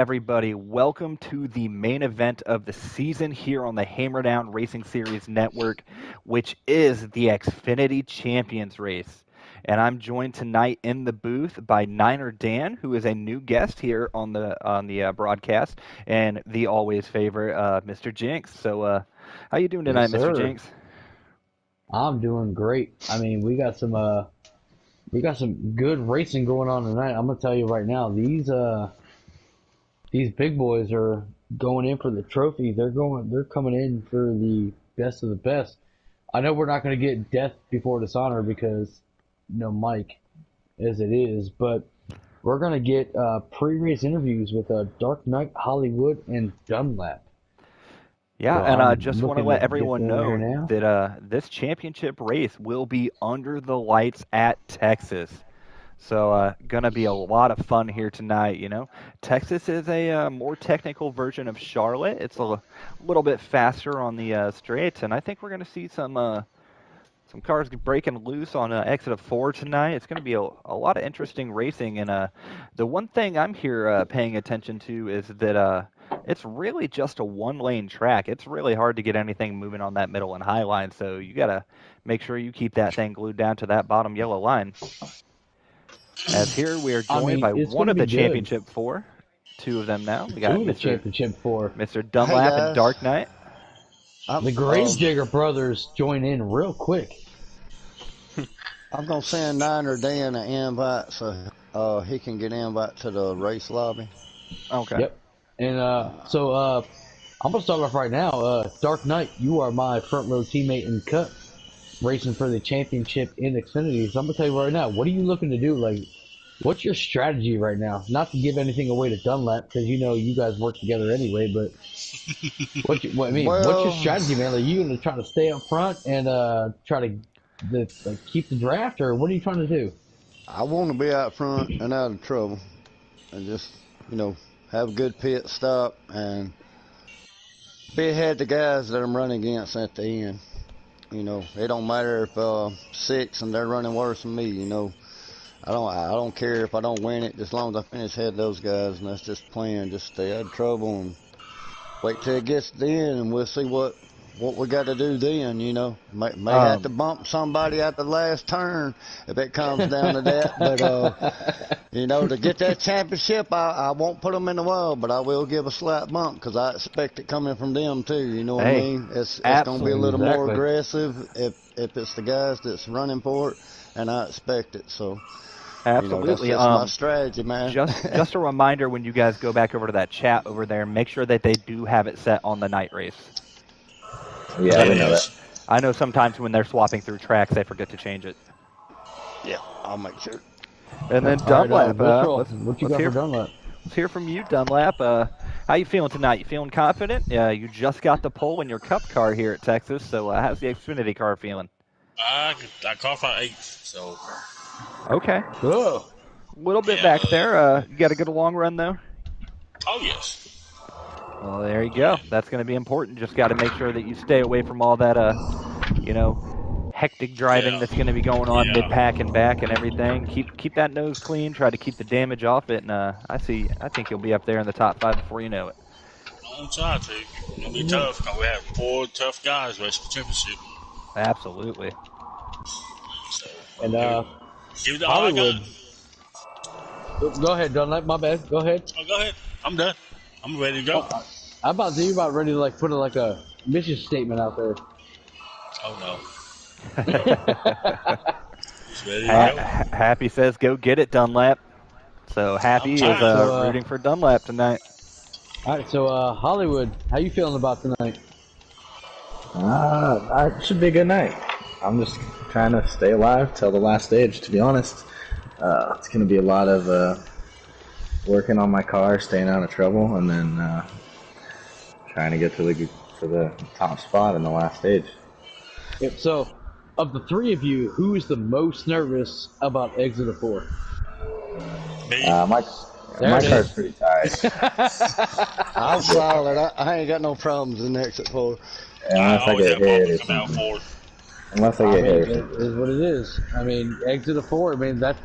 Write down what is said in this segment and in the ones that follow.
everybody? Welcome to the main event of the season here on the Hammerdown Racing Series Network, which is the Xfinity Champions Race. And I'm joined tonight in the booth by Niner Dan, who is a new guest here on the broadcast, and the always favorite Mr. Jinx. So, how you doing Yes, tonight, Mr. sir. Jinx? I'm doing great. I mean, we got some good racing going on tonight. I'm gonna tell you right now, these big boys are going in for the trophy. They're coming in for the best of the best. I know we're not gonna get death before dishonor because Mike as it is, but we're gonna get pre-race interviews with Dark Knight, Hollywood, and Dunlap. Yeah, So and I I'm just want to looking let to get everyone going here know now. that this championship race will be under the lights at Texas. So, gonna be a lot of fun here tonight. Texas is a more technical version of Charlotte. It's little bit faster on the straights, and I think we're gonna see some cars breaking loose on exit of four tonight. It's gonna be a lot of interesting racing, and the one thing I'm here paying attention to is that it's really just a one-lane track. It's really hard to get anything moving on that middle and high line, so you gotta make sure you keep that thing glued down to that bottom yellow line. As here we are I joined mean, by it's one gonna of be the good. championship four, two of them now. We got Two of the Mr. championship for Mr. Hey Dunlap and guys, Dark Knight. I'm the Gravedigger brothers join in real quick. I'm gonna send Niner Dan an invite so he can get invite to the race lobby. Okay. Yep. And I'm gonna start off right now. Dark Knight, you are my front row teammate in Cup, racing for the championship in Xfinity. So I'm gonna tell you right now, what are you looking to do? Like, what's your strategy right now? Not to give anything away to Dunlap, because you guys work together anyway. But what's your Well, strategy, man? Are you gonna try to stay up front and try to keep the draft, or what are you trying to do? I want to be out front and out of trouble, and just have a good pit stop and be ahead the guys that I'm running against at the end. It don't matter if six and they're running worse than me. I don't care if I don't win it, as long as I finish ahead of those guys, and that's just playing. Just stay out of trouble and wait till it gets to the end, and we'll see what we got to do then. May have to Um, bump somebody at the last turn if it comes down to that. But to get that championship, I won't put them in the wall, but I will give a slight bump because I expect it coming from them too. You know what I hey, mean? It's gonna be a little more Exactly. aggressive if it's the guys that's running for it, and I expect it. So that's absolutely. that's my strategy, man. Just a reminder when you guys go back over to that chat over there, make sure that they do have it set on the night race. Because Yeah, we know that. I know sometimes when they're swapping through tracks, they forget to change it. Yeah, I'll make sure. And then All right, Dunlap, let's roll. What you let's got for hear Dunlap? let's hear from you, Dunlap. How you feeling tonight? You feeling confident? You just got the pole in your Cup car here at Texas, so how's the Xfinity car feeling? I qualified eighth, so Okay, Oh, a little bit yeah. back there. You got a good long run though. Oh yes. Well, there you go. That's going to be important. Just got to make sure that you stay away from all that, you know, hectic driving Yeah. that's going to be going on Yeah. mid-pack and back and everything. Keep that nose clean. Try to keep the damage off it, and I think you'll be up there in the top five before you know it. I'm gonna try to. It's gonna be tough because we have four tough guys racing for championship. Absolutely. So and give it all I got. Hollywood. Go ahead, Dunlap. My bad. Go ahead. Oh, go ahead. I'm done. I'm ready to go. Oh, you about ready to put a mission statement out there. Oh no. Just ready to go. Happy says, "Go get it, Dunlap." So I'm Happy is trying. rooting for Dunlap tonight. All right, so Hollywood, how you feeling about tonight? It should be a good night. I'm just trying to stay alive till the last stage, to be honest. It's going to be a lot of working on my car, staying out of trouble, and then trying to get to the top spot in the last stage. Yep. So, of the three of you, who is the most nervous about exit of four? Me. My There my it car's is. pretty tight. I'm solid. I ain't got no problems in exit 4. I Unless I always get have hit or problems coming out something. forward. Unless I I get mean, hit or it something. is what it is. I mean, exit of four. I mean, that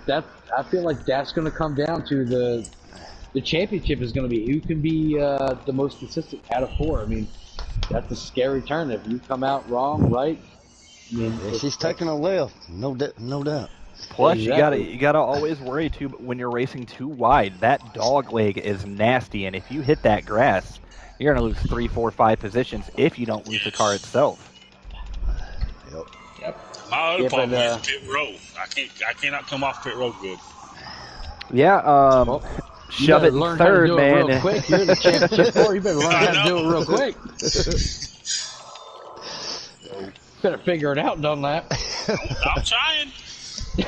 I feel like that's going to come down to the championship is going to be who can be the most consistent out of 4. I mean, that's a scary turn. If you come out wrong, right? I mean, Yeah, she's taking a left, no doubt. Plus, Exactly. you gotta always worry too when you're racing too wide. That dog leg is nasty, and if you hit that grass, you're gonna lose 3, 4, 5 positions if you don't lose the car itself. Yep. Yep. My other Yeah, problem but, is pit road. I cannot come off pit road good. Yeah, well, you shove better it in learn how to third, do it man. real quick. You're in the championship 4. You better learn I how to do it know. real quick. Better figure it out, Dunlap. I'm trying. At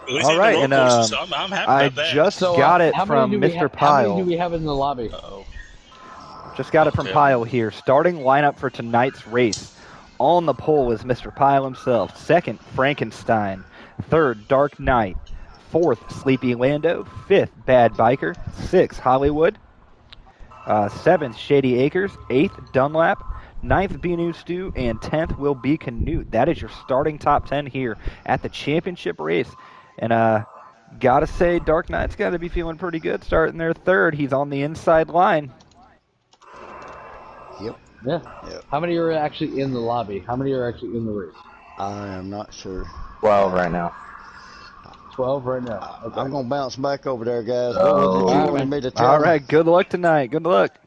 least All ain't right, the road and courses, so I'm happy I about that. just So, got it how many from do we Mr. How many do Pyle. we have in the lobby? Uh-oh. Just got it from Okay. Pyle here. Starting lineup for tonight's race. On the pole is Mr. Pyle himself. Second, Frankenstein. Third, Dark Knight. Fourth, Sleepy Lando. Fifth, Bad Biker. Sixth, Hollywood. Seventh, Shady Acres. Eighth, Dunlap. Ninth, Binu Stew. And 10th will be Canute. That is your starting top 10 here at the championship race. And gotta say, Dark Knight's got to be feeling pretty good starting there third. He's on the inside line. Yep. Yeah. Yep. How many are actually in the lobby? How many are actually in the race? I am not sure. 12 right now. 12 right now. Okay. I'm gonna bounce back over there, guys. What Oh. was it you wanted me to tell All them? right, good luck tonight. Good luck.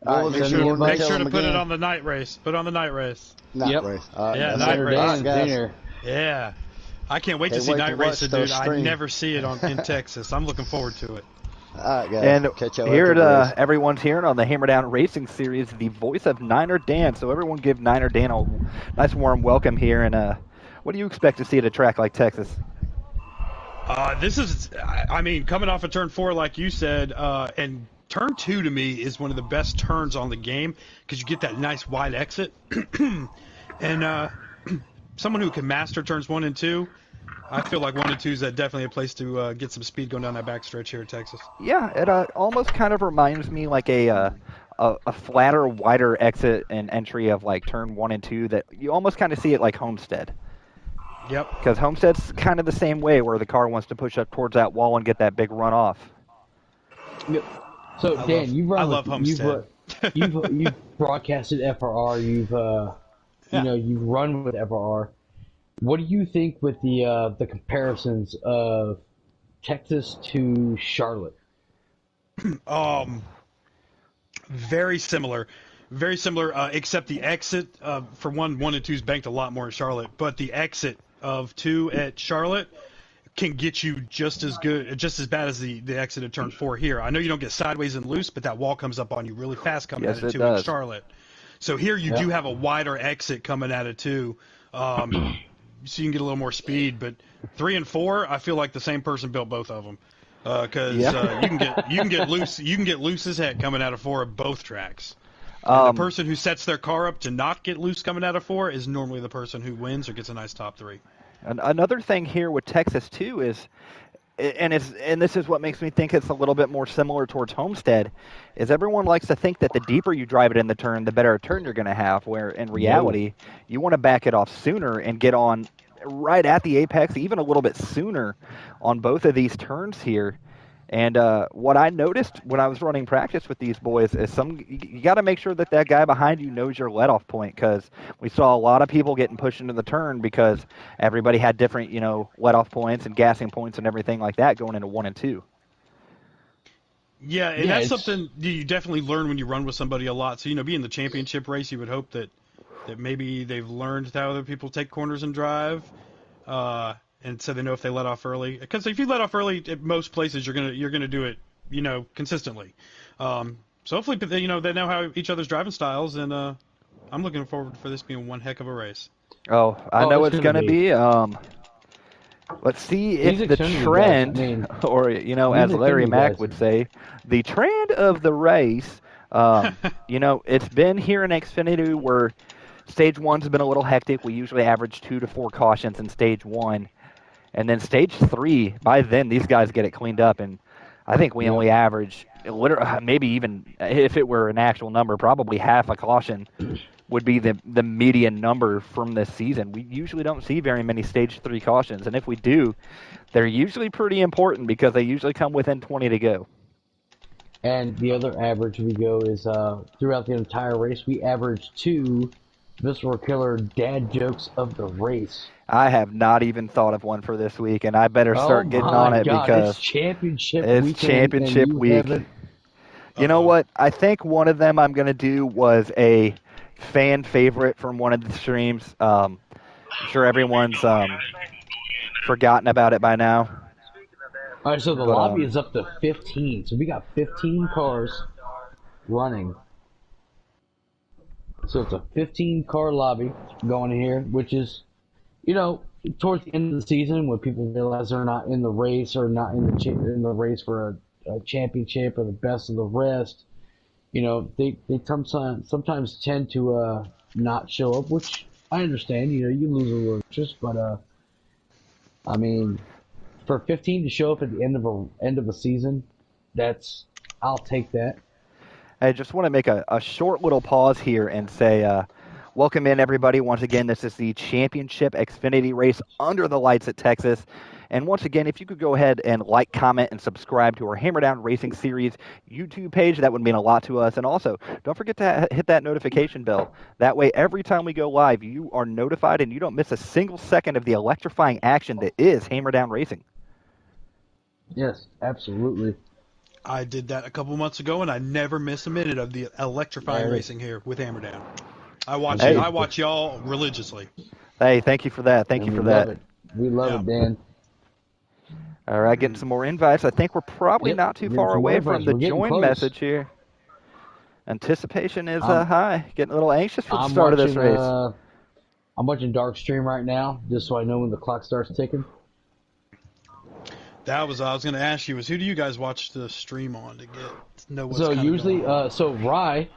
What All was right, it send you me wanted me to invites. Make tell sure to them put it again? on the night race. Put on the night race. Night Yep. race. All right, Yeah, that's night it. race. All right, Dan, guys. Diener. Yeah. I can't wait to Can't see wait to night watch race, the dude. I stream. never see it in Texas. I'm looking forward to it. All right, guys. And Catch y'all here at the race. everyone's hearing on the Hammer Down Racing Series, the voice of Niner Dan. So everyone give Niner Dan a nice warm welcome here. And what do you expect to see at a track like Texas? This is, I mean, coming off of turn 4, like you said, and turn 2 to me is one of the best turns on the game because you get that nice wide exit. And someone who can master turns 1 and 2, I feel like 1 and 2 is definitely a place to get some speed going down that backstretch here in Texas. Yeah, it almost kind of reminds me like a flatter, wider exit and entry of like turn 1 and 2 that you almost kind of see it like Homestead. Yep. Because Homestead's kind of the same way where the car wants to push up towards that wall and get that big run off. Yep. So Dan, you've run. I love Homestead. You've broadcasted FRR. You've run with FRR. What do you think with the comparisons of Texas to Charlotte? Very similar. Very similar, except the exit for 1 and 2 is banked a lot more in Charlotte, but the exit of 2 at Charlotte can get you just as bad as the exit at turn 4 here. I know you don't get sideways and loose, but that wall comes up on you really fast coming Yes, at it it too does. in Charlotte. So here you do have a wider exit coming at it too, so you can get a little more speed. But 3 and 4, I feel like the same person built both of them because you can get loose as heck coming out of 4 of both tracks. And the person who sets their car up to not get loose coming out of 4 is normally the person who wins or gets a nice top 3. Another thing here with Texas too is, and this is what makes me think it's a little bit more similar towards Homestead, is everyone likes to think that the deeper you drive it in the turn, the better a turn you're going to have. Where in reality, you want to back it off sooner and get on right at the apex, even a little bit sooner on both of these turns here. And what I noticed when I was running practice with these boys is you got to make sure that guy behind you knows your let-off point, because we saw a lot of people getting pushed into the turn because everybody had different, let-off points and gassing points and everything like that going into 1 and 2. Yeah, and that's something you definitely learn when you run with somebody a lot. So, being the championship race, you would hope that maybe they've learned how other people take corners and drive. And so they know if they let off early. Because if you let off early at most places, you're gonna do it, consistently. So hopefully, they know how each other's driving styles, and I'm looking forward for this being one heck of a race. Oh, I know it's it's gonna be. Let's see if the trend, or as Larry Mack would say, the trend of the race. It's been here in Xfinity where stage 1's been a little hectic. We usually average 2 to 4 cautions in stage 1. And then stage 3, by then, these guys get it cleaned up. And I think we only average, maybe even if it were an actual number, probably half a caution would be the median number from this season. We usually don't see very many Stage 3 cautions, and if we do, they're usually pretty important because they usually come within 20 to go. And the other average we go is throughout the entire race, we average 2 Mr. Killer dad jokes of the race. I have not even thought of one for this week, and I better start getting on it because it's championship it's weekend, championship and week. You know what? I think one of them I'm going to do was a fan favorite from one of the streams. I'm sure everyone's forgotten about it by now. All right, so the lobby is up to 15. So we got 15 cars running. So it's a 15-car lobby going here, which is, towards the end of the season when people realize they're not in the race or not in the race for a championship or the best of the rest. They sometimes tend to not show up, which I understand. You lose a little interest, but I mean, for 15 to show up at the end of a season, I'll take that. I just want to make a short little pause here and say, welcome in everybody. Once again, this is the championship Xfinity race under the lights at Texas. And once again, if you could go ahead and like, comment, and subscribe to our Hammer Down Racing Series YouTube page, that would mean a lot to us. And also, don't forget to hit that notification bell. That way, every time we go live, you are notified and you don't miss a single second of the electrifying action that is Hammer Down Racing. Yes, absolutely. I did that a couple months ago, and I never miss a minute of the electrifying racing here with Hammer Down. I watch y'all religiously. Hey, thank you for that. Thank you for that. We love it, Dan. All right, getting some more invites. I think we're probably not too far away from the join message here. Anticipation is high. Getting a little anxious for the start of this race. I'm watching Dark Stream right now, just so I know when the clock starts ticking. I was going to ask you, who do you guys watch the stream on to know what's So kind usually, of going on? Rye,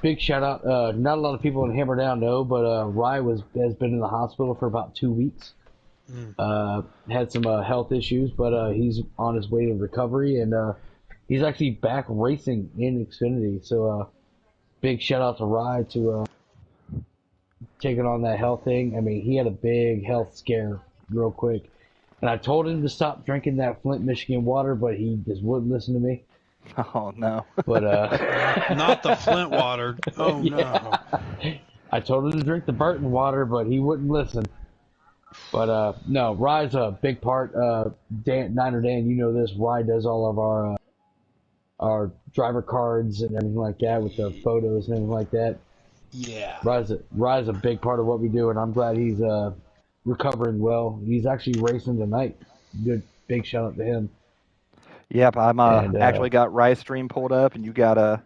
big shout out. Not a lot of people in Hammer Down know, but Rye has been in the hospital for about 2 weeks. Had some health issues, but he's on his way to recovery, and he's actually back racing in Xfinity. So big shout out to Rye to taking on that health thing. I mean, he had a big health scare real quick. And I told him to stop drinking that Flint, Michigan water, but he just wouldn't listen to me. Oh, no. But not the Flint water. Oh, no. I told him to drink the Burton water, but he wouldn't listen. But, no, Rye's a big part. Niner Dan, you know this. Rye does all of our driver cards and everything like that with the photos and everything like that. Yeah. Rye's a big part of what we do, and I'm glad he's recovering well. He's actually racing tonight. Good big shout out to him. Yep, I'm actually got Rice Stream pulled up, and you got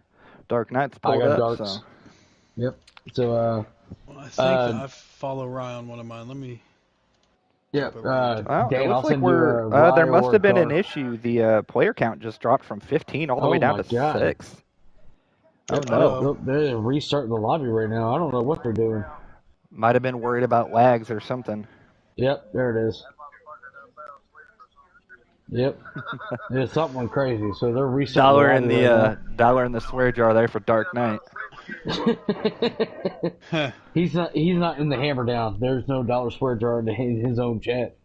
Dark Knights pulled up. Darks. So. Yep. So I think I follow Rye on one of mine. Let me. Yeah. It looks like there must have been an issue. The player count just dropped from 15 all the way down to 6. Oh no! They're restarting the lobby right now. I don't know what they're doing. Might have been worried about lags or something. Yep, there it is. Yep, it's something crazy. So they're restarting dollar in the swear jar there for Dark Knight. He's not in the Hammer Down. There's no dollar swear jar in his own chat.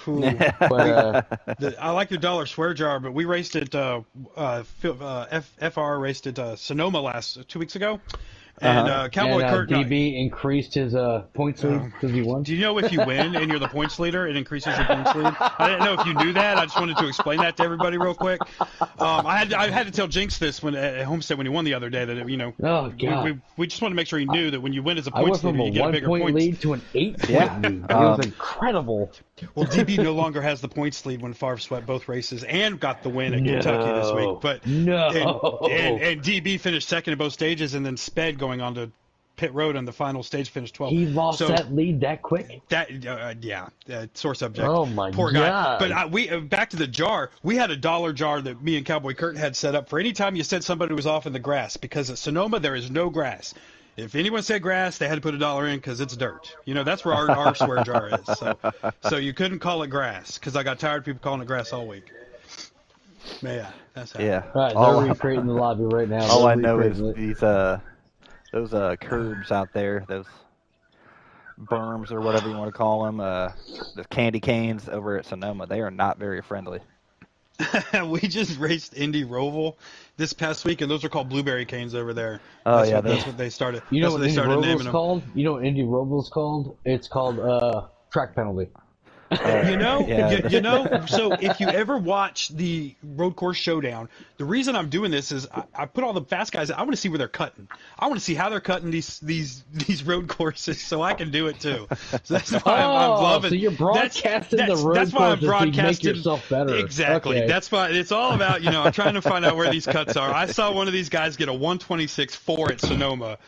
But, I like your dollar swear jar, but we raced at FR raced at Sonoma 2 weeks ago. And Cowboy Kurt DB increased his points lead because he won. Do you know if you win and you're the points leader, it increases your points lead? I didn't know if you knew that. I just wanted to explain that to everybody real quick. I had to tell Jinx this at Homestead when he won the other day that Oh God. We just wanted to make sure he knew that when you win as a points leader, you get a bigger points. I went from a 1 point lead to an 8-point lead. It was incredible. Well, DB no longer has the points lead when Favre swept both races and got the win at Kentucky this week. But and DB finished second in both stages and then sped going on to pit road on the final stage, finished 12th. He lost that lead that quick? Sore subject. Oh, my Poor God. Guy. But we back to the jar. We had a dollar jar that me and Cowboy Kurt had set up for any time you said somebody was off in the grass, because at Sonoma there is no grass. If anyone said grass, they had to put $1 in because it's dirt. That's where our swear jar is. So you couldn't call it grass because I got tired of people calling it grass all week. Yeah, that's how. Yeah. All right, they're recreating the lobby right now. All I know is these those curbs out there, those berms or whatever you want to call them, the candy canes over at Sonoma, they are not very friendly. We just raced Indy Roval this past week, and those are called blueberry canes over there. Oh, That's yeah, that's what they started. You know That's what what they Indy started naming Roval's them. called? You know what Indy Roval's called? It's called track penalty. So if you ever watch the Road Course Showdown, the reason I'm doing this is I put all the fast guys. I want to see where they're cutting. I want to see how they're cutting these road courses, so I can do it too. So that's why I'm loving. So you're broadcasting the road That's why I'm courses so you broadcasting. make yourself better. Exactly. Okay. That's why it's all about. I'm trying to find out where these cuts are. I saw one of these guys get a 126.4 at Sonoma.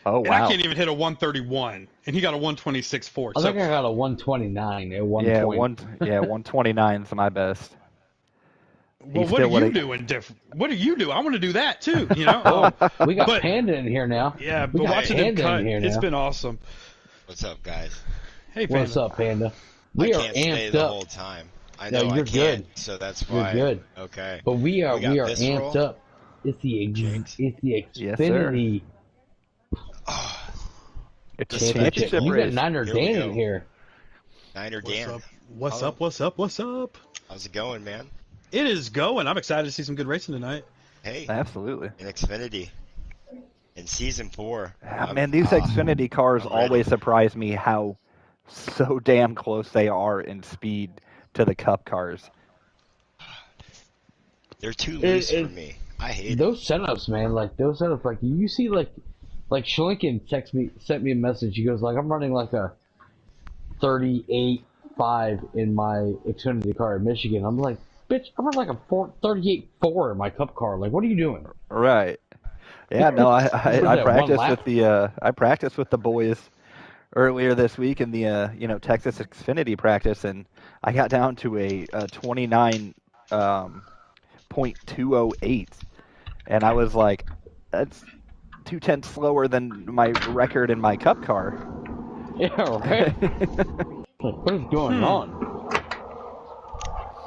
Oh, And wow. I can't even hit a 131, and he got a 126.4. I think I got a 129 at one Yeah, point. 129 is my best. Well, He's what still are you what he- doing different? What do you do? I want to do that too. We got But- Panda in here now. Yeah, we but got watching him Panda cut, in here it's now. been awesome. What's up, guys? Hey, Panda. What's up, Panda? We I are can't stay amped the up, whole time. I No, know I you're can't, good. so that's You're why. good. Okay. but we are We got visceral. amped up. It's the Jinx. Yes, sir. Xfinity It's a championship. championship You got race. Niner Here we Dan go. in here. Niner What's Dan. up? What's Hello. up? What's up? What's up? How's it going, man? It is going. I'm excited to see some good racing tonight. Hey, Absolutely. in Xfinity. In Season 4. Man, these Xfinity cars I'm ready. always surprise me how so damn close they are in speed to the Cup cars. They're too loose it- for me. I hate it. Those setups, man, like you see, like Schlinken sent me a message. He goes, like, I'm running like a 38.5 in my Xfinity car in Michigan. I'm like, bitch, I'm running like a 38.4 in my Cup car. Like, what are you doing? Right. Yeah, no, I that, one practiced lap? with the boys earlier this week in the Texas Xfinity practice, and I got down to a 29.208, and I was like, that's 2/10 slower than my record in my Cup car. Yeah, right. Like, what is going on?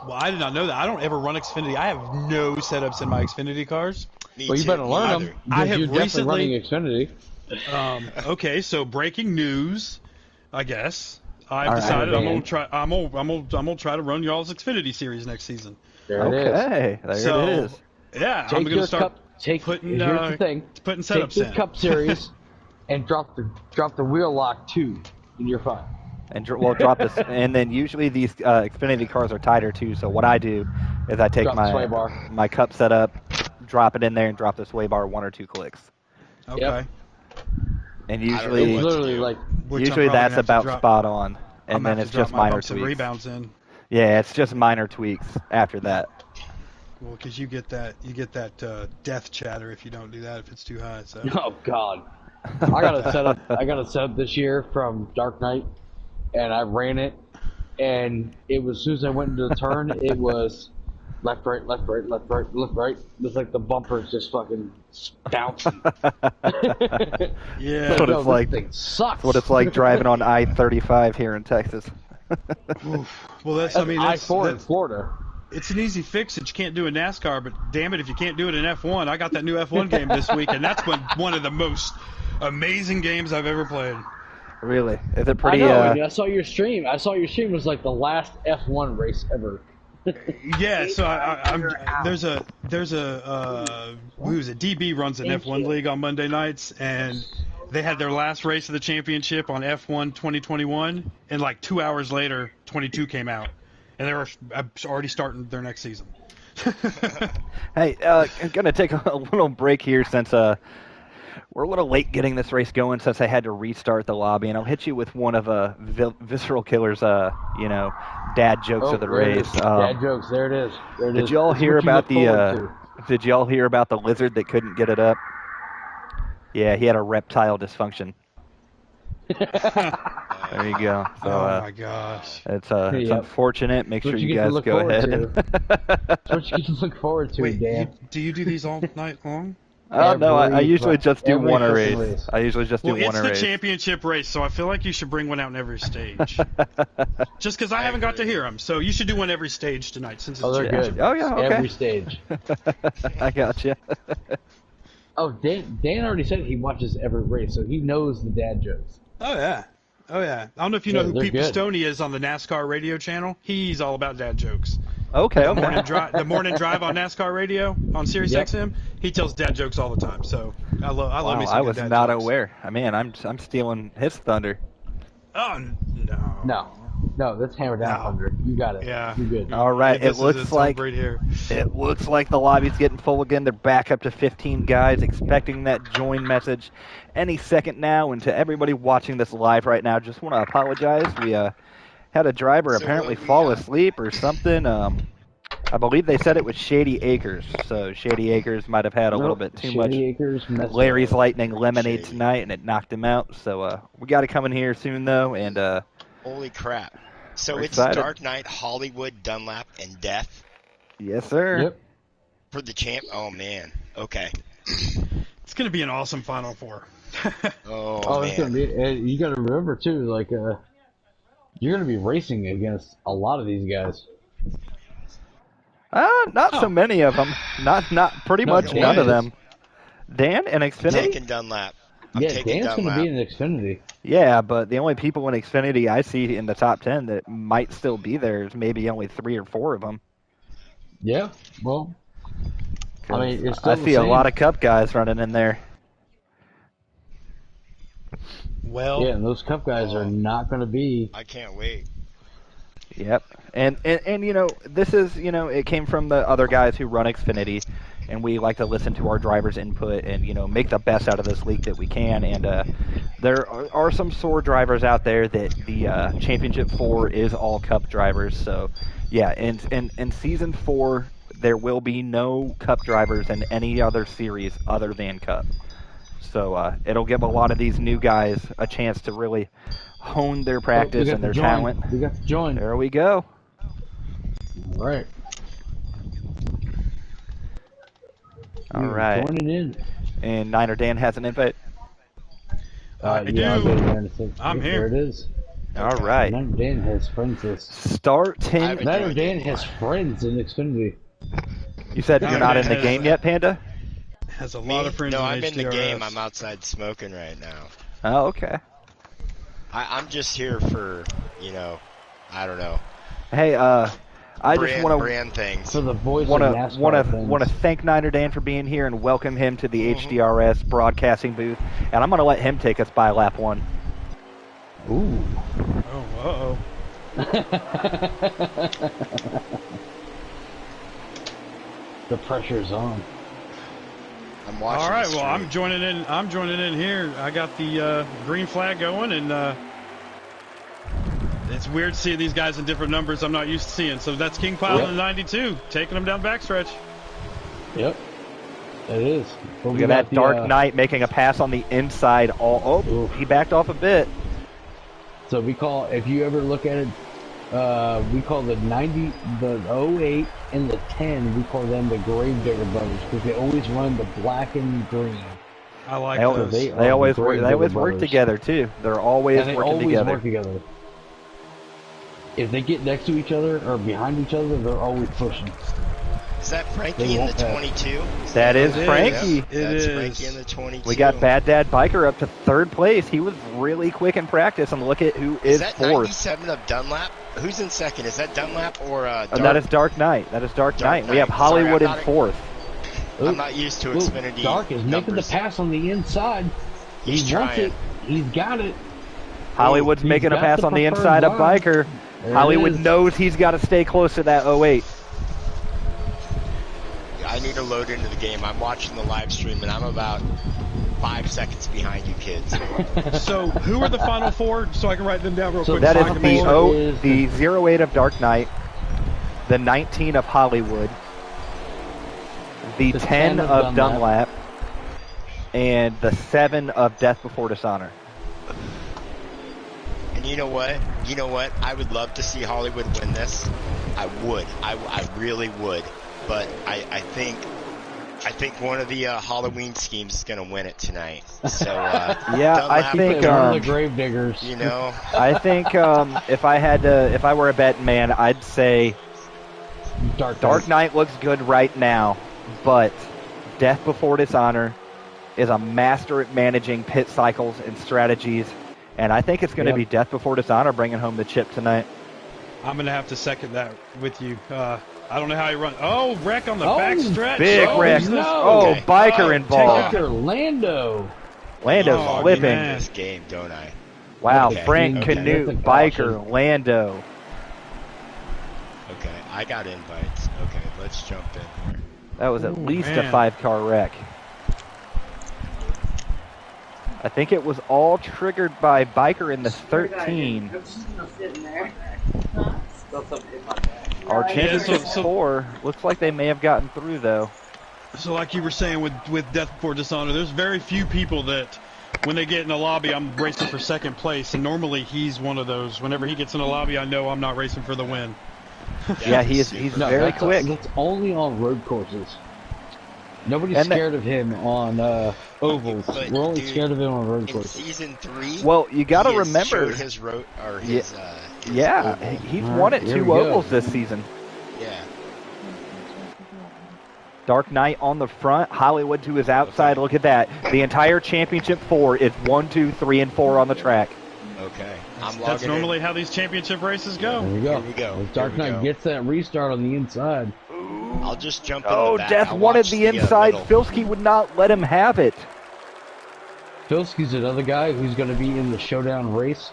Well, I did not know that. I don't ever run Xfinity. I have no setups in my Xfinity cars. Me Well, you too, better me learn either. them. I have you're definitely running recently- Xfinity. Okay, so breaking news, I guess. I've All right, decided I'm man. gonna try. I'm gonna try to run y'all's Xfinity series next season. There it is. Okay, there So, it is. Yeah, Take I'm gonna your start cup. Here's putting the thing. putting Take setups your in. Cup Series and drop the wheel lock 2, and you're fine. And drop this, and then usually these Xfinity cars are tighter too. So what I do is I take Drop the sway bar. my Cup setup, drop it in there, and drop the sway bar 1 or 2 clicks. Okay. Yep. And I don't know usually, what to Literally, do. like, Which I'm usually probably that's gonna have to about drop- spot on, and I'm then gonna have it's to drop just my minor bumps and tweaks. rebounds in. Yeah, it's just minor tweaks after that. Well, because you get that death chatter if you don't do that if it's too high. So oh god, I got a setup. I got a setup this year from Dark Knight, and I ran it, and it was as soon as I went into the turn, it was left, right, left, right, left, right, left, right. It was like the bumpers just fucking bouncing. yeah. That's what Yo, it's like. This thing sucks. That's what it's like driving on I-35 here in Texas. Well, that's I-4 in Florida. it's an easy fix that you can't do in NASCAR, but damn it, if you can't do it in F1, I got that new F1 game this week, and that's been one of the most amazing games I've ever played. Really? Is it pretty? I know. I saw your stream. I saw your stream was like the last F1 race ever. Yeah, so there's a who is it? DB runs an F1 league on Monday nights, and they had their last race of the championship on F1 2021, and like 2 hours later, 22 came out, and they were already starting their next season. Hey, I'm gonna take a little break here since we're a little late getting this race going since I had to restart the lobby, and I'll hit you with one of Visceral Killer's dad jokes of the there it race. is. Dad jokes. There it is. There it Did is. you all That's hear what you about look forward Did you all hear about the lizard that couldn't get it up? Yeah, he had a reptile dysfunction. There you go. So, Oh my gosh. it's Yep. unfortunate. Make That's sure what you you get to guys look go forward ahead. That's what you can look forward to, Wait, Dan. do you do these all night long? Oh no, I usually just do every one a fucking race. race. I usually just do Well, one it's a the race. championship race, so I feel like you should bring one out in every stage. Just because I haven't got to hear them, so you should do one every stage tonight since it's Oh, they're championship. good. Oh, yeah, okay. Every stage. I got you. Oh, Dan already said he watches every race, so he knows the dad jokes. Oh yeah. Oh yeah. I don't know if you know who they're Pete good. Pistone is on the NASCAR radio channel. He's all about dad jokes. Okay, The morning, okay. the morning drive on NASCAR radio on Sirius Yep. XM. He tells dad jokes all the time. So I love Wow, me some I good was dad not jokes. aware. Man, I'm stealing his thunder. Oh no. No, that's hammer down No. thunder. You got it. Yeah. You're good. All right, This it looks is its like own breed here. it looks like the lobby's getting full again. They're back up to 15 guys, expecting that join message any second now. And to everybody watching this live right now, just want to apologize. We had a driver So, apparently we, fall asleep or something. I believe they said it was Shady Acres. So Shady Acres might have had a little bit too much Shady Acres messed Larry's up. Lightning Lemonade Shady. tonight, and it knocked him out. So we got to come in here soon, though, and Holy crap. So We're it's excited. Dark Knight, Hollywood, Dunlap, and Death yes, sir. Yep. for the champ. Oh, man. Okay. It's gonna be an awesome Final Four. Oh, It's gonna man. be. You got to remember too, like you're gonna be racing against a lot of these guys. Not so many of them. Not pretty No, much Dan none of is. them. Dan and Xfinity. Taking Dunlap. I'm Yeah, taking Dan's Dunlap. gonna be in Xfinity. Yeah, but the only people in Xfinity I see in the top 10 that might still be there is maybe only 3 or 4 of them. Yeah. Well, I mean, it's still I the see a same. lot of Cup guys running in there. Well, Yeah, and those Cup guys are not gonna be. I can't wait. Yep. And you know, this is, you know, it came from the other guys who run Xfinity, and we like to listen to our drivers' input and, you know, make the best out of this league that we can. And there are some sore drivers out there that the Championship 4 is all Cup drivers. So, yeah, in Season 4, there will be no Cup drivers in any other series other than Cup. So it'll give a lot of these new guys a chance to really hone their practice and their talent. We got to join. There we go. All right. All right. Joining in. And Niner Dan has an invite. I yeah, do. I'll get it in a second. I'm There here. it is. All right. Niner Dan has friends. Starting. haven't Niner joined Dan in has friends in Xfinity. You said you're Niner not Dan in the has- game yet, Panda? has a Me? lot of friends. No, in I'm in the HDRS. game. I'm outside smoking right now. Oh, okay. I'm just here for, you know, I don't know, Hey, I just want to brand things. For the voice want of to NASCAR things. want to thank Niner Dan for being here and welcome him to the Mhm. HDRS broadcasting booth. And I'm going to let him take us by lap 1. Ooh. Oh, The pressure's on. I'm watching. all right. the Well, I'm stream. joining in. I'm joining in here. I got the green flag going, and it's weird seeing these guys in different numbers. I'm not used to seeing. So that's King Pile Yep. in the 92, taking them down backstretch. Yep. It is. But Look we at got that the, Dark Knight making a pass on the inside. Oh, Oof. he backed off a bit. So we call, if you ever look at it, we call the 90, the 08 and the 10, we call them the Gravedigger Brothers because they always run the black and green. I like They, those. they they are always the work. They Gravedigger always work Brothers. together too. They're always And they working always together. work together. If they get next to each other or behind each other, they're always pushing. Is that They Frankie in the won't pass. 22? That is It Frankie. It That's is. Frankie in the 22. We got Bad Dad Biker up to 3rd place. He was really quick in practice, and look at who Is is that 4th. 97 of Dunlap? Who's in second? Is that Dunlap or That is Dark Knight. That is Dark Dark Knight. We have Knight. Sorry, Hollywood I'm in not- 4th. I'm not used to Ooh, Xfinity. Dark is making the numbers. pass on the inside. He's He wants trying. it. He's got it. Hollywood's he's making a got pass the on the preferred inside of line. Biker. There it Hollywood is. knows he's got to stay close to that 08. I need to load into the game. I'm watching the live stream, and I'm about 5 seconds behind you kids. So who are the final 4? So I can write them down real So quick. That so is I can the make Four sure. is the 08 of Dark Knight, the 19 of Hollywood, the 10 of Dunlap, and the 7 of Death Before Dishonor. And you know what? You know what? I would love to see Hollywood win this. I would. I really would. But I think one of the Halloween schemes is going to win it tonight. So Yeah, I Dunlap, think One of um, the Gravediggers. you know, I think if I were a betting man, I'd say Dark Dark Knight looks good right now, but Death Before Dishonor is a master at managing pit cycles and strategies, and I think it's going to be death before dishonor bringing home the chip tonight. I'm going to have to second that with you. I don't know how he runs. Oh, wreck on the back stretch. Big wreck. No. Oh, biker involved. Lando. Lando's flipping. This game, don't I? Wow, Okay. Frank, Okay. Canute, That's a biker, caution. Lando. Okay, I got invites. Okay, let's jump in here. That was at least a man. 5-car wreck. I think it was all triggered by biker in the 13. Our championship so- 4 looks like they may have gotten through though. So like you were saying with Death Before Dishonor, there's very few people that when they get in a lobby, I'm racing for second place, and normally he's one of those. Whenever he gets in a lobby, I know I'm not racing for the win. Yeah, he's very quick. That's only on road courses. Nobody's And scared of him on ovals. But, We're only dude, scared of him on road In courses. season 3, Well, you got to he has remember. showed his road or his, his Yeah, oval. he's All won right, at here 2 we go. ovals this season. Yeah. Dark Knight on the front, Hollywood to his outside. Look at that. The entire championship 4 is 1, 2, 3, and 4 on the track. Okay. I'm That's logging normally in. how these championship races There go. we go. Here we go. If Dark Here we Knight go. gets that restart on the inside. I'll just jump in Oh, the back. Death I'll wanted watch the inside. middle. Filski would not let him have it. Filski's another guy who's going to be in the showdown race.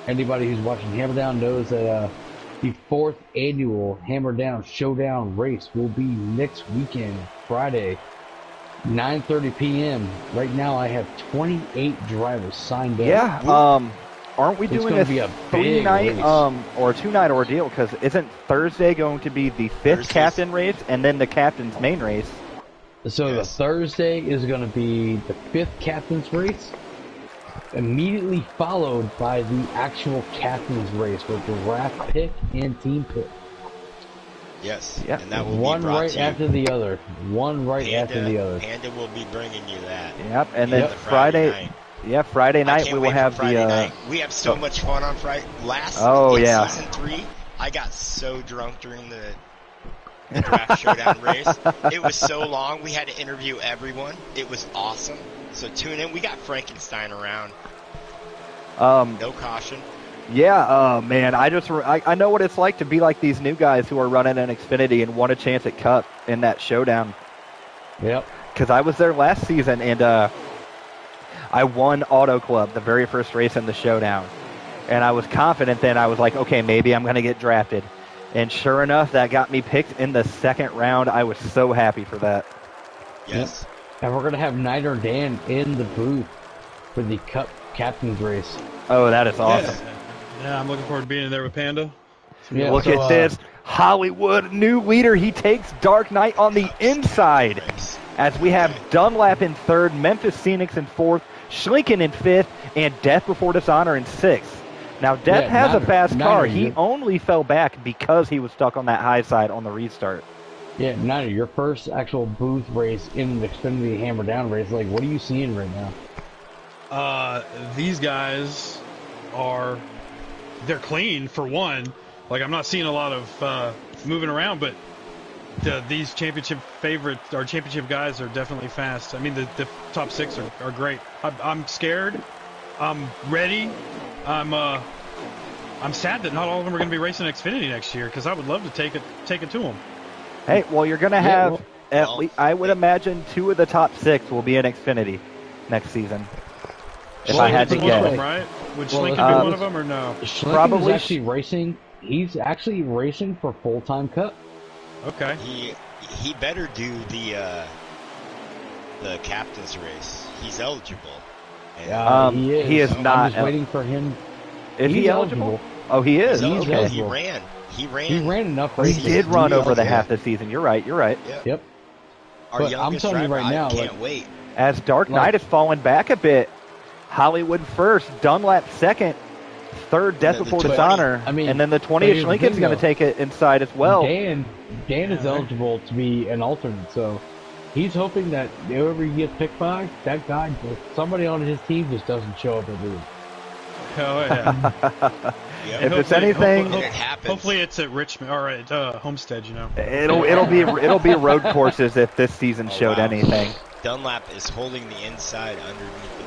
Anybody who's watching Hammer Down knows that the 4th annual Hammer Down Showdown race will be next weekend, Friday, 9:30 p.m. Right now, I have 28 drivers signed up. Yeah. Aren't we It's doing gonna a be a big 3-night race. or a 2-night ordeal? Because isn't Thursday going to be the 5th Thursday's- captain race and then the captain's main race? So Yes. the Thursday is going to be the 5th captain's race, immediately followed by the actual captain's race with the draft pick and team pick. Yes. Yeah. And that will One be brought right to you. after the other. One right after the other. Panda will be bringing you that. Yep. And then The Friday night. Friday I night can't we will wait for have Friday the. night. We have so much fun on Friday. Oh, in yeah. season 3, I got so drunk during the draft showdown race. It was so long. We had to interview everyone. It was awesome. So tune in. We got Frankenstein around. No caution. Yeah, man, I know what it's like to be like these new guys who are running an Xfinity and want a chance at Cup in that showdown. Yep. Because I was there last season and I won Auto Club, the very first race in the showdown. And I was confident then. I was like, okay, maybe I'm going to get drafted. And sure enough, that got me picked in the second round. I was so happy for that. Yes. And we're going to have Niter Dan in the booth for the Cup captain's race. Oh, that is awesome. Yeah, I'm looking forward to being there with Panda. Yeah, Look so, at this. Hollywood, new leader. He takes Dark Knight on the inside. As we have Dunlap in 3rd, Memphis Scenics in 4th, Schlinken in 5th, and Death Before Dishonor in 6th. Now, Death has a fast car. He only fell back because he was stuck on that high side on the restart. Yeah, Niter, your first actual booth race in the Xfinity Hammer Down race. Like, what are you seeing right now? These guys they're clean for one. Like I'm not seeing a lot of moving around, but these championship favorites, our championship guys are definitely fast. I mean, the top 6 are great. I'm scared. I'm ready. I'm sad that not all of them are going to be racing Xfinity next year because I would love to take it to them. Hey, well, you're going to have, at least, I would imagine 2 of the top 6 will be in Xfinity next season. If I had to Schlinken's one of them, guess. right? Would Well, Schlinken let's- be one of them or no? Schlinken Probably. is actually racing. He's actually racing for full-time Cup. Okay. He better do the captain's race. He's eligible. And He is. he is I'm not just waiting for him. Is he He's eligible? Oh, he is. he's eligible. Okay. He ran. He ran. He ran enough He races. did run over the Yeah. half this season. You're right. You're right. Yep. Our But I'm youngest telling you driver, right now, I can't like- wait. As Dark Like- Knight has fallen back a bit. Hollywood first, Dunlap second, 3rd, Death then the Before 20. Dishonor, I mean, and then the but 20ish here's the Lincoln's thing, going to though. take it inside as well. Dan is eligible to be an alternate, so he's hoping that whoever he gets picked by, that guy, somebody on his team just doesn't show up at booth. Oh yeah. Yep. If it's Hopefully- anything, And it happens. Hopefully it's at Richmond or at Homestead, you know. it'll be road courses if this season Oh, showed wow. anything. Dunlap is holding the inside underneath the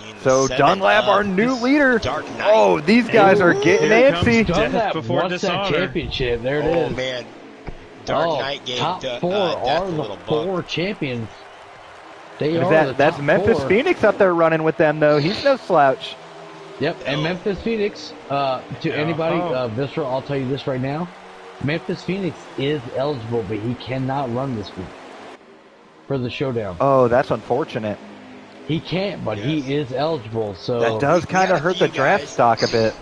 19. So Dunlap, our new leader. Dark Knight. Oh, these guys are getting Here comes antsy. Death before wants that dishonor. championship. There it is. Oh man, Dark Knight gave top Death four a are the little four bump. champions. They are the That's top Memphis four. Phoenix up there running with them, though. He's no slouch. Yep, and Memphis Phoenix, to anybody, Visceral, I'll tell you this right now. Memphis Phoenix is eligible, but he cannot run this week for the showdown. Oh, that's unfortunate. He can't, but he is eligible, so... That does kind of hurt the draft stock a bit.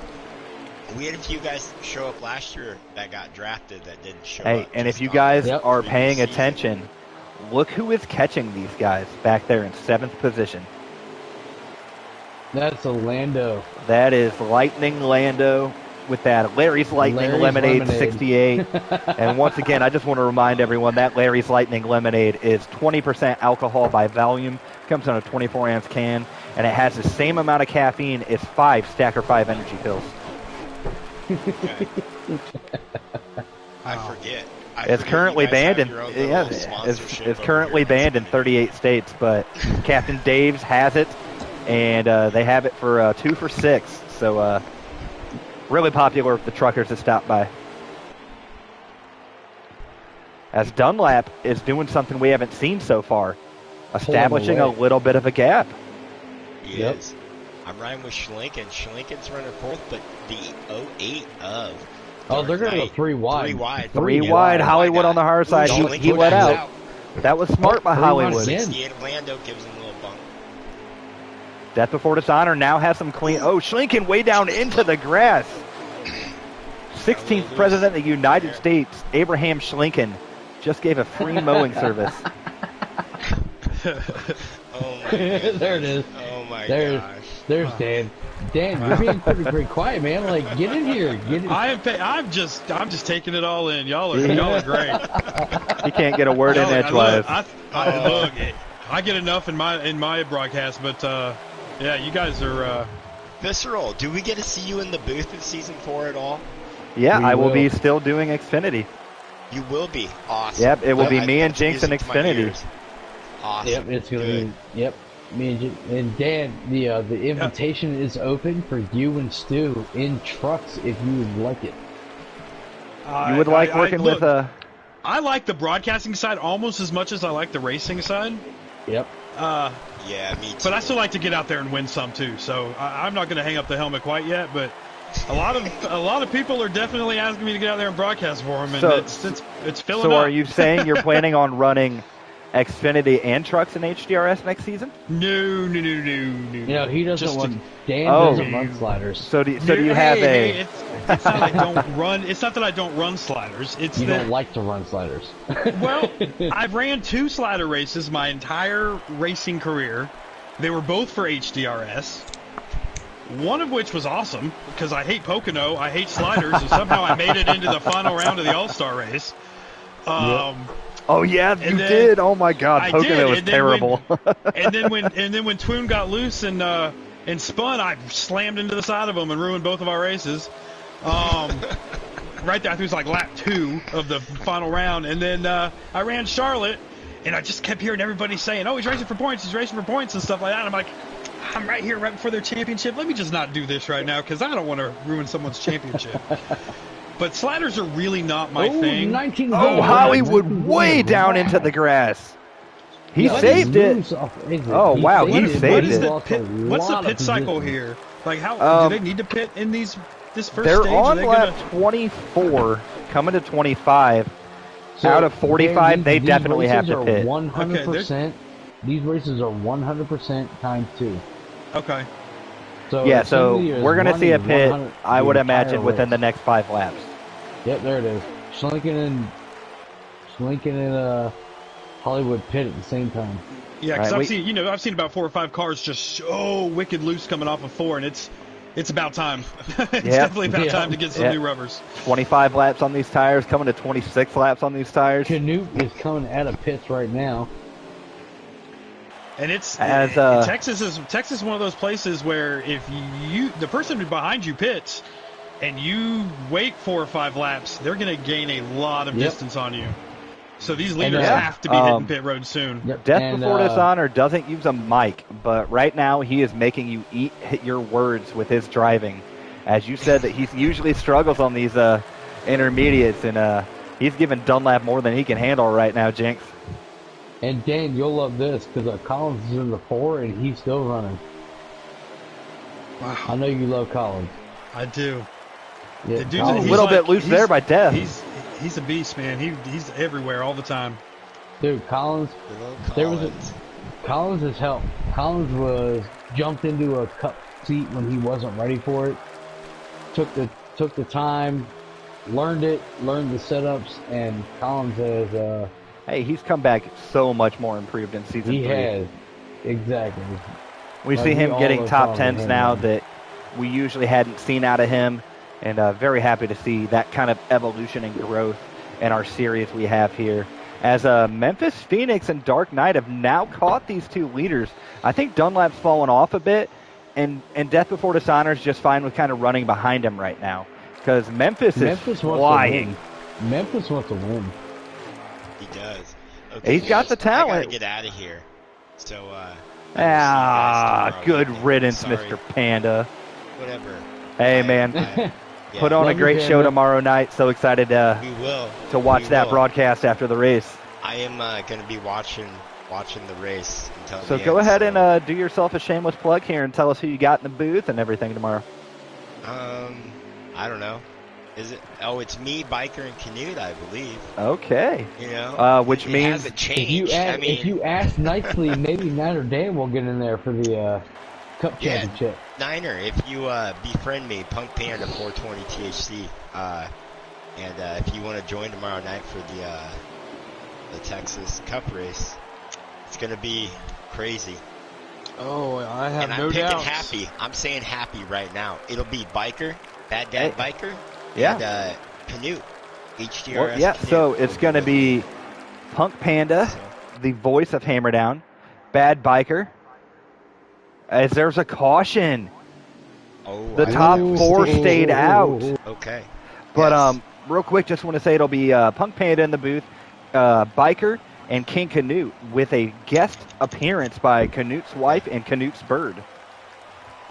We had a few guys show up last year that got drafted that didn't show up. Hey, and if just you on guys the are previous paying season. attention, look who is catching these guys back there in 7th position. That's a Lando. That is Lightning Lando with that Larry's Lightning Lemonade 68. And once again, I just want to remind everyone that Larry's Lightning Lemonade is 20% alcohol by volume, comes in a 24-ounce can, and it has the same amount of caffeine as 5 Stacker 5 energy pills. I forget. It's currently banned in it's currently banned in 38 states, but Captain Dave's has it, and they have it for 2 for $6. So really popular with the truckers that stop by. As Dunlap is doing something we haven't seen so far, establishing a little bit of a gap. He is. I'm riding with Schlinken. Schlinken's running 4th, but the 08 of. Oh, they're going to go 3 wide. 3 wide. 3 wide. Hollywood on the hard side. He let out. That was smart by Hollywood. 68 of Lando gives him a little bump. Death Before Dishonor now has some clean. Oh, Schlinken way down into the grass. 16th President of the United States, Abraham Schlinken, just gave a free mowing service. Oh my There it is. Oh my gosh. There's Dan. Dan, you're being pretty quiet, man. Like, get in here. Get in. I'm just taking it all in. Y'all are great. He can't get a word in edgewise. Look, I get enough in my broadcast, but yeah, you guys are. Visceral, do we get to see you in the booth in season 4 at all? Yeah, I will be still doing Xfinity. You will be. Awesome. Yep, it will be me and that's Jinx and music to my Xfinity. ears. Awesome. Yep, it's going to be. Yep. Me and Dan, the invitation is open for you and Stu in trucks if you would like it. You would like working with a... I like the broadcasting side almost as much as I like the racing side. Yep. Yeah, me too. But I still like to get out there and win some too. So I'm not going to hang up the helmet quite yet, but a lot of people are definitely asking me to get out there and broadcast for them, and it's filling up. So are you saying you're planning on running Xfinity and trucks in HDRS next season? No. You know, he doesn't want. Dan doesn't run sliders. So do you have a? It's not I don't run. It's not that I don't run sliders. It's you that, don't like to run sliders. Well, I've ran 2 slider races my entire racing career. They were both for HDRS. One of which was awesome because I hate Pocono, I hate sliders, and somehow I made it into the final round of the All-Star race. Oh yeah, you did. Oh my God, Pocono was terrible. and then when Twoon got loose and spun, I slammed into the side of him and ruined both of our races. Right there, I think it was like lap 2 of the final round, and then I ran Charlotte, and I just kept hearing everybody saying, "Oh, he's racing for points, and stuff like that." And I'm like, I'm right here, right before their championship. Let me just not do this right now because I don't want to ruin someone's championship. But sliders are really not my thing. Hollywood way down into the grass. He saved it. Oh wow, he saved it. What's the pit cycle here? Like how do they need to pit in this first they're stage? on lap 24, coming to 25. So out of 45, they definitely have to pit. 100%. These races are 100% times 2. Okay. So yeah, so we're going to see a pit, I would imagine, within the next 5 laps. Yep, there it is. Schlinken and Hollywood pit at the same time. Yeah, because I've seen about 4 or 5 cars just so wicked loose coming off of 4, and it's about time. It's definitely about time to get some new rubbers. 25 laps on these tires, coming to 26 laps on these tires. Canute is coming out of pits right now. And Texas is one of those places where if the person behind you pits and you wait 4 or 5 laps, they're going to gain a lot of distance on you. So these leaders Yeah. have to be hitting pit road soon. Yep. Death And, Before Dishonor doesn't use a mic, but right now he is making you hit your words with his driving. As you said, that he usually struggles on these intermediates, and he's giving Dunlap more than he can handle right now, Jinx. And Dan, you'll love this because Collins is in the 4 and he's still running. Wow. I know you love Collins. I do. Yeah, The dude's Collins- A little bit loose there by Death. He's a beast, man. He's everywhere all the time. Dude, Collins. There was Collins has helped. Collins was jumped into a cup seat when he wasn't ready for it. Took the time, learned the setups, and Collins has. Hey, he's come back so much more improved in season 3. He has, exactly. We Like, see we him all getting love top Collins 10s and now him. that we usually hadn't seen out of him, and very happy to see that kind of evolution and growth in our series we have here. As Memphis Phoenix and Dark Knight have now caught these two leaders. I think Dunlap's fallen off a bit, and Death Before Dishonor is just fine with kind of running behind him right now, because Memphis is flying. Memphis wants to win. He does. Okay, He's got the I gotta talent. get out of here. So, I will see you guys tomorrow Good evening. riddance, Sorry. Mr. Panda. Whatever. Hey, man. Yeah, Put on a Love you, great show Panda. tomorrow night. So excited we will. to watch We that will. broadcast after the race. I am going to be watching the race until So the go end, ahead so, and do yourself a shameless plug here and tell us who you got in the booth and everything tomorrow. I don't know. Is it? Oh, it's me, Biker, and Canute, I believe. Okay. You know, Which it means hasn't If changed. you ask, I mean, if you ask nicely, maybe Nat or Dan will get in there for the Cup Yeah. Championship. Niner, if you befriend me, Punk Panda 420 THC, and if you want to join tomorrow night for the Texas Cup race, it's gonna be crazy. Oh, I have And I'm no picking doubt. happy. I'm saying happy right now. It'll be Biker, Bad Dad Hey. Biker, Yeah. and Canute, HDRS. Well, yeah, Canute so will it's going to with be me. Punk Panda, So, the voice of Hammerdown, Bad Biker. As there's a caution, oh, the I top think that was 4 staged. stayed out. Okay. But Yes. real quick, just want to say it'll be Punk Panda in the booth, Biker, and King Canute with a guest appearance by Canute's wife and Canute's bird.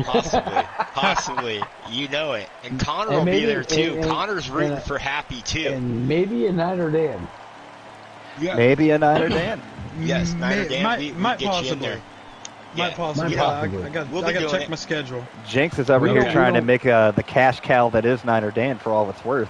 Possibly. You know it. And Connor And will maybe- be there too. and- Connor's rooting and- for Happy too. And maybe a Nat or Dan. Maybe a Niner Dan. Yes, Niner Dan, might, we might get you in possibly. there. Might Yeah. possibly. Might Yeah, possibly. I got We'll be to doing check it. my schedule. Jinx is over We here don't- trying we to don't- make the cash cow that is Niner Dan for all it's worth.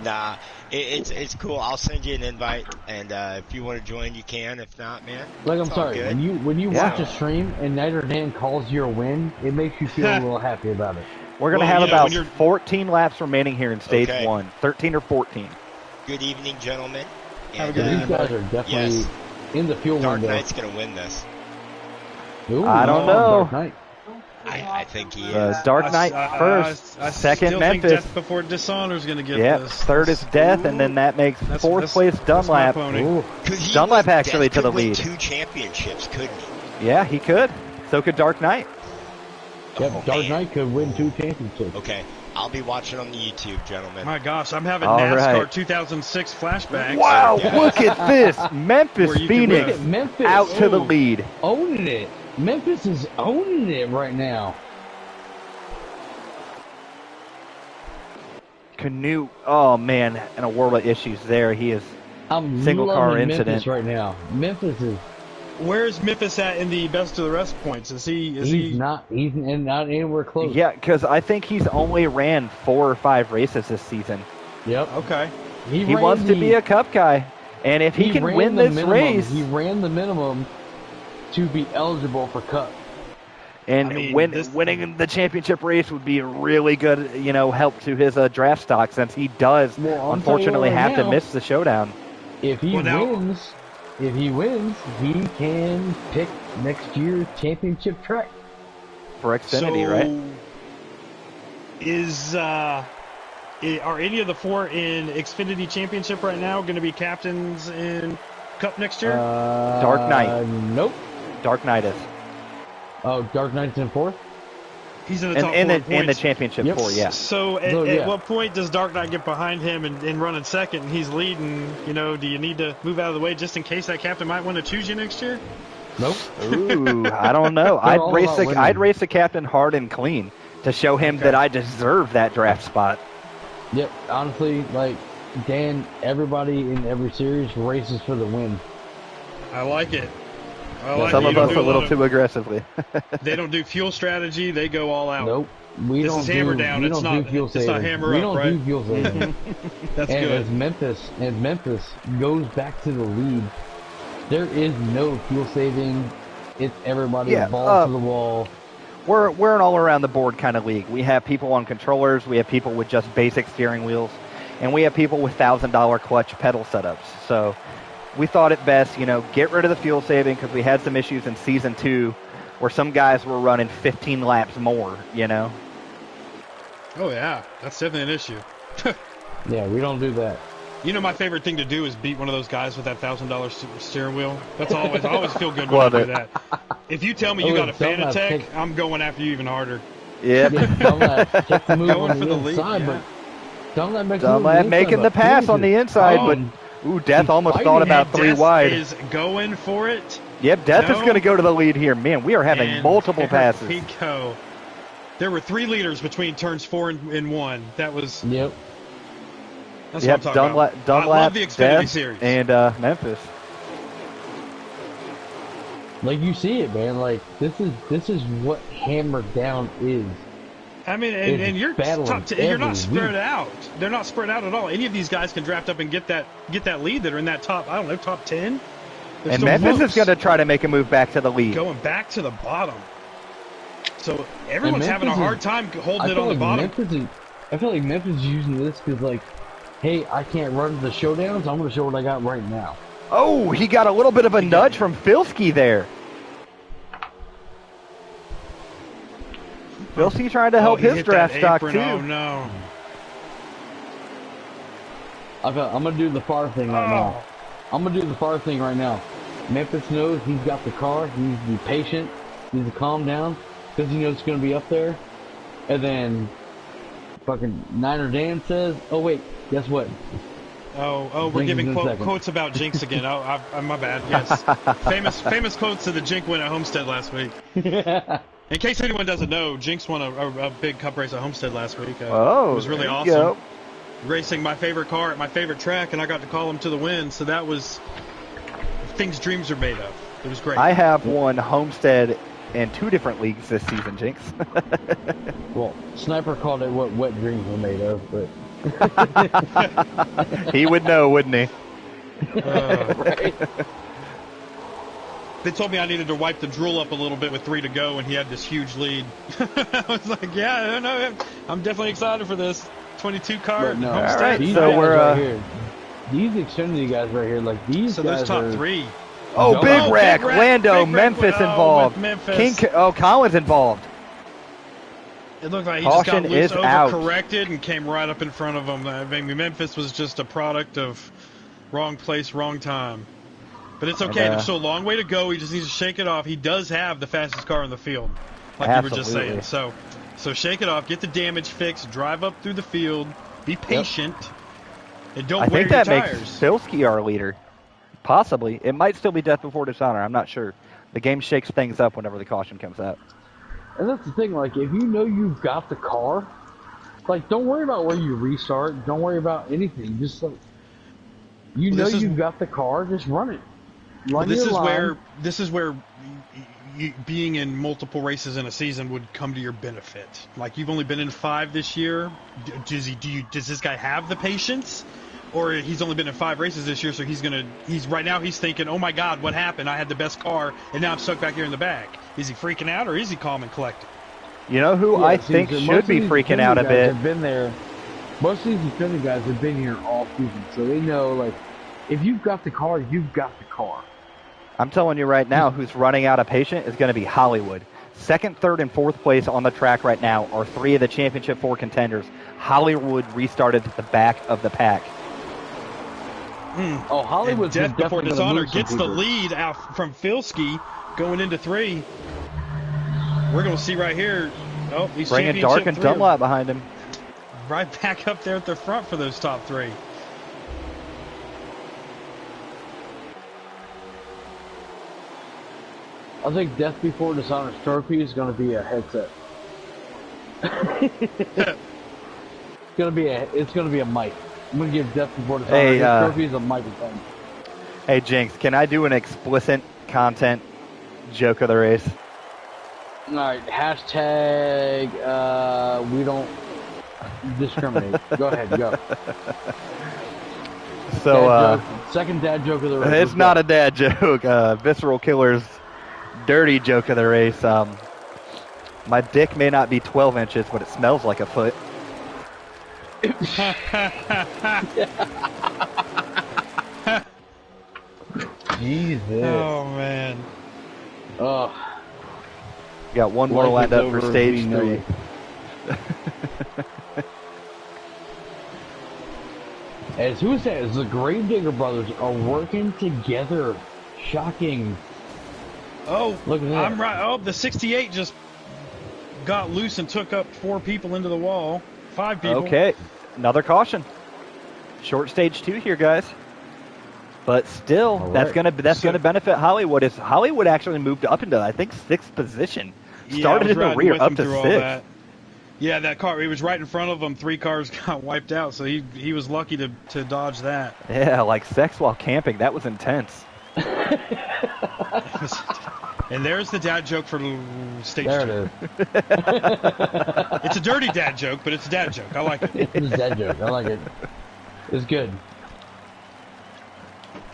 Nah, it's cool. I'll send you an invite, and if you want to join, you can. If not, man, Like, I'm it's all sorry, good. when you Yeah. watch a stream and Nat or Dan calls your win, it makes you feel a little happy about it. We're going to Well, have you know, about when you're- 14 laps remaining here in stage Okay. 1. 13 or 14. Good evening, gentlemen. Have a And, good These evening, guys are definitely yes. in the fuel Dark window. Knight's gonna win this. Ooh, I don't know. Dark Knight. I think he is. Dark Knight first, I second still Memphis. think Death Before Dishonor's going to get Yep, this. third is Death, and then that makes That's- 4th place that's my Dunlap. pony. Ooh. 'Cause he Dunlap was- actually Death to the could win lead. 2 championships, couldn't he? Yeah, he could. So could Dark Knight. Yep, Oh, Dark man. Knight could win 2 championships. Okay, I'll be watching on the YouTube, gentlemen. My gosh, I'm having All NASCAR right. 2006 flashbacks. Wow, Yeah. look at this. Memphis Where you can Phoenix win. Look at Memphis. out to the Ooh, lead. owning it. Memphis is owning it right now. Canute, oh man, in a world of issues there. He is I'm Single car loving incident. Memphis right now. Memphis is Where's Memphis at in the best of the rest points? Is he's he? not anywhere close. yeah, because I think he's only ran 4 or 5 races this season. Yep. Okay. He ran wants to the- be a Cup guy, and if he can ran win the this minimum. race, He ran the minimum to be eligible for Cup. and I mean, winning the championship race would be a really good, help to his draft stock, since he does Well, I'll tell you unfortunately what have right to now, miss the showdown If he Well, now- wins, he can pick next year's championship track. for Xfinity, so, right? Are any of the 4 in Xfinity Championship right now going to be captains in Cup next year? Dark Knight. Nope. Dark Knight is. Oh, Dark Knight's in 4th? He's in the top 4 in points. In the championship Yep. 4, yeah. So at what point does Dark Knight get behind him and run in second and he's leading? You know, do you need to move out of the way just in case that captain might want to choose you next year? Nope. Ooh, I don't know. I'd race the captain hard and clean to show him that I deserve that draft spot. Yep. Honestly, like Dan, everybody in every series races for the win. I like it. Some of us a little too aggressively. They don't do fuel strategy. They go all out. Nope. This is hammer down. It's not fuel saving. It's not hammer up, right? We don't do fuel saving. That's and good. As Memphis goes back to the lead, there is no fuel saving. It's everybody balls to the wall. We're an all around the board kind of league. We have people on controllers. We have people with just basic steering wheels, and we have people with $1,000 clutch pedal setups. So we thought it best, get rid of the fuel saving because we had some issues in season 2 where some guys were running 15 laps more, Oh, yeah. That's definitely an issue. Yeah, we don't do that. My favorite thing to do is beat one of those guys with that $1,000 steering wheel. That's always, I always feel good when I do that. If you tell me you got a Fanatec, I'm going after you even harder. Yep. Dunlap takes the move Going on for the the inside, lead, but Dunlap making the pass on the inside, but Death almost thought about 3 wide. Is going for it. Yep, Death is going to go to the lead here. Man, we are having multiple passes. Pico. There were 3 leaders between turns 4 and 1. That was. Yep. That's what I'm talking about. Dunlap, I love the Xfinity Death, series. And Memphis. Like you see it, man. Like this is what hammer down is. I mean, and you're top 10, you're not spread week. out. They're not spread out at all. Any of these guys can draft up and get that lead that are in that top. I don't know, top 10. And Memphis is going to try to make a move back to the lead. Going back to the bottom. So everyone's having a hard time holding it on the bottom. I feel like Memphis is using this because, like, hey, I can't run the showdowns. I'm going to show what I got right now. Oh, he got a little bit of a nudge from Filski there. Filski trying to help his draft stock, too. Oh, no. I'm going to do the far thing right now. I'm going to do the far thing right now. Memphis knows he's got the car. He needs to be patient. He needs to calm down because he knows it's going to be up there. And then fucking Niner Dan says, oh, wait, guess what? Oh, we're giving quotes about Jinx again. My bad. Yes, famous quotes of the Jinx win at Homestead last week. In case anyone doesn't know, Jinx won a big cup race at Homestead last week. It was really awesome. Go. Racing my favorite car at my favorite track, and I got to call him to the win. So that was things dreams are made of. It was great. I have won Homestead in 2 different leagues this season, Jinx. Well, Sniper called it what wet dreams were made of, but. He would know, wouldn't he? Right. They told me I needed to wipe the drool up a little bit with 3 to go, and he had this huge lead. I was like, yeah, I don't know. I'm definitely excited for this 22 car. No. Homestead. All right, These so guys we're right here, these Xfinity guys right here, like these So guys those top are, 3. Oh, Big Rack, Lando, Big Rack Memphis with involved. Memphis. Collins involved. It looked like he Caution just got loose, is out. overcorrected, and came right up in front of him. I mean, Memphis was just a product of wrong place, wrong time. But it's okay. There's still a long way to go. He just needs to shake it off. He does have the fastest car in the field, like you were just saying. So shake it off. Get the damage fixed. Drive up through the field. Be patient. And don't wear your tires. I think that makes Filski our leader. Possibly. It might still be Death Before Dishonor. I'm not sure. The game shakes things up whenever the caution comes out. And that's the thing, like, if you know you've got the car, like, don't worry about where you restart. Don't worry about anything. Just, like, you've got the car, just run it. This is where being in multiple races in a season would come to your benefit. Like, you've only been in 5 this year. Does this guy have the patience? Or he's only been in 5 races this year, so he's right now he's thinking, oh my God, what happened? I had the best car, and now I'm stuck back here in the back. Is he freaking out, or is he calm and collected? You know who I think should be freaking out a bit? Have been there. Most of these Xfinity guys have been here all season, so they know, like, if you've got the car, you've got the car. I'm telling you right now, who's running out of patience is going to be Hollywood. 2nd, 3rd, and 4th place on the track right now are 3 of the Championship 4 contenders. Hollywood restarted at the back of the pack. Oh, Hollywood's Death Before Dishonor gets the people. lead out from Filski going into 3. We're going to see right here. Oh, he's bringing Dark and Dunlap behind him. Right back up there at the front for those top three. I think Death Before Dishonored's trophy is going to be a headset. It's going to be a mic. I'm going to give Death Before Dishonored his trophy as a microphone. Hey Jinx, can I do an explicit content joke of the race? All right, hashtag we don't discriminate. Go ahead, go. So second dad joke of the race. It's not a dad joke. Visceral Killer's dirty joke of the race. My dick may not be 12 inches, but it smells like a foot. Jesus. Oh man. Oh. Got one more lined up for stage 3. As who says the Gravedigger brothers are working together. Shocking. Oh, look at that. I'm right. Oh, the 68 just got loose and took up 4 people into the wall. 5 people. Okay, another caution. Short stage 2 here, guys. But still, right. that's gonna benefit Hollywood. As Hollywood actually moved up into, I think, 6th position. Started in the rear up to 6th. Yeah, that car, he was right in front of him. 3 cars got wiped out, so he was lucky to dodge that. Yeah, like sex while camping. That was intense. And there's the dad joke for stage 2. There it is. It's a dirty dad joke, but it's a dad joke. I like it. It's a dad joke. I like it. It's good.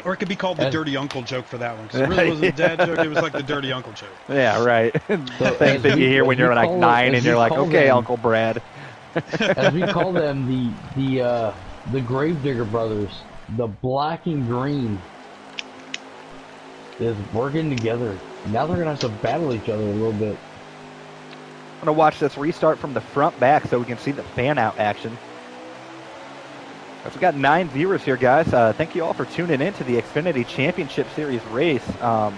Or it could be called the dirty uncle joke for that one, because it really wasn't a dad joke. It was like the dirty uncle joke. Yeah, right. The things that you hear when you're like 9 and you're like, okay, Uncle Brad. As we call them, the Gravedigger brothers, the black and green is working together. Now they're going to have to battle each other a little bit. I'm going to watch this restart from the front back so we can see the fan-out action. We've got 9 viewers here, guys. Thank you all for tuning in to the Xfinity Championship Series race. Yeah,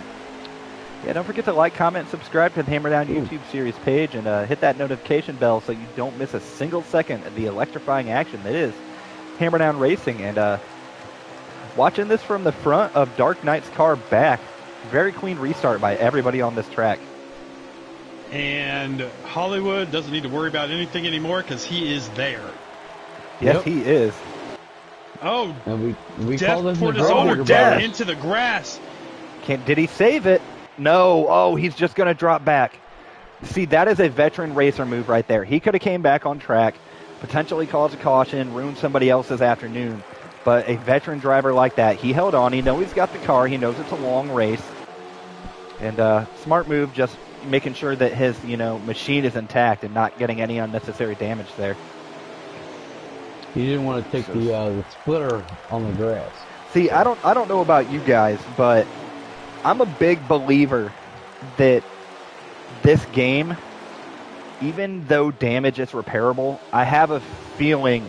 don't forget to like, comment, and subscribe to the Hammer Down YouTube Series page, and hit that notification bell so you don't miss a single second of the electrifying action that is Hammer Down Racing. And watching this from the front of Dark Knight's car back, very clean restart by everybody on this track. And Hollywood doesn't need to worry about anything anymore because he is there. Yes, he is. Oh, and we Death call them Before the Dishonored down into the grass. Did he save it? No. Oh, he's just going to drop back. See, that is a veteran racer move right there. He could have came back on track, potentially caused a caution, ruined somebody else's afternoon. But a veteran driver like that, he held on. He knows he's got the car. He knows it's a long race. And smart move, just making sure that his machine is intact and not getting any unnecessary damage there. He didn't want to take the splitter on the grass. See, I don't know about you guys, but I'm a big believer that this game, even though damage is repairable, I have a feeling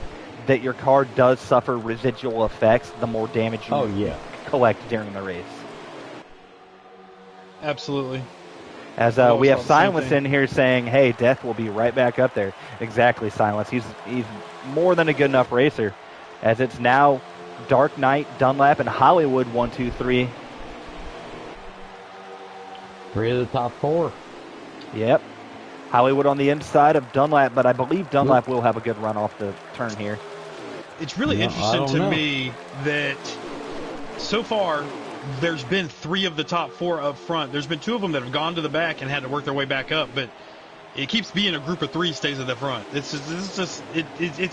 that your car does suffer residual effects the more damage you collect during the race. Absolutely. As we have Silence in here saying, hey, Death will be right back up there. Exactly, Silence. He's more than a good enough racer. As it's now Dark Knight, Dunlap, and Hollywood 1, 2, 3. 3 of the top 4. Yep. Hollywood on the inside of Dunlap, but I believe Dunlap will have a good run off the turn here. It's really interesting to me that so far there's been 3 of the top 4 up front. There's been 2 of them that have gone to the back and had to work their way back up, but it keeps being a group of 3 stays at the front. It's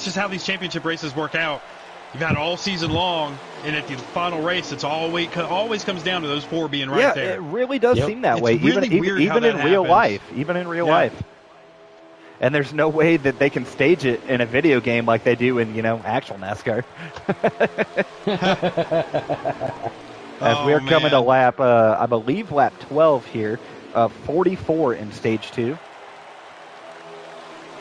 just how these championship races work out. You've had all season long, and at the final race, it's always comes down to those 4 being right there. Yeah, it really does seem that way. Really even in real life. Even in real life. And there's no way that they can stage it in a video game like they do in, actual NASCAR. As we are coming to lap, I believe lap 12 here, 44 in stage 2.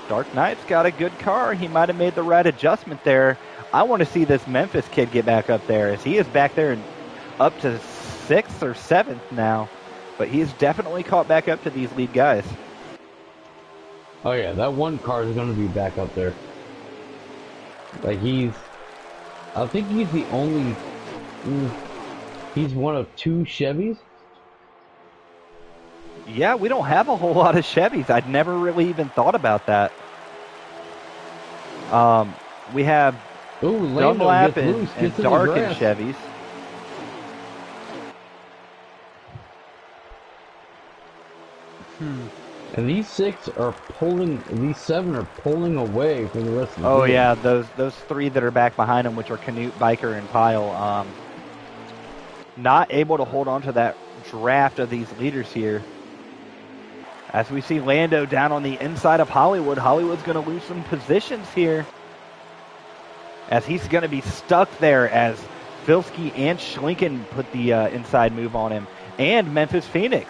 Dark Knight's got a good car. He might have made the right adjustment there. I want to see this Memphis kid get back up there, as he is back there up to 6th or 7th now. But he is definitely caught back up to these lead guys. Oh yeah, that one car is going to be back up there. Like I think he's the only. He's one of 2 Chevys. Yeah, we don't have a whole lot of Chevys. I'd never really even thought about that. We have Ooh, Lando Dunlap gets loose, and gets in the Dark and grass. Chevys. And these 6 are pulling. These 7 are pulling away from the rest of the Oh field. yeah, those 3 that are back behind him, which are Canute, Biker, and Pyle, not able to hold on to that draft of these leaders here. As we see Lando down on the inside of Hollywood, Hollywood's going to lose some positions here, as he's going to be stuck there as Filski and Schlinken put the inside move on him, and Memphis Phoenix.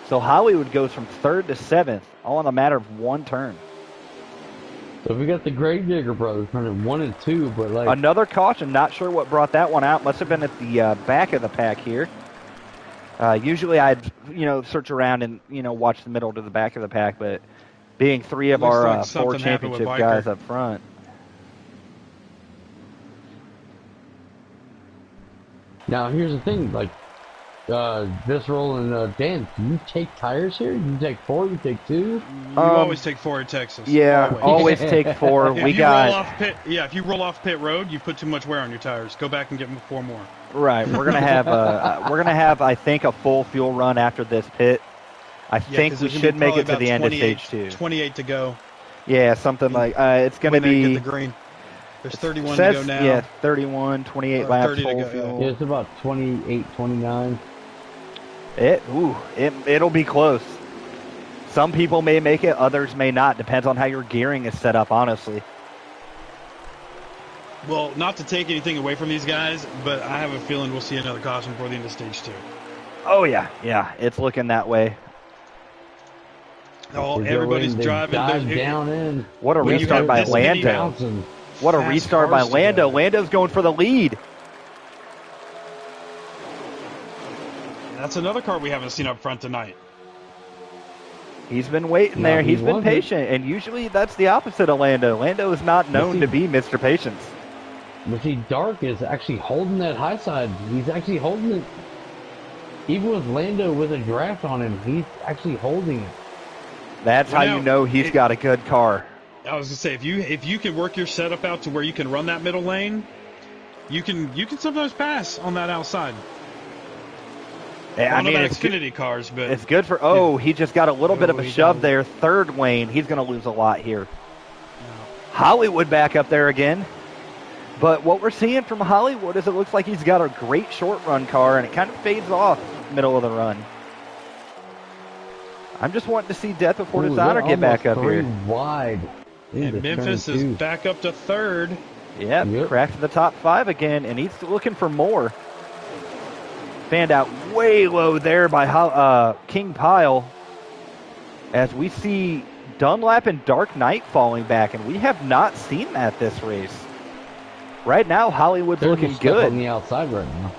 So Hollywood goes from 3rd to 7th, all in a matter of 1 turn. So we got the Gravedigger brothers running 1 and 2, but like Another caution, not sure what brought that one out. Must have been at the back of the pack here. Usually I'd, search around and, watch the middle to the back of the pack, but being 3 of Looks our like 4 something happened with championship Biker. guys up front. now here's the thing, like Visceral and Dan, do you take tires here? You take 4, you take 2? You always take 4 in Texas. Yeah, always take 4. If We you got if you roll off pit road, you put too much wear on your tires. Go back and get 4 more. right. We're gonna have I think a full fuel run after this pit. I think 'cause we there's gonna should be make probably it to about the end of 28 stage 2. 28 to go. Yeah, something like it's gonna When they be get the green. There's 31 says, to go now. Yeah, 31, 28 Or laps 30 to full go, yeah. fuel. Yeah, it's about 28, 29. It'll be close. Some people may make it, others may not. Depends on how your gearing is set up, honestly. Well, not to take anything away from these guys, but I have a feeling we'll see another caution before the end of stage 2. Oh yeah, it's looking that way. Oh, They go everybody's in, they driving. dive There's- down in. What a When you restart have by this many Lando. Bouncing. What a fast restart by cars Lando. together. Lando's going for the lead. That's another car we haven't seen up front tonight. He's been waiting No, there. he He's been wasn't. patient, and usually that's the opposite of Lando. Lando is not known he- to be Mr. Patience. But see, Dark is actually holding that high side. He's actually holding it. Even with Lando with a draft on him, he's actually holding it. That's Well, how now, you know he's got a good car. I was gonna say if you can work your setup out to where you can run that middle lane, you can sometimes pass on that outside. I don't know about it's good, Xfinity cars, but it's good for. He just got a little bit of a he shove got- there. 3rd lane. He's going to lose a lot here. Hollywood back up there again. But what we're seeing from Hollywood is it looks like he's got a great short run car, and it kind of fades off middle of the run. I'm just wanting to see Death Before Ooh, Dishonor they're get back up almost here. 3 wide. and into Memphis turn is 2. back up to 3rd. Yep, cracked the top 5 again, and he's looking for more. Fanned out way low there by King Pyle, as we see Dunlap and Dark Knight falling back, and we have not seen that this race. Right now, Hollywood's They're looking just stuck good. on the outside right now.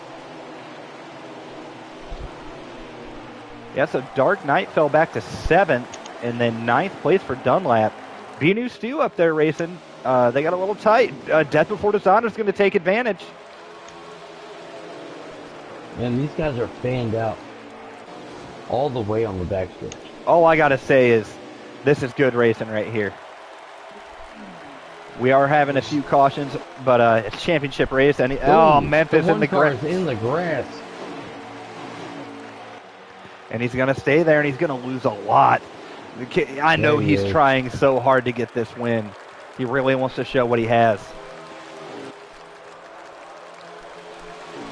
Yeah, so Dark Knight fell back to 7th, and then 9th place for Dunlap. Benu Stew up there racing. They got a little tight. Death Before Dishonor is going to take advantage. Man, these guys are fanned out all the way on the backstretch. All I got to say is this is good racing right here. We are having a few cautions, but it's championship race. And Memphis the in the car's grass. in the grass. And he's going to stay there, and he's going to lose a lot. I know Yeah, he he's is. trying so hard to get this win. He really wants to show what he has.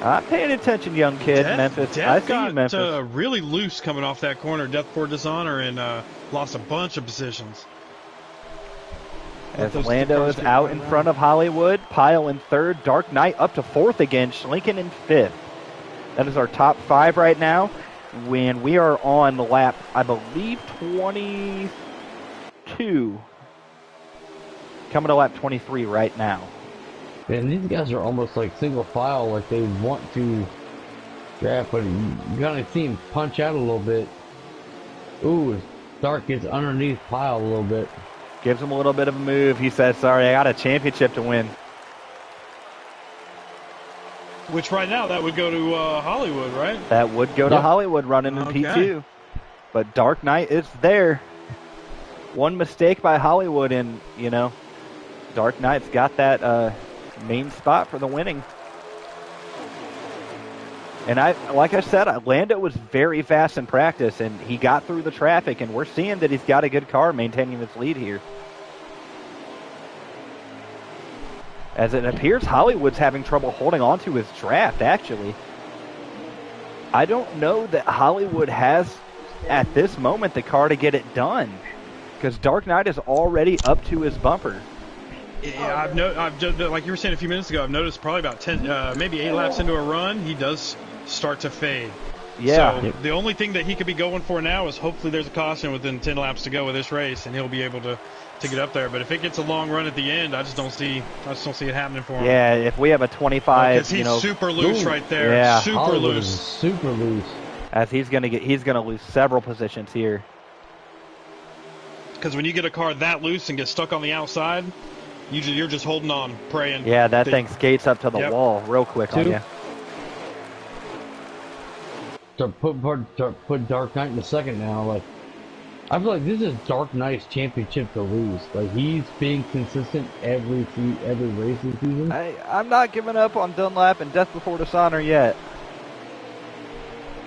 I'm paying attention, young kid, Memphis. I see you, Memphis. Got really loose coming off that corner, Death Before Dishonor, and lost a bunch of positions. As those two Lando cars is get out run in around. front of Hollywood, Pyle in 3rd, Dark Knight up to 4th again, Schlinken in 5th. That is our top 5 right now. When we are on the lap, I believe 22. Coming to lap 23 right now. Man, these guys are almost like single file, like they want to draft, but you gotta see him punch out a little bit. Ooh, Dark gets underneath Pile a little bit. Gives him a little bit of a move. He says, sorry, I got a championship to win. Which right now, that would go to Hollywood, right? That would go to Hollywood running in Okay. P2. But Dark Knight is there. One mistake by Hollywood, and, you know, Dark Knight's got that main spot for the winning. And like I said, Lando was very fast in practice, and he got through the traffic, and we're seeing that he's got a good car maintaining this lead here. As it appears Hollywood's having trouble holding on to his draft, actually. I don't know that Hollywood has, at this moment, the car to get it done. Because Dark Knight is already up to his bumper. Yeah, I've just, like you were saying a few minutes ago, I've noticed probably about 10, maybe 8 laps into a run, he does start to fade. Yeah. So the only thing that he could be going for now is hopefully there's a caution within 10 laps to go with this race, and he'll be able to get up there. But if it gets a long run at the end, I just don't see it happening for him. Yeah, if we have a 25, because he's super loose right there. Yeah. Super Hollywood loose. is super loose. As he's gonna lose several positions here. Because when you get a car that loose and get stuck on the outside, you're just holding on, praying. Yeah, that thing skates up to the wall real quick on you. To put Dark Knight in the second now, like, I feel like this is Dark Knight's championship to lose. Like, he's being consistent every race this season. I'm not giving up on Dunlap and Death Before Dishonor yet.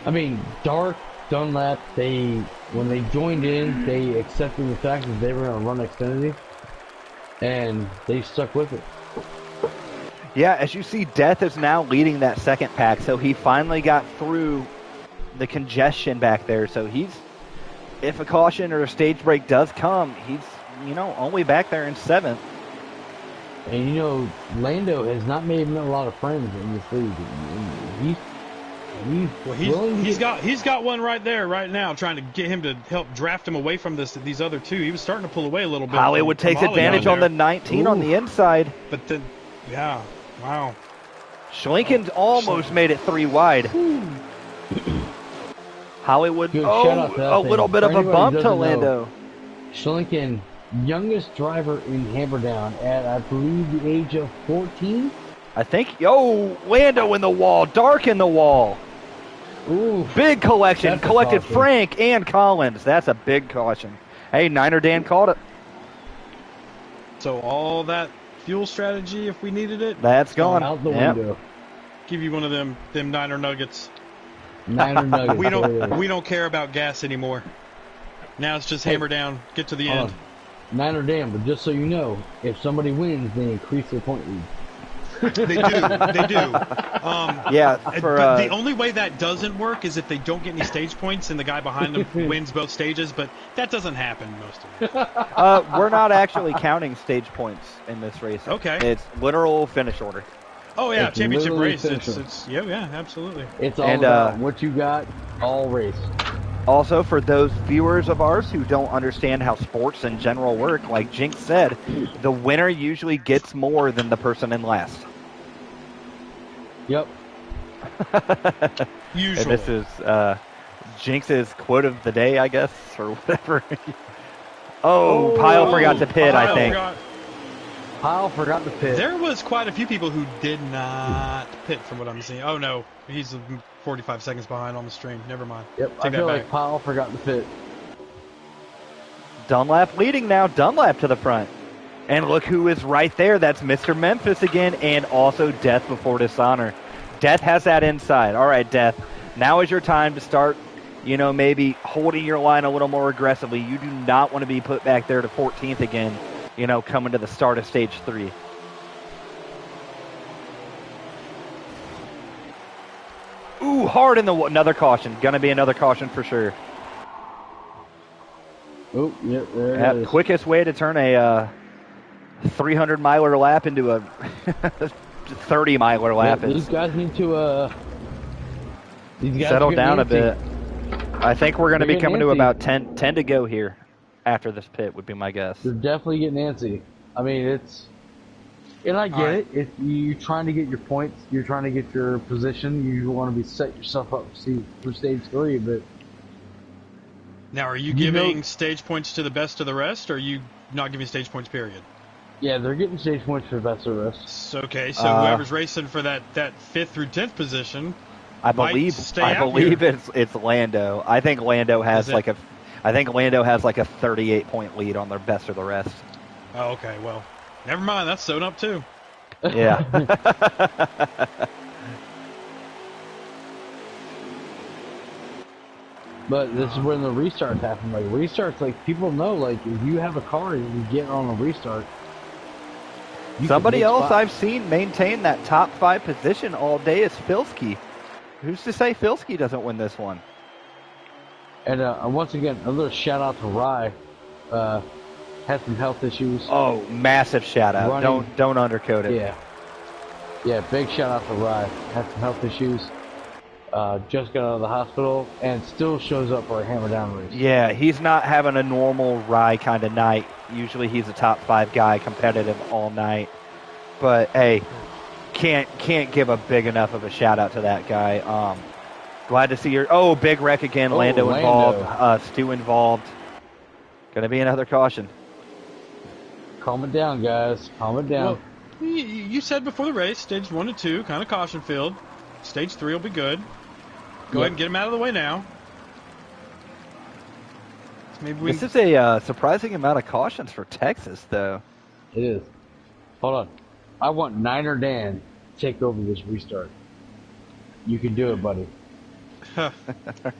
I mean, Dark, Dunlap, when they joined in, they accepted the fact that they were going to run Xfinity, and they stuck with it. Yeah, as you see, Death is now leading that second pack, so he finally got through the congestion back there. So if a caution or a stage break does come, he's, only back there in 7th. And Lando has not made a lot of friends in this league. He's got one right there right now, trying to get him to help draft him away from these other two. He was starting to pull away a little bit. Hollywood takes advantage on the 19 on the inside. But then, yeah, wow. Schlinken's almost made it 3 wide. Hollywood, a little bit of a bump to Lando. Schlinken, youngest driver in Hammerdown at, I believe, the age of 14? I think, Lando in the wall, Dark in the wall. Ooh, big collection, collected Frank and Collins. That's a big caution. Hey, Niner Dan called it. So all that fuel strategy, if we needed it, that's gone out the window. Give you one of them Niner nuggets. Niner nuggets. we don't care about gas anymore. Now it's just hammer down, get to the end. Niner Dan, but just so you know, if somebody wins, they increase their point lead. They do. Yeah. But the only way that doesn't work is if they don't get any stage points and the guy behind them wins both stages. But that doesn't happen most of the time. We're not actually counting stage points in this race. Okay. It's literal finish order. Oh yeah, it's championship race. It's yeah, absolutely. It's all about what you got, all race. Also, for those viewers of ours who don't understand how sports in general work, like Jinx said, the winner usually gets more than the person in last. Yep. Usually. And this is Jinx's quote of the day, I guess, or whatever. Pyle forgot to pit, I think. Pyle forgot to pit. There was quite a few people who did not pit from what I'm seeing. Oh no, he's 45 seconds behind on the stream. Never mind. Yep, I feel like Pyle forgot to pit. Dunlap leading now. Dunlap to the front. And look who is right there. That's Mr. Memphis again, and also Death Before Dishonor. Death has that inside. All right, Death. Now is your time to start, maybe holding your line a little more aggressively. You do not want to be put back there to 14th again, coming to the start of stage 3. Ooh, hard in the another caution. Gonna be another caution for sure. Oh, yep, there it is. Quickest way to turn a 300-miler lap into a 30-miler lap. These guys need to settle down a bit. I think we're going to be coming to about 10 to go here after this pit would be my guess. They're definitely getting antsy. I mean, and I get it. If you're trying to get your points, you're trying to get your position, you want to set yourself up for stage 3, but Now, are you giving stage points to the best of the rest, or are you not giving stage points, period? Yeah, they're getting stage points for the best of the rest. Okay, so whoever's racing for that 5th through 10th position I might stay out here. believe it's Lando. I think Lando has like a 38-point lead on the best of the rest. Oh, okay. Well, never mind. That's sewn up too. Yeah. But this is when the restarts happen. Like restarts, like people know, like if you have a car and you get on a restart. Somebody else I've seen maintain that top 5 position all day is Filski. Who's to say Filski doesn't win this one? And once again, another shout out to Rye. Had some health issues. Oh, massive shout out! Don't undercoat it. Yeah, big shout out to Rye. Had some health issues. Just got out of the hospital and still shows up for a hammer down race. Yeah, he's not having a normal Rye kind of night. Usually he's a top 5 guy, competitive all night. But hey, can't give a big enough of a shout out to that guy. Glad to see your big wreck again. Lando involved, Stu involved. Gonna be another caution. Calm it down, guys. Calm it down. Well, you said before the race, stage 1 and 2, kind of caution filled. Stage 3 will be good. Go ahead and get him out of the way now. Maybe this is a surprising amount of cautions for Texas, though. It is. Hold on. I want Niner Dan to take over this restart. You can do it, buddy. All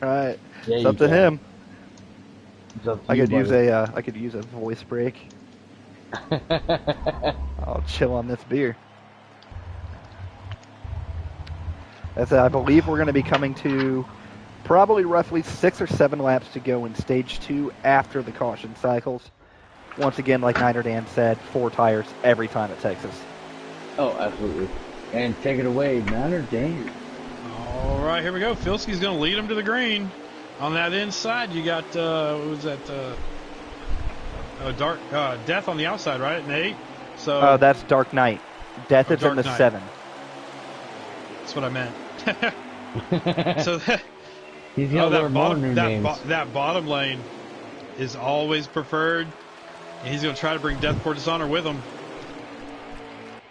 right. Yeah, it's up to him. It's up to I you, could use a voice break. I'll chill on this beer. I believe we're going to be coming to probably roughly 6 or 7 laps to go in stage 2 after the caution cycles. Once again, like Niner Dan said, 4 tires every time at Texas. Oh, absolutely. And take it away, Niner Dan. All right, here we go. Filski's going to lead him to the green. On that inside, you got, what was that? Dark Death on the outside, right? An 8. So. That's Dark Knight. Death is in the 7. That's what I meant. So he's got that bottom lane is always preferred. And he's going to try to bring Death for Dishonor with him.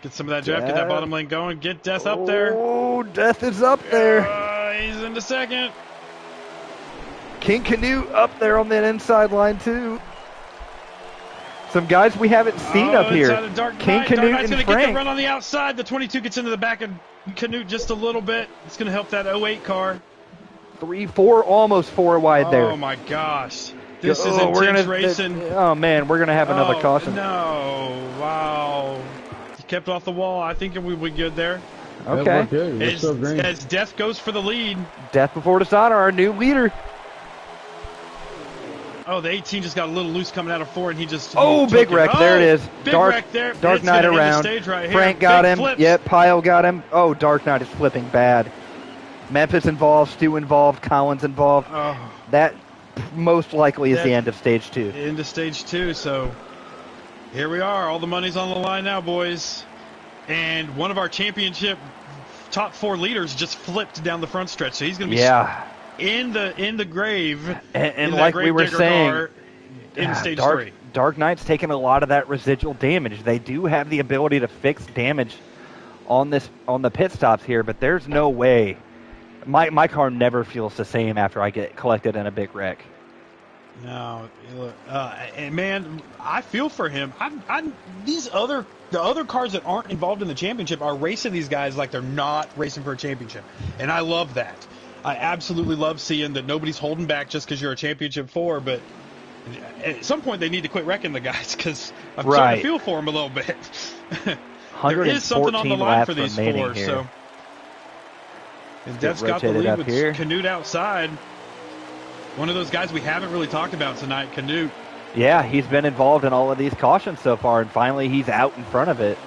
Get some of that draft, get that bottom lane going, get Death up there. Oh, Death is up there. He's into second. King Canute up there on that inside line, too. Some guys we haven't seen up here. King Canute and Frank. Frank. Get the run on the outside. The 22 gets into the back of Canute just a little bit. It's going to help that 08 car. 3, 4, almost 4 wide there. Oh, my gosh. This is intense racing. Oh, man, we're going to have another caution. No. Wow. He kept off the wall. I think we would good there. Okay. As Death goes for the lead. Death before Dishonor, our new leader. Oh, the 18 just got a little loose coming out of 4, and he just... big wreck. There it is. Big wreck there. Dark Knight around. Right, Frank got him. Flips. Yep, Pyle got him. Oh, Dark Knight is flipping bad. Memphis involved, Stu involved, Collins involved. Oh. That most likely is the end of stage 2. End of stage 2, so here we are. All the money's on the line now, boys. And one of our championship top 4 leaders just flipped down the front stretch, so he's going to be... in the grave, and like we were saying, in stage 3. Dark Knight's taking a lot of that residual damage. They do have the ability to fix damage on the pit stops here, but there's no way. My car never feels the same after I get collected in a big wreck. No, and man, I feel for him. The other cars that aren't involved in the championship are racing these guys like they're not racing for a championship, and I love that. I absolutely love seeing that nobody's holding back just because you're a championship 4, but at some point they need to quit wrecking the guys because I'm starting to feel for them a little bit. There is something on the line for these 4, so. And Death's got the lead with Canute outside. One of those guys we haven't really talked about tonight, Canute. Yeah, he's been involved in all of these cautions so far, and finally he's out in front of it.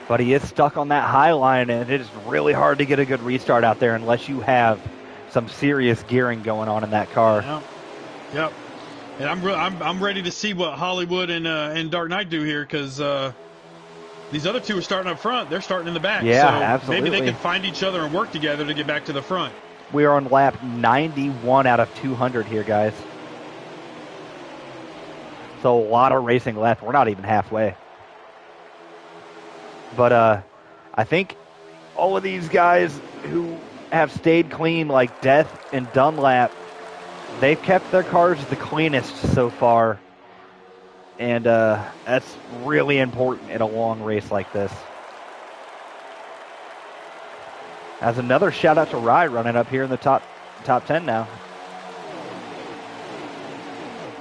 But he is stuck on that high line, and it is really hard to get a good restart out there unless you have some serious gearing going on in that car. Yep. And I'm ready to see what Hollywood and Dark Knight do here because these other 2 are starting up front. They're starting in the back. Yeah, so absolutely. Maybe they can find each other and work together to get back to the front. We are on lap 91 out of 200 here, guys. So a lot of racing left. We're not even halfway. But I think all of these guys who have stayed clean, like Death and Dunlap, they've kept their cars the cleanest so far. And that's really important in a long race like this. As another shout out to Rye running up here in the top 10 now.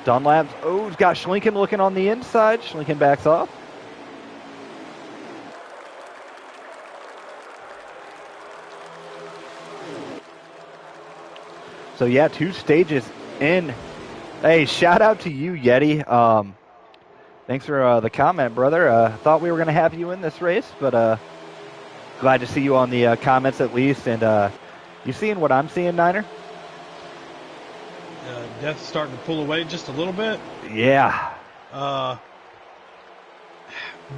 Dunlap's, he's got Schlinken looking on the inside. Schlinken backs off. So yeah, 2 stages in. Hey, shout out to you, Yeti. Thanks for the comment, brother. Thought we were going to have you in this race, but glad to see you on the comments at least. And you seeing what I'm seeing, Niner? Death's starting to pull away just a little bit. Yeah.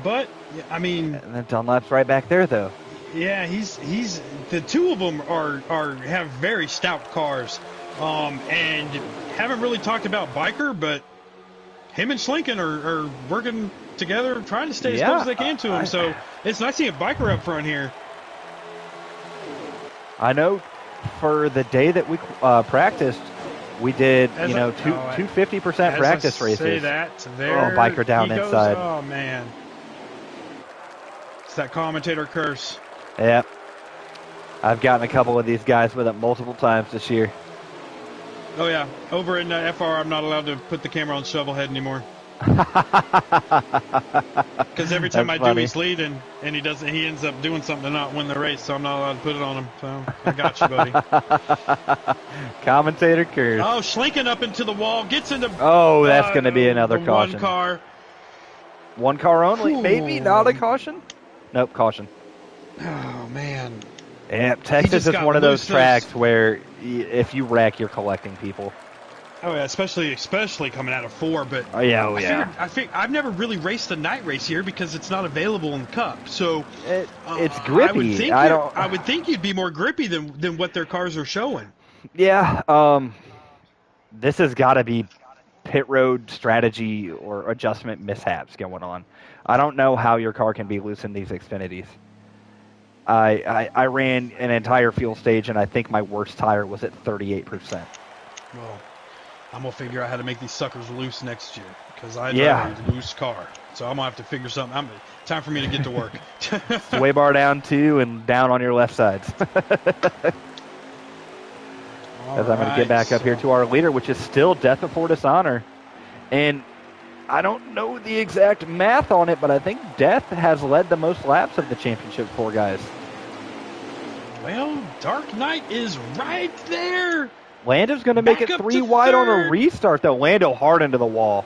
But I mean, and then Dunlap's right back there, though. Yeah, he's the two of them are have very stout cars, and haven't really talked about Biker, but him and Schlinken are working together, trying to stay as close as they can to him. So it's nice seeing Biker up front here. I know for the day that we practiced, we did, two 50% practice races. Say that, there Biker down he goes. inside. Oh, man. It's that commentator curse. Yeah. I've gotten a couple of these guys with it multiple times this year. Oh, yeah. Over in FR, I'm not allowed to put the camera on Shovelhead anymore. Because every time I do, he's leading, and he ends up doing something to not win the race, so I'm not allowed to put it on him. So I got you, buddy. Commentator curse. Oh, Schlinken up into the wall, gets into. Oh, that's going to be another caution. One car. One car only? Ooh. Maybe not a caution? Nope, caution. Oh, man. Yeah, Texas is one of those tracks where if you wreck, you're collecting people. Oh yeah, especially coming out of 4. But I think I've never really raced a night race here because it's not available in the Cup. So it's grippy. I would think you'd be more grippy than what their cars are showing. Yeah. This has got to be pit road strategy or adjustment mishaps going on. I don't know how your car can be loose in these Xfinities. I ran an entire fuel stage, and I think my worst tire was at 38%. Well, I'm going to figure out how to make these suckers loose next year because I drive a loose car. So I'm going to have to figure something. Time for me to get to work. Sway bar down 2 and down on your left sides. As I'm going to get back up here to our leader, which is still Death Before Dishonor. And I don't know the exact math on it, but I think Death has led the most laps of the championship 4 guys. Well, Dark Knight is right there. Lando's going to make it 3 wide on a restart, though. Lando hard into the wall.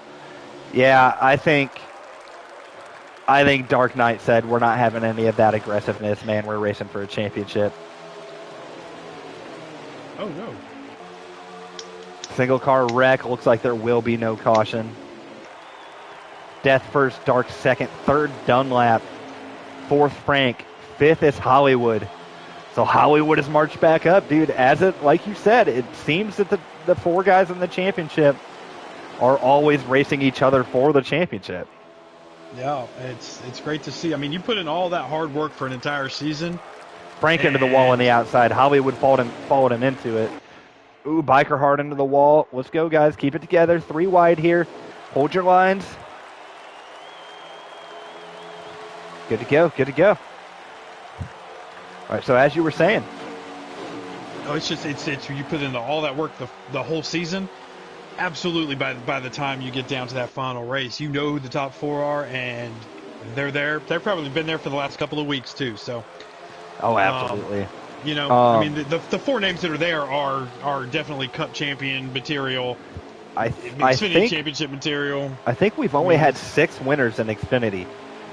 Yeah, I think Dark Knight said we're not having any of that aggressiveness, man. We're racing for a championship. Oh, no. Single car wreck. Looks like there will be no caution. Death first, Dark second, third Dunlap, fourth Frank, fifth is Hollywood. So Hollywood has marched back up, dude. Like you said, it seems that the 4 guys in the championship are always racing each other for the championship. Yeah, it's great to see. I mean, you put in all that hard work for an entire season. Frank into the wall on the outside. Hollywood followed him into it. Ooh, Biker hard into the wall. Let's go, guys. Keep it together. 3 wide here. Hold your lines. Good to go. Good to go. All right, so as you were saying. Oh, it's you put in all that work the whole season. Absolutely, by the time you get down to that final race, you know who the top 4 are, and they're there. They've probably been there for the last couple of weeks too. So. Oh, absolutely. I mean, the 4 names that are there are definitely Cup champion material. Xfinity championship material. I think we've only had 6 winners in Xfinity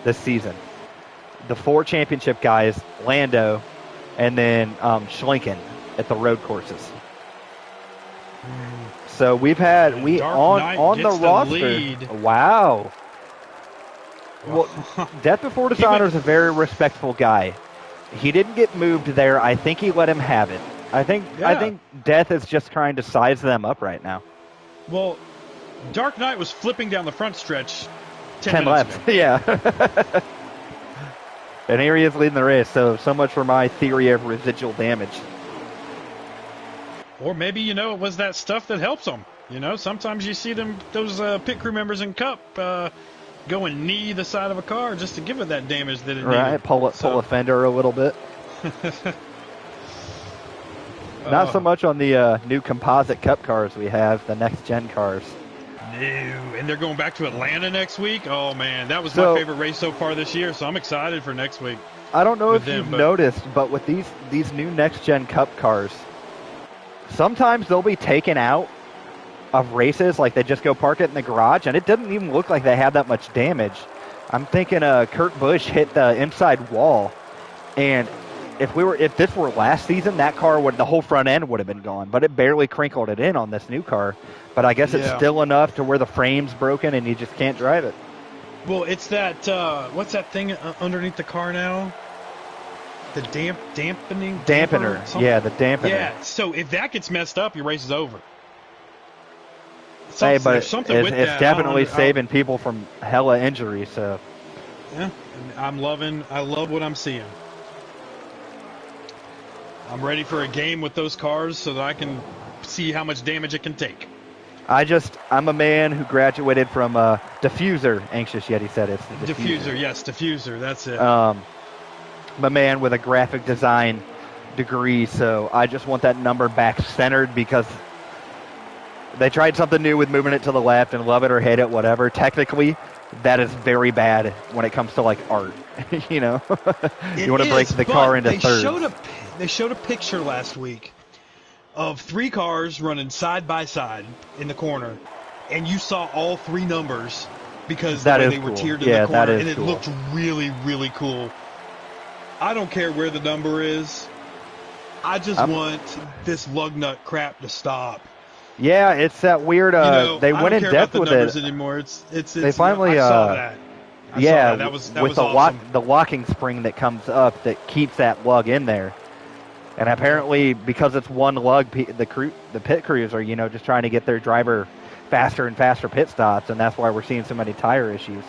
this season. The 4 championship guys, Lando, and then Schlinken at the road courses. So we've had on the roster. Lead. Wow. Well, Death Before Dishonor is a very respectful guy. He didn't get moved there. I think he let him have it. I think Death is just trying to size them up right now. Well, Dark Knight was flipping down the front stretch 10 minutes laps. ago. Yeah. And here he is leading the race. So much for my theory of residual damage. Or maybe, it was that stuff that helps them. Sometimes you see those pit crew members in Cup go and knee the side of a car just to give it that damage that it right, needed. pull a fender a little bit. Not so much on the new composite Cup cars we have, the next-gen cars. No, and they're going back to Atlanta next week. Oh, man, that was my favorite race so far this year, so I'm excited for next week. I don't know if you've noticed, but with these new next-gen Cup cars, sometimes they'll be taken out of races, like they just go park it in the garage, and it doesn't even look like they have that much damage. I'm thinking Kurt Busch hit the inside wall, and if this were last season, that car the whole front end would have been gone, but it barely crinkled it in on this new car. But I guess it's still enough to where the frame's broken and you just can't drive it. Well, it's that what's that thing underneath the car now? The dampener. Yeah, the dampener. Yeah. So if that gets messed up, your race is over. Hey, but it's definitely saving people from hella injuries. So. Yeah, I love what I'm seeing. I'm ready for a game with those cars so that I can see how much damage it can take. I'm a man who graduated from Diffuser. Anxious Yeti said it's the Diffuser. Yes, Diffuser. That's it. I'm a man with a graphic design degree, so I just want that number back centered because they tried something new with moving it to the left, and love it or hate it, whatever. Technically, that is very bad when it comes to like art. You want to break the car into thirds. They showed a picture last week of 3 cars running side by side in the corner, and you saw all 3 numbers because they were tiered in the corner, and it looked really, really cool. I don't care where the number is. I just want this lug nut crap to stop. Yeah, it's that weird. They went in depth with it. I don't care about the numbers anymore. It's they finally. I saw that. That was awesome. The locking spring that comes up that keeps that lug in there. And apparently, because it's one lug, the pit crews are, just trying to get their driver faster and faster pit stops, and that's why we're seeing so many tire issues.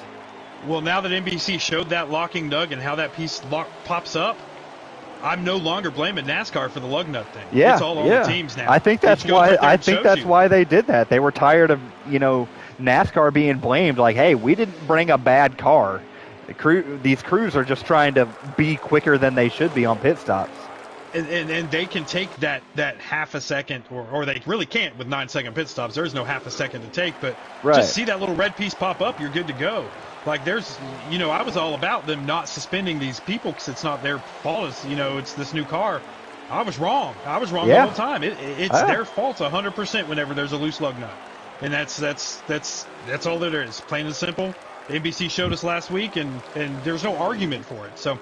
Well, now that NBC showed that locking nut and how that piece pops up, I'm no longer blaming NASCAR for the lug nut thing. Yeah, it's all on the teams now. I think that's why. Why they did that. They were tired of NASCAR being blamed. Like, hey, we didn't bring a bad car. These crews are just trying to be quicker than they should be on pit stops. And they can take that half a second, or they really can't with 9-second pit stops. There's no half a second to take, but just see that little red piece pop up, you're good to go. Like I was all about them not suspending these people because it's not their fault. It's this new car. I was wrong. The whole time. It's their fault 100% whenever there's a loose lug nut, and that's all that there is. Plain and simple. NBC showed us last week, and there's no argument for it. So.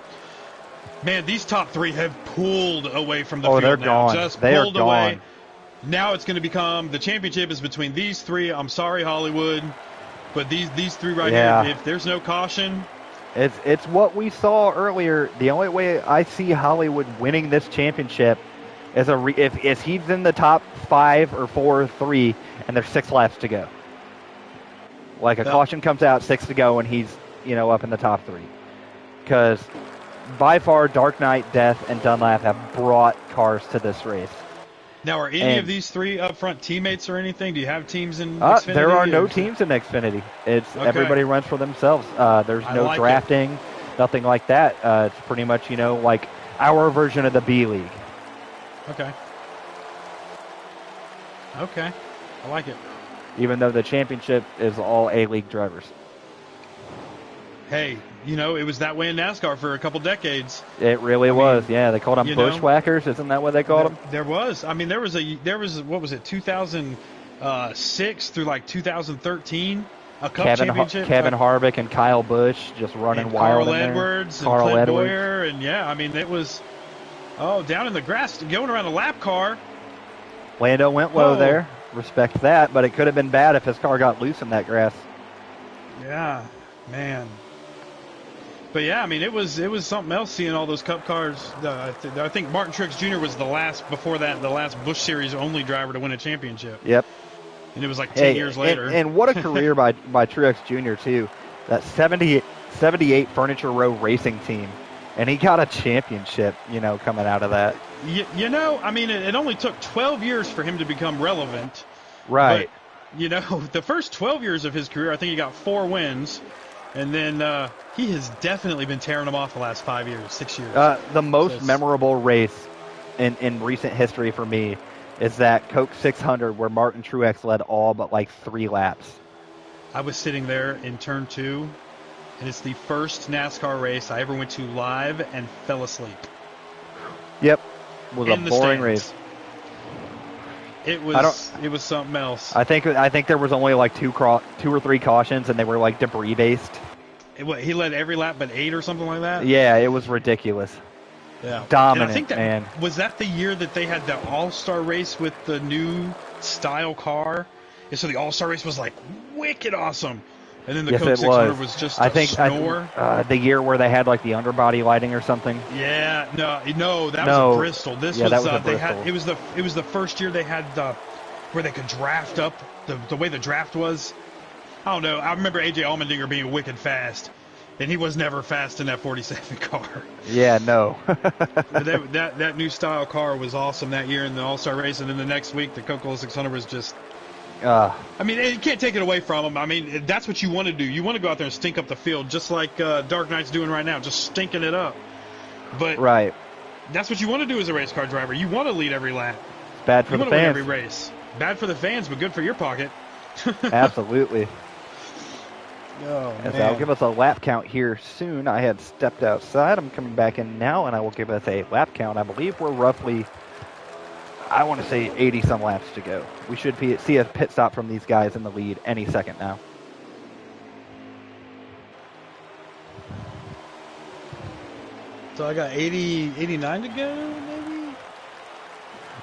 Man, these top 3 have pulled away from the field they're now. Gone. Just they pulled are away. Gone. Now it's going to become the championship is between these 3. I'm sorry, Hollywood, but these 3 right here. If there's no caution, it's what we saw earlier. The only way I see Hollywood winning this championship is if he's in the top 5 or 4 or 3, and there's 6 laps to go. Like a caution comes out, 6 to go, and he's up in the top 3, because. By far, Dark Knight, Death, and Dunlap have brought cars to this race. Now, are any of these 3 up front teammates or anything? Do you have teams in Xfinity? There are no teams in Xfinity. Everybody runs for themselves. There's no drafting, nothing like that. It's pretty much, like our version of the B League. Okay. I like it. Even though the championship is all A-League drivers. Hey, it was that way in NASCAR for a couple decades. It really was. Yeah, they called them bushwhackers. Isn't that what they called them? There was. I mean, there was what was it, 2006 through like 2013, a Cup championship. Kevin Harvick and Kyle Busch just running and wild Carl in there. Edwards and Clint Boyer, and it was down in the grass going around a lap car. Lando went low there. Respect that, but it could have been bad if his car got loose in that grass. Yeah, man. But yeah, I mean, it was something else seeing all those Cup cars. I think Martin Truex Jr. was the last Busch Series only driver to win a championship. Yep. And it was like 10 years later. And what a career by Truex Jr. too. That 78 Furniture Row Racing team, and he got a championship. Coming out of that. I mean, it only took 12 years for him to become relevant. Right. But, the first 12 years of his career, I think he got 4 wins. And then he has definitely been tearing them off the last 5 years, 6 years. The most memorable race in recent history for me is that Coke 600 where Martin Truex led all but like 3 laps. I was sitting there in turn 2, and it's the first NASCAR race I ever went to live and fell asleep. Yep. It was a boring race. It was something else. I think there was only like 2 or 3 cautions, and they were like debris based. He led every lap but 8 or something like that. Yeah, it was ridiculous. Yeah, dominant. And I think man. Was that the year that they had the All-Star race with the new style car? And so the All-Star race was like wicked awesome. And then the Coke 600 was just a snore. The year where they had like the underbody lighting or something. Yeah, no, that was a Bristol. This was that was a Bristol. It was the first year they had where they could draft up the way the draft was. I don't know. I remember AJ Allmendinger being wicked fast, and he was never fast in that 47 car. Yeah, no. that new style car was awesome that year in the All-Star race, and then the next week the Coca-Cola 600 was just. I mean, you can't take it away from them. I mean, that's what you want to do. You want to go out there and stink up the field, just like Dark Knight's doing right now, just stinking it up. But right, that's what you want to do as a race car driver. You want to lead every lap. It's bad for the fans. You want to win every race. Bad for the fans, but good for your pocket. Absolutely. Oh, man. I'll give us a lap count here soon. I had stepped outside. I'm coming back in now, and I will give us a lap count. I believe we're roughly, I want to say 80-some laps to go. We should see a pit stop from these guys in the lead any second now. So I got 89 to go, maybe?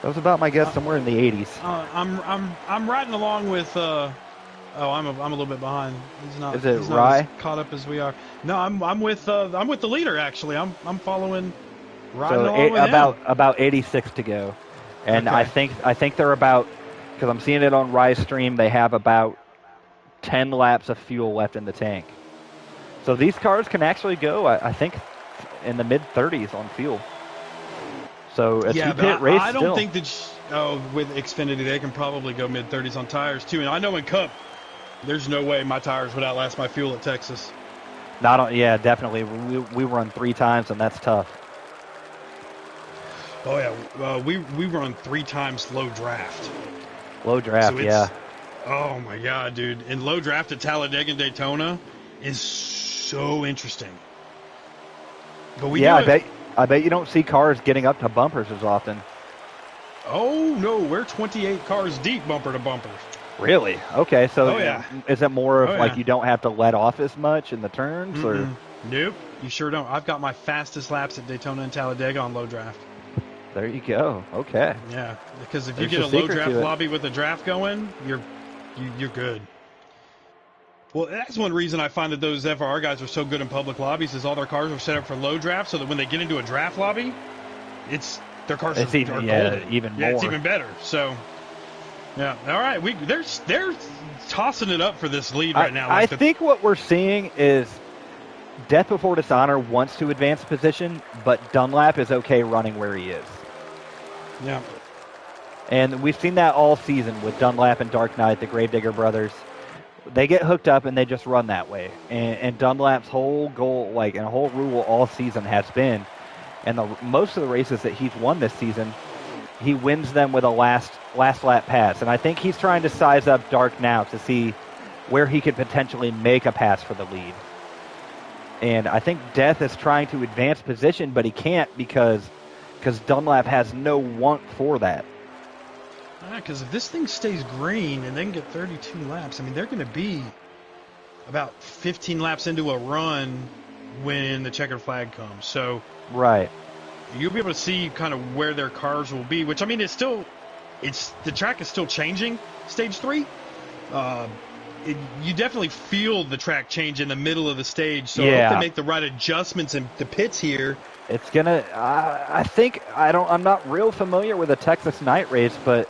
That was about my guess, somewhere in the 80s. I'm riding along with. I'm a little bit behind. He's not. Is it he's Rye? Not as caught up as we are. No, I'm with the leader actually. I'm following. Riding along with about 86 to go. And okay. I think they're about, because I'm seeing it on Rise Stream, they have about 10 laps of fuel left in the tank. So these cars can actually go, I think, in the mid-30s on fuel. So a two-pit race I don't think that with Xfinity they can probably go mid-30s on tires too. And I know in Cup, there's no way my tires would outlast my fuel at Texas. Definitely. We run 3 times, and that's tough. Oh yeah, we run 3 times low draft. Low draft, yeah. Oh my god, dude! And low draft at Talladega and Daytona is so interesting. But I bet you don't see cars getting up to bumpers as often. Oh no, we're 28 cars deep, bumper to bumper. Really? Okay, so yeah. Is it more of like you don't have to let off as much in the turns, or? Nope, you sure don't. I've got my fastest laps at Daytona and Talladega on low draft. There you go. Okay. Yeah, because if you get a low draft lobby with a draft going, you're good. Well, that's one reason I find that those FR guys are so good in public lobbies is all their cars are set up for low draft, so that when they get into a draft lobby, their cars are golden. Even more. Yeah, it's even better. So, yeah. All right, they're tossing it up for this lead right now. I think what we're seeing is Death Before Dishonor wants to advance position, but Dunlap is okay running where he is. Yeah. And we've seen that all season with Dunlap and Dark Knight, the Gravedigger brothers. They get hooked up and they just run that way. And Dunlap's whole goal, and whole rule all season has been, and most of the races that he's won this season, he wins them with a last lap pass. And I think he's trying to size up Dark now to see where he could potentially make a pass for the lead. And I think Death is trying to advance position, but he can't because Dunlap has no want for that. Because if this thing stays green and they can get 32 laps, I mean, they're going to be about 15 laps into a run when the checkered flag comes. So right, you'll be able to see kind of where their cars will be, which, I mean, the track is still changing, stage 3. you definitely feel the track change in the middle of the stage. So I Yeah. hope they make the right adjustments in the pits here. It's gonna. I think I'm not real familiar with a Texas night race, but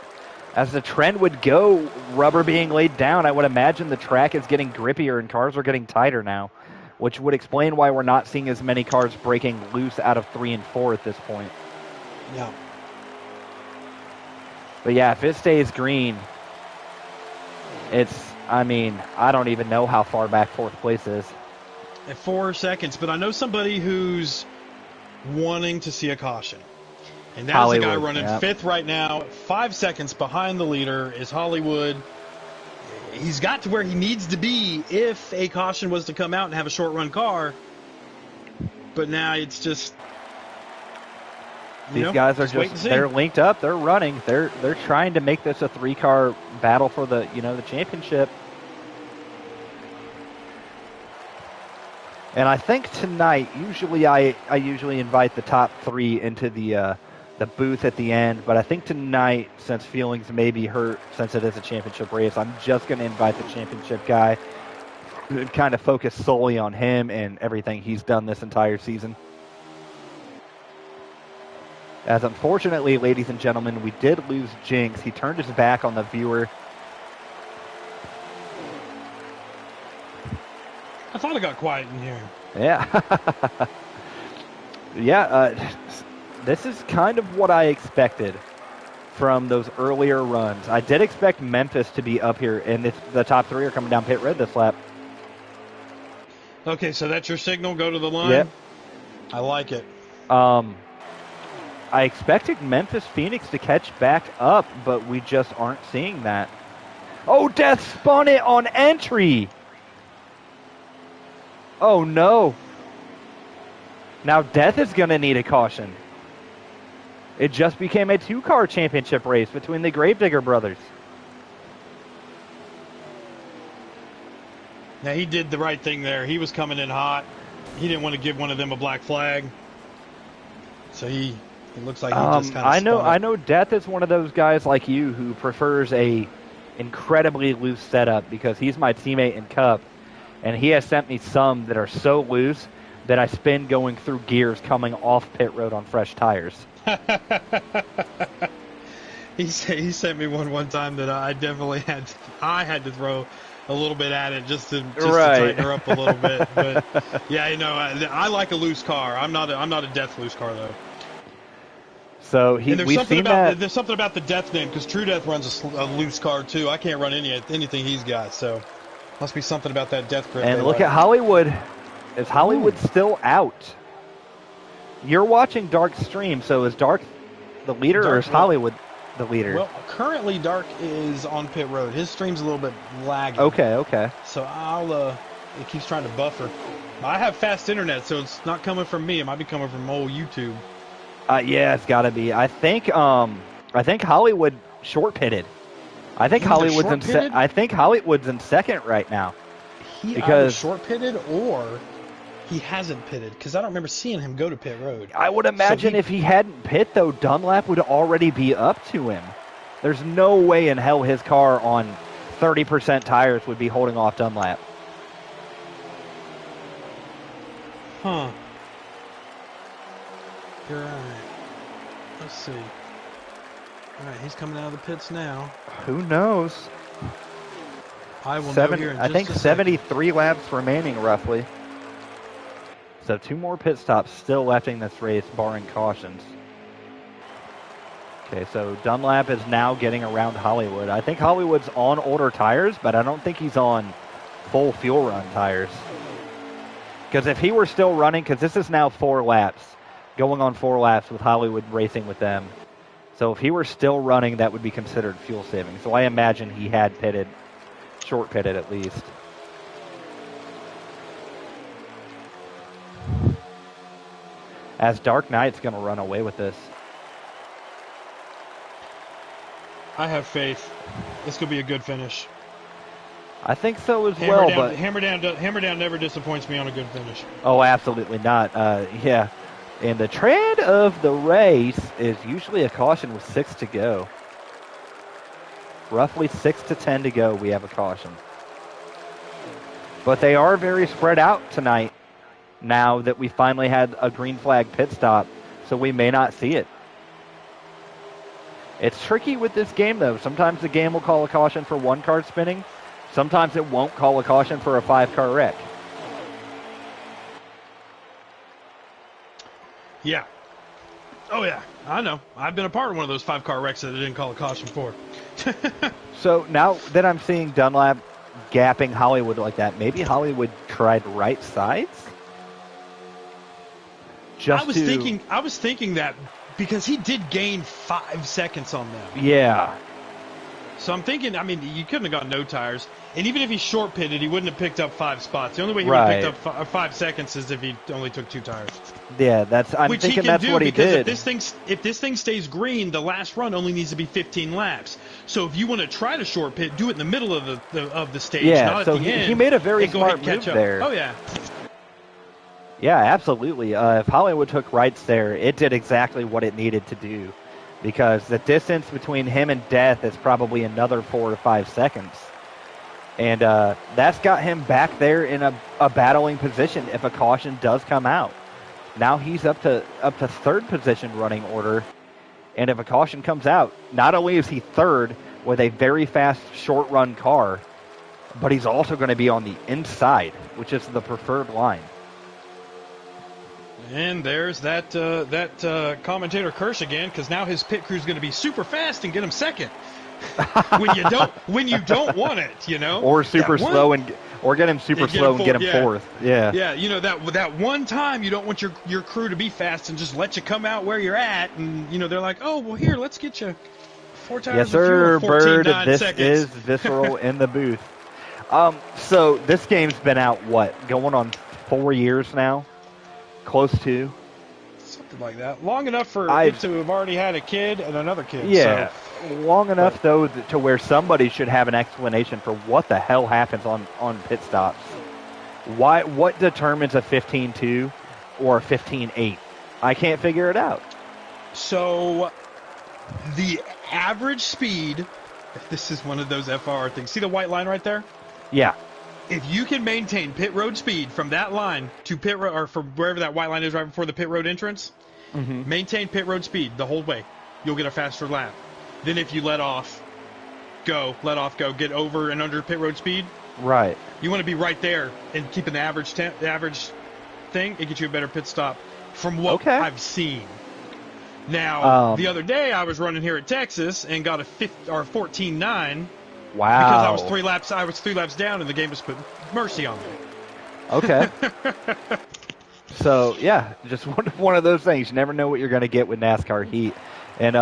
as the trend would go, rubber being laid down, I would imagine the track is getting grippier and cars are getting tighter now, which would explain why we're not seeing as many cars breaking loose out of 3 and 4 at this point. Yeah. But yeah, if it stays green, I don't even know how far back 4th place is. At 4 seconds, but I know somebody who's wanting to see a caution. And that's Hollywood, the guy running yep. 5th right now. 5 seconds behind the leader is Hollywood. He's got to where he needs to be if a caution was to come out and have a short run car. But now it's just... These guys are they're linked up, they're running. They're trying to make this a 3-car battle for the championship. And I think tonight, usually I usually invite the top 3 into the booth at the end, but I think tonight, since feelings may be hurt, since it is a championship race, I'm just going to invite the championship guy and kind of focus solely on him and everything he's done this entire season. As unfortunately, ladies and gentlemen, we did lose Jinx. He turned his back on the viewer. I thought it got quiet in here. Yeah. Yeah, this is kind of what I expected from those earlier runs. I did expect Memphis to be up here, and the top 3 are coming down pit road this lap. Okay, so that's your signal. Go to the line? Yep. I like it. I expected Memphis Phoenix to catch back up, but we just aren't seeing that. Oh, Death spun it on entry! Oh, no. Now Death is going to need a caution. It just became a 2-car championship race between the Gravedigger brothers. Now, he did the right thing there. He was coming in hot. He didn't want to give one of them a black flag. So he looks like he just kind of I know Death is one of those guys like you who prefers a incredibly loose setup because he's my teammate in Cup. And he has sent me some that are so loose that I spin going through gears coming off pit road on fresh tires. He sent me one time that I definitely had to throw a little bit at it just to tighten her up a little bit. But yeah, I like a loose car. I'm not a Death loose car though. So we've seen that. There's something about the Death name because True Death runs a loose car too. I can't run anything he's got, so must be something about that Death grip. And look at Hollywood. Is Hollywood still out? You're watching Dark's stream, so is Dark the leader or is Hollywood the leader? Well, currently Dark is on pit road. His stream's a little bit lagging. Okay. So it keeps trying to buffer. I have fast internet, so it's not coming from me. It might be coming from old YouTube. Yeah, it's got to be. I think Hollywood short pitted. I think Hollywood's in second right now. He either short pitted or he hasn't pitted because I don't remember seeing him go to pit road. I would imagine if he hadn't pit though, Dunlap would already be up to him. There's no way in hell his car on 30% tires would be holding off Dunlap. Huh. You're right. Let's see. All right, he's coming out of the pits now. Who knows? I will know here in just a second. 73 laps remaining, roughly. So 2 more pit stops still left in this race, barring cautions. Okay, so Dunlap is now getting around Hollywood. I think Hollywood's on older tires, but I don't think he's on full fuel run tires. Because if he were still running, because this is now 4 laps, going on 4 laps with Hollywood racing with them. So if he were still running, that would be considered fuel saving. So I imagine he had pitted, short pitted at least. As Dark Knight's going to run away with this. I have faith. This could be a good finish. I think so as well. But Hammer Down never disappoints me on a good finish. Oh, absolutely not. Yeah. And the trend of the race is usually a caution with 6 to go. Roughly 6 to 10 to go, we have a caution. But they are very spread out tonight now that we finally had a green flag pit stop, so we may not see it. It's tricky with this game, though. Sometimes the game will call a caution for one car spinning. Sometimes it won't call a caution for a 5-car wreck. Yeah. Oh, yeah. I know. I've been a part of one of those 5-car wrecks that they didn't call a caution for. So now that I'm seeing Dunlap gapping Hollywood like that, maybe Hollywood tried right sides? I was thinking that because he did gain 5 seconds on them. Yeah. So I'm thinking, I mean, you couldn't have got no tires. And even if he short pitted, he wouldn't have picked up 5 spots. The only way he would have picked up 5 seconds is if he only took 2 tires. Yeah, I'm Which thinking he can that's do what he because did. if this thing stays green, the last run only needs to be 15 laps. So if you want to try to short pit, do it in the middle of the stage, not so at the end. he made a very and go ahead smart and move catch up. there. Oh yeah. Yeah, absolutely. If Hollywood took rights there, it did exactly what it needed to do, because the distance between him and Death is probably another 4 to 5 seconds. And that's got him back there in a battling position if a caution does come out. Now he's up to third position running order, and if a caution comes out, not only is he third with a very fast short run car, but he's also going to be on the inside, which is the preferred line. And there's that commentator curse again, because now his pit crew is going to be super fast and get him second. when you don't want it, you know, or super slow or get him super slow and get him fourth. Yeah, yeah, you know that one time you don't want your crew to be fast and just let you come out where you're at, and you know they're like, oh well, here, let's get you 4 tires. Yes, sir, of fuel, Bird. This seconds. is visceral in the booth. So this game's been out going on 4 years now, close to. Something like that. Long enough for it to have already had a kid and another kid. Yeah, so. Long enough, though, to where somebody should have an explanation for what the hell happens on pit stops. What determines a 15.2 or a 15.8? I can't figure it out. So, the average speed, this is one of those FR things. See the white line right there? Yeah. If you can maintain pit road speed from that line to pit road, or from wherever that white line is right before the pit road entrance, maintain pit road speed the whole way. You'll get a faster lap. Then if you let off, go, get over and under pit road speed. Right. You want to be right there and keeping the average thing. It gets you a better pit stop from what I've seen. Now, the other day I was running here at Texas and got a 14.9. Wow. Because I was 3 laps down and the game was putting mercy on me. Okay. So, yeah, just one of those things. You never know what you're going to get with NASCAR heat. And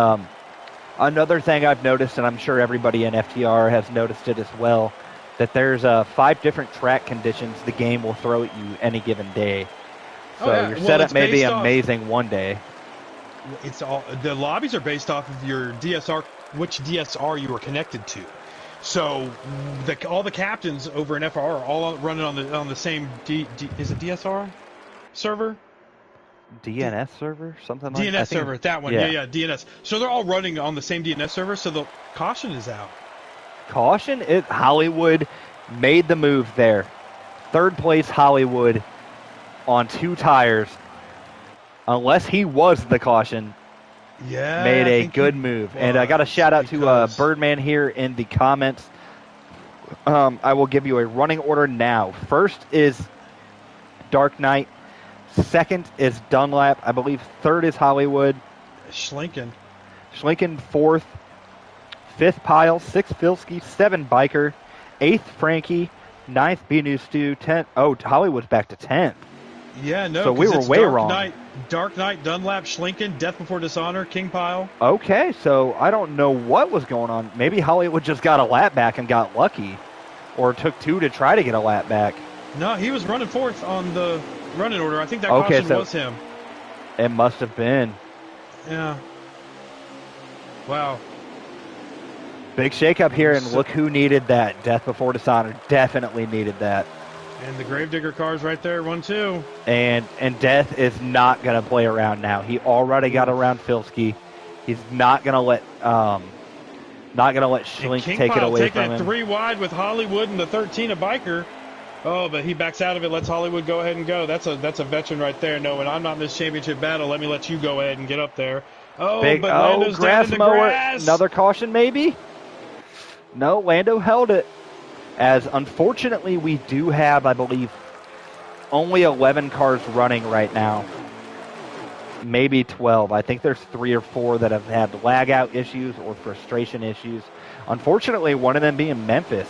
another thing I've noticed, and I'm sure everybody in FTR has noticed it as well, that there's 5 different track conditions the game will throw at you any given day. So your setup may be amazing one day. It's all the lobbies are based off of your DSR, which DSR you are connected to. So all the captains over in FR are all running on the same is it DSR server? DNS server? Something like that? DNS server, that one. Yeah, DNS. So they're all running on the same DNS server, so the caution is out. Caution? Hollywood made the move there. Third place Hollywood on 2 tires. Unless he was the caution. Yeah, made a good move. And I got a shout out to Birdman here in the comments. I will give you a running order now. First is Dark Knight. Second is Dunlap. I believe third is Hollywood. Schlinken fourth. Fifth Pile. Sixth Filsky. 7 Biker. 8th Frankie. 9th Binu Stew. 10th. Oh, Hollywood's back to 10th. Yeah, no. So we were way wrong. Dark Knight, Dunlap, Schlinken, Death Before Dishonor, King Pile. Okay, so I don't know what was going on. Maybe Hollywood just got a lap back and got lucky, or took 2 to try to get a lap back. No, he was running fourth on the running order. I think that caution was him. It must have been. Yeah. Wow. Big shakeup here, and look who needed that. Death Before Dishonor definitely needed that. And the Gravedigger car's right there, 1-2. And Death is not going to play around now. He already got around Filsky. He's not going to let Schlink take it away from him. Taking it 3 wide with Hollywood and the 13 a Biker. Oh, but he backs out of it, lets Hollywood go ahead and go. That's a veteran right there. No, when I'm not in this championship battle, let me let you go ahead and get up there. Oh, but Lando's down in the mower. grass. Another caution, maybe? No, Lando held it. As unfortunately, we do have, I believe, only 11 cars running right now. Maybe 12. I think there's 3 or 4 that have had lag out issues or frustration issues. Unfortunately, one of them being Memphis,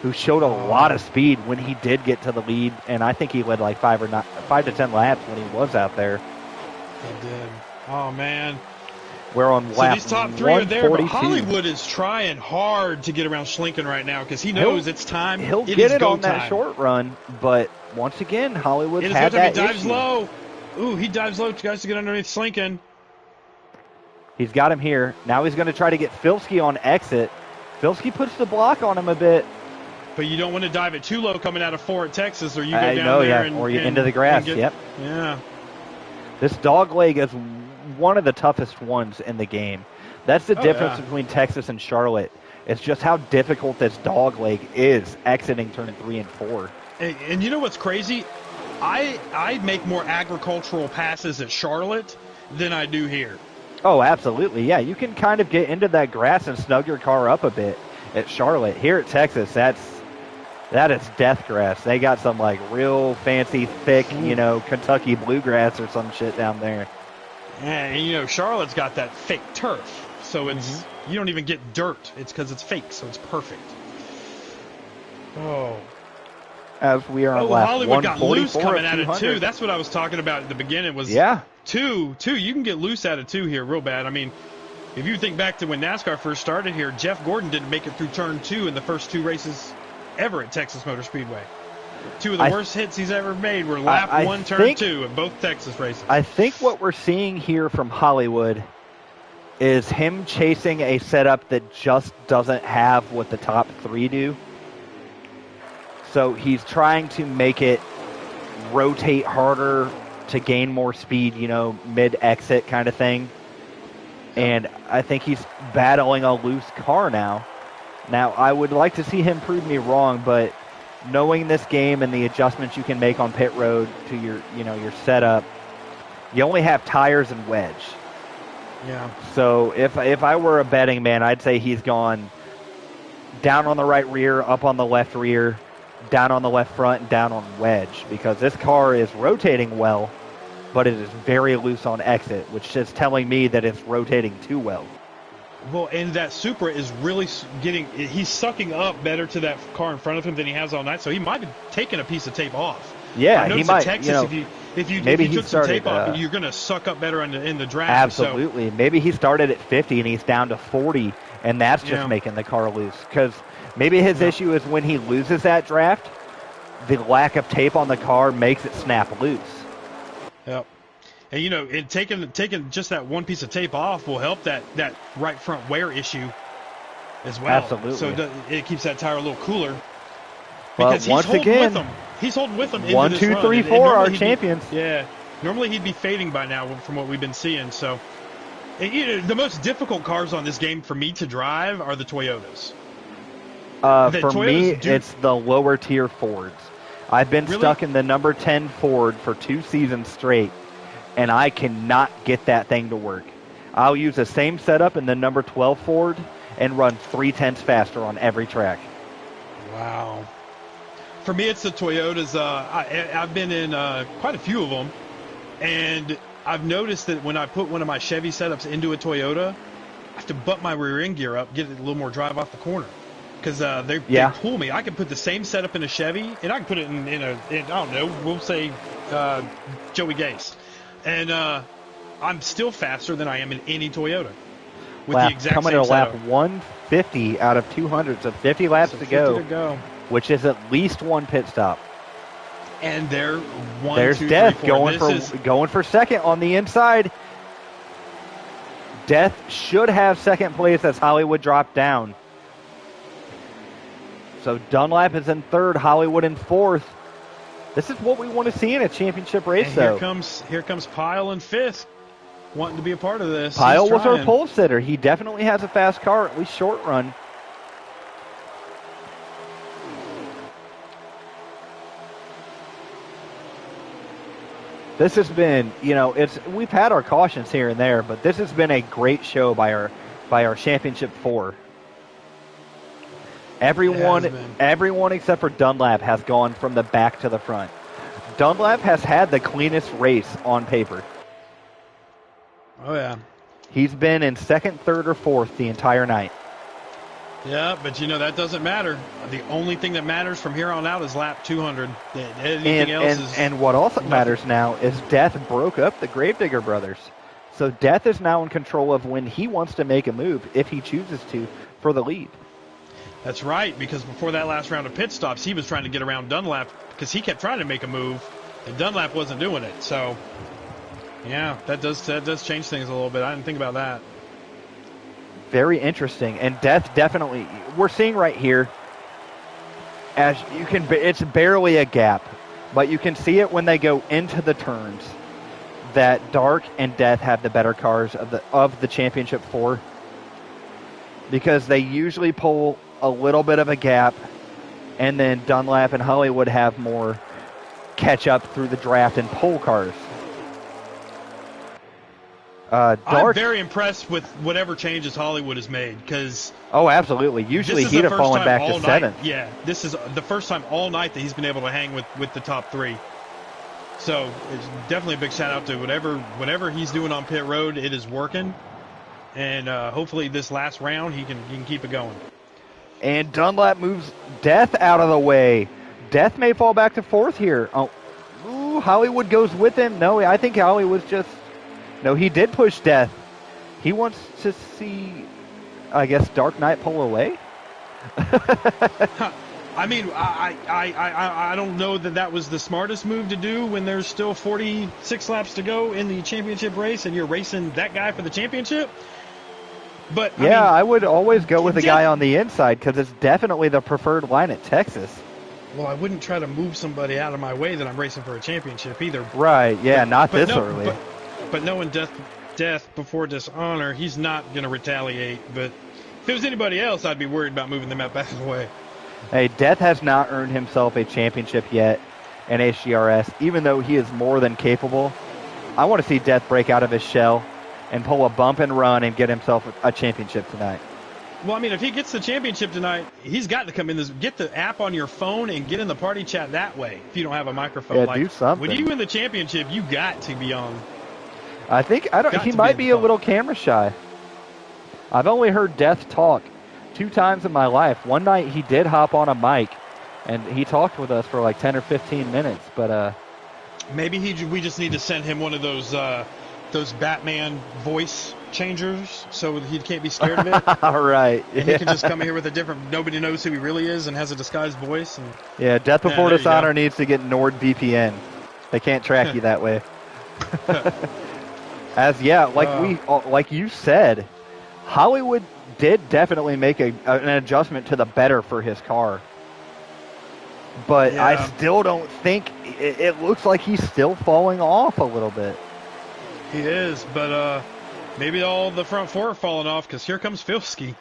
who showed a lot of speed when he did get to the lead, and I think he led like 5 to 10 laps when he was out there. He did. Oh man. We're on lap these top 3 are there, but 142. Hollywood is trying hard to get around Schlinken right now because he knows it's time. He'll get it on that short run, but once again, Hollywood's had that issue. He dives low. Ooh, he dives low, guys, to get underneath Schlinken. He's got him here. Now he's going to try to get Filski on exit. Filski puts the block on him a bit. But you don't want to dive it too low coming out of 4 at Texas, or you go down there or you into the grass. Yep. Yeah. This dog leg is one of the toughest ones in the game. That's the difference between Texas and Charlotte. It's just how difficult this dog leg is exiting turn 3 and 4. And you know what's crazy? I make more agricultural passes at Charlotte than I do here. Oh, absolutely. Yeah, you can kind of get into that grass and snug your car up a bit at Charlotte. Here at Texas, that is death grass. They got some like real fancy, thick, Kentucky bluegrass or some shit down there. And Charlotte's got that fake turf, so it's you don't even get dirt. It's because it's fake, so it's perfect. Oh. As we are on lap Hollywood got loose coming at it too. That's what I was talking about at the beginning. Was two. You can get loose out of 2 here real bad. I mean, if you think back to when NASCAR first started here, Jeff Gordon didn't make it through turn 2 in the first 2 races ever at Texas Motor Speedway. 2 of the worst hits he's ever made were lap 1, turn 2 in both Texas races. I think what we're seeing here from Hollywood is him chasing a setup that just doesn't have what the top 3 do. So he's trying to make it rotate harder to gain more speed, mid-exit kind of thing. And I think he's battling a loose car now. Now, I would like to see him prove me wrong, but knowing this game and the adjustments you can make on pit road to your setup, you only have tires and wedge. Yeah. So if I were a betting man, I'd say he's gone down on the right rear, up on the left rear, down on the left front, and down on wedge, because this car is rotating well, but it is very loose on exit, which is telling me that it's rotating too well. Well, and that Supra is really he's sucking up better to that car in front of him than he has all night, so he might be taking a piece of tape off. Yeah, he might. Texas, if you took some tape off, you're going to suck up better in the draft. Absolutely. So. Maybe he started at 50 and he's down to 40, and that's just making the car loose. Because maybe his issue is when he loses that draft, the lack of tape on the car makes it snap loose. Yep. And taking just that one piece of tape off will help that right front wear issue as well. Absolutely. So it keeps that tire a little cooler. Because once again, he's holding with them. 1, 2, 3, 4 are champions. Normally he'd be fading by now from what we've been seeing. So, the most difficult cars on this game for me to drive are the Toyotas. For me, it's the lower tier Fords. I've been stuck in the number 10 Ford for 2 seasons straight, and I cannot get that thing to work. I'll use the same setup in the number 12 Ford and run 3/10 faster on every track. Wow. For me, it's the Toyotas. I've been in quite a few of them, and I've noticed that when I put one of my Chevy setups into a Toyota, I have to butt my rear end gear up, get a little more drive off the corner. Because they pull me. I can put the same setup in a Chevy, and I can put it in I don't know, we'll say Joey Gase. And I'm still faster than I am in any Toyota. With the exact coming same to lap setup. 150 out of 200, so 50 laps to go, which is at least 1 pit stop. And there's Death going for second on the inside. Death should have second place as Hollywood dropped down. So Dunlap is in third, Hollywood in fourth. This is what we want to see in a championship race, and though. Here comes Pyle in fifth, wanting to be a part of this. Pyle was our pole sitter. He definitely has a fast car, at least short run. This has been, we've had our cautions here and there, but this has been a great show by our championship 4. Everyone except for Dunlap has gone from the back to the front. Dunlap has had the cleanest race on paper. Oh, yeah. He's been in second, third, or fourth the entire night. Yeah, but that doesn't matter. The only thing that matters from here on out is lap 200. Anything else is... And what also matters now is Death broke up the Gravedigger brothers. So Death is now in control of when he wants to make a move, if he chooses to, for the lead. That's right, because before that last round of pit stops, he was trying to get around Dunlap because he kept trying to make a move, and Dunlap wasn't doing it. So, yeah, that does change things a little bit. I didn't think about that. Very interesting, and Death definitely, we're seeing right here, it's barely a gap, but you can see it when they go into the turns that Dark and Death have the better cars of the championship 4, because they usually pull a little bit of a gap, and then Dunlap and Hollywood have more catch up through the draft and pole cars. I'm very impressed with whatever changes Hollywood has made, because... Oh, absolutely. Usually he'd have fallen back to 7th. Yeah, this is the first time all night that he's been able to hang with the top 3. So it's definitely a big shout out to whatever he's doing on pit road. It is working, and hopefully this last round he can keep it going. And Dunlap moves Death out of the way. Death may fall back to 4th here. Oh, ooh, Hollywood goes with him. No, I think Hollywood's just... No, he did push Death. He wants to see, I guess, Dark Knight pull away? I mean, I don't know that was the smartest move to do when there's still 46 laps to go in the championship race and you're racing that guy for the championship. But I would always go with the guy on the inside because it's definitely the preferred line at Texas. Well, I wouldn't try to move somebody out of my way that I'm racing for a championship either. Right, yeah, not this early. But knowing death before dishonor, he's not going to retaliate. But if it was anybody else, I'd be worried about moving them out back of the way. Hey, Death has not earned himself a championship yet in HGRS, even though he is more than capable. I want to see Death break out of his shell and pull a bump and run and get himself a championship tonight. Well, I mean, if he gets the championship tonight, he's got to come in. Get the app on your phone and get in the party chat that way if you don't have a microphone. Yeah, do something. When you win the championship, you got to be on. He might be a little camera shy. I've only heard Death talk 2 times in my life. One night he did hop on a mic, and he talked with us for like 10 or 15 minutes. But maybe we just need to send him one of those Batman voice changers, so he can't be scared of it. All right. And he can just come here with a different. Nobody knows who he really is, and has a disguised voice. And yeah, Death Before Dishonor needs to get NordVPN. They can't track you that way. Like you said, Hollywood did definitely make an adjustment to the better for his car. But yeah. I still don't think it looks like he's still falling off a little bit. He is, but maybe all the front 4 are falling off because here comes Filski.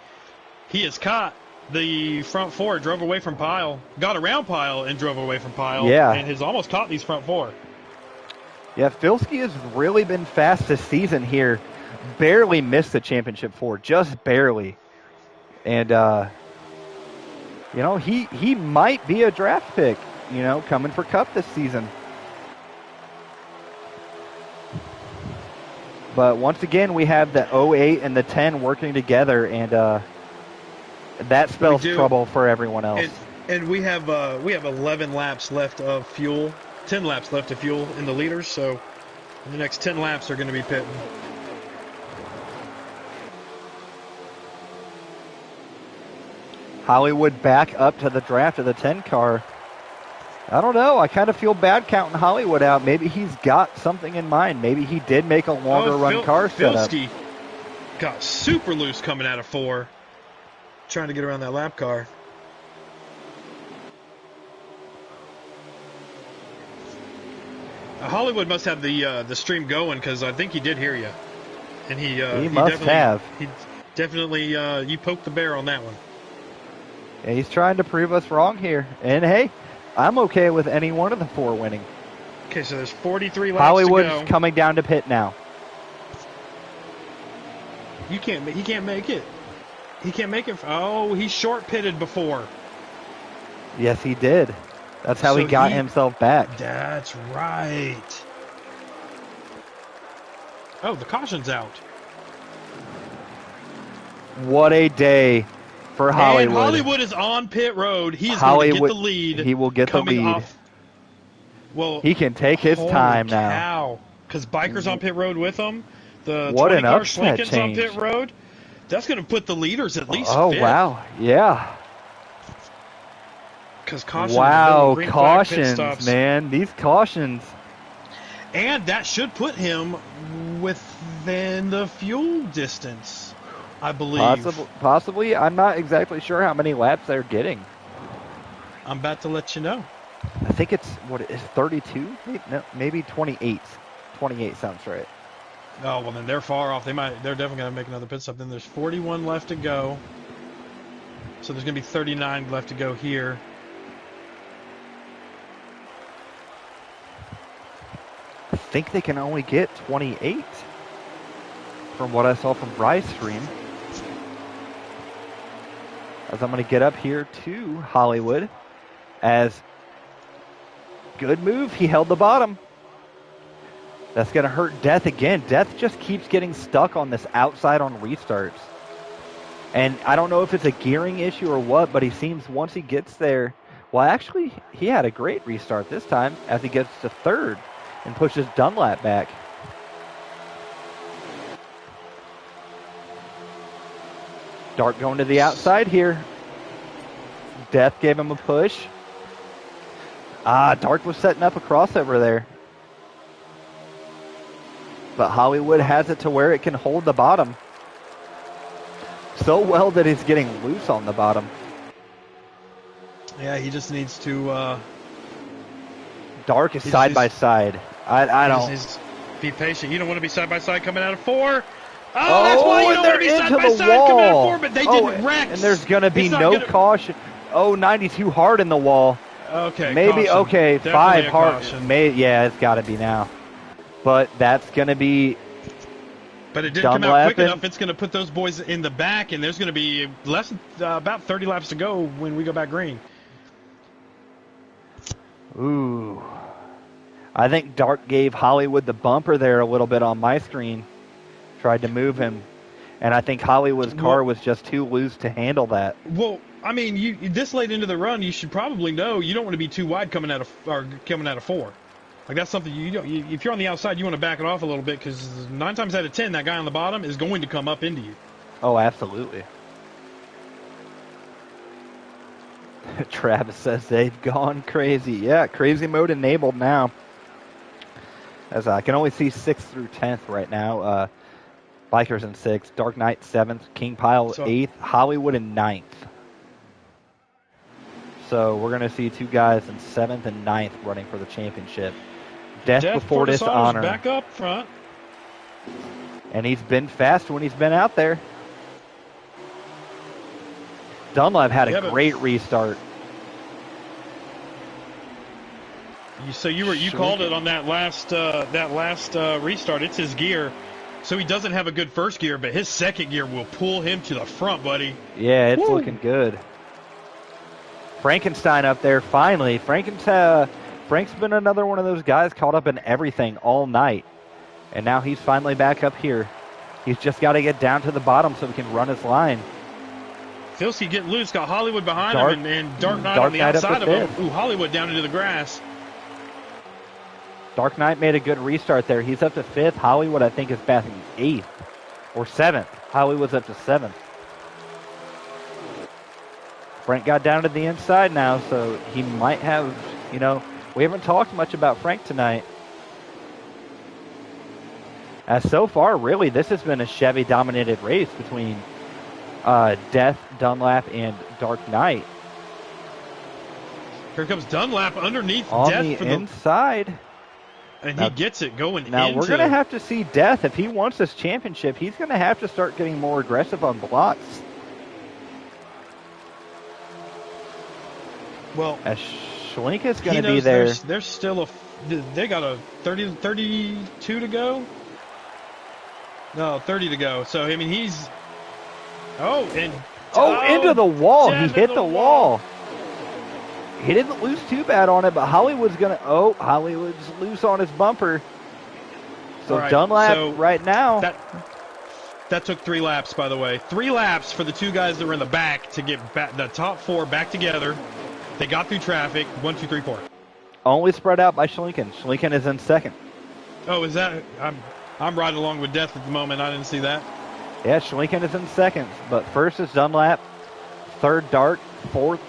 He has caught the front 4, drove away from Pyle, got around Pyle and drove away from Pyle, and has almost caught these front 4. Yeah, Filski has really been fast this season here. Barely missed the championship 4, just barely. And, he might be a draft pick, coming for Cup this season. But once again, we have the 08 and the 10 working together, and that spells trouble for everyone else. And we have 11 laps left of fuel. 10 laps left of fuel in the leaders, so the next 10 laps are going to be pitting. Hollywood back up to the draft of the 10 car. I don't know. I kind of feel bad counting Hollywood out. Maybe he's got something in mind. Maybe he did make a longer run car setup. Filski got super loose coming out of 4, trying to get around that lap car. Hollywood must have the stream going because I think he did hear you, and he must have. He definitely you poked the bear on that one. Yeah, he's trying to prove us wrong here, and hey, I'm okay with any one of the 4 winning. Okay, so there's 43 laps Hollywood's to go. coming down to pit now. He can't make it. He can't make it. Oh, he short pitted before. Yes, he did. That's how So he got himself back. That's right. Oh, the caution's out. What a day for Hollywood. And Hollywood is on pit road. He is going to get the lead. He will get the lead. Off. Well, he can take his time now. Cow. Because Biker's on pit road with him. The what 20 an car upset Schlinken's change. on pit road. That's going to put the leaders at least Oh, fifth. wow. Yeah. Because caution. Wow, cautions, man. These cautions. And that should put him within the fuel distance, I believe. Possibly. I'm not exactly sure how many laps they're getting. I'm about to let you know. I think it's, 32? No, maybe 28. 28 sounds right. Oh, well, then they're far off. They're definitely going to make another pit stop. Then there's 41 left to go. So there's going to be 39 left to go here. I think they can only get 28 from what I saw from Bryce stream. As I'm going to get up here to Hollywood. As good move, he held the bottom. That's going to hurt Death again. Death just keeps getting stuck on this outside on restarts. And I don't know if it's a gearing issue or what, but he seems once he gets there... Well, actually, he had a great restart this time as he gets to third and pushes Dunlap back. Dart going to the outside here. Death gave him a push. Dart was setting up a crossover there. But Hollywood has it to where it can hold the bottom. So well that he's getting loose on the bottom. Yeah, he just needs to... Dark is side by side. I don't... Just be patient. You don't want to be side by side coming out of 4. Oh, that's why you don't want to be side by side coming out of 4, but they didn't wreck. And there's going to be no caution. Oh, 92 hard in the wall. Okay, maybe, caution. okay, Definitely 5 a hard. caution. Yeah, it's got to be now. But that's going to be... But it didn't come out quick enough. It's going to put those boys in the back, and there's going to be about 30 laps to go when we go back green. Ooh. I think Dart gave Hollywood the bumper there a little bit on my screen. Tried to move him. And I think Hollywood's car was just too loose to handle that. Well, I mean, this late into the run, you should probably know you don't want to be too wide coming out of 4. Like, that's something if you're on the outside, you want to back it off a little bit because 9 times out of 10, that guy on the bottom is going to come up into you. Oh, absolutely. Travis says they've gone crazy. Yeah, crazy mode enabled now. As I can only see 6th through 10th right now. Bikers in 6th, Dark Knight 7th, King Pile 8th, Hollywood in 9th. So we're going to see 2 guys in 7th and 9th running for the championship. Death before dishonor. Back up front. And he's been fast when he's been out there. Dunlap had a great restart. So you called it on that last restart. It's his gear. So he doesn't have a good first gear, but his second gear will pull him to the front, buddy. Yeah, it's looking good. Frankenstein up there finally. Frank's been another one of those guys caught up in everything all night. And now he's finally back up here. He's just got to get down to the bottom so he can run his line. Filsky getting loose, got Hollywood behind him, and Dark Knight on the outside of him. Ooh, Hollywood down into the grass. Dark Knight made a good restart there. He's up to 5th. Hollywood, I think, is passing 8th or 7th. Hollywood's up to 7th. Frank got down to the inside now, so he might have, we haven't talked much about Frank tonight. As so far, really, this has been a Chevy-dominated race between Death, Dunlap, and Dark Knight. Here comes Dunlap underneath on Death the for inside. And he gets it going now we're going to have to see Death. If he wants this championship, he's going to have to start getting more aggressive on blocks. Well, as Schlenk is going to be there. There's still They got a 32 to go. No, 30 to go. So I mean, he's Into the wall. He into hit the the wall. He didn't lose too bad on it, but Hollywood's loose on his bumper. So All right, Dunlap so right now. That took 3 laps, by the way. 3 laps for the 2 guys that were in the back to get the top 4 back together. They got through traffic. 1, 2, 3, 4. Only spread out by Schlinken. Schlinken is in second. Oh, is that? I'm riding along with Death at the moment. I didn't see that. Yeah, Schlinken is in second, but first is Dunlap, third Dark, fourth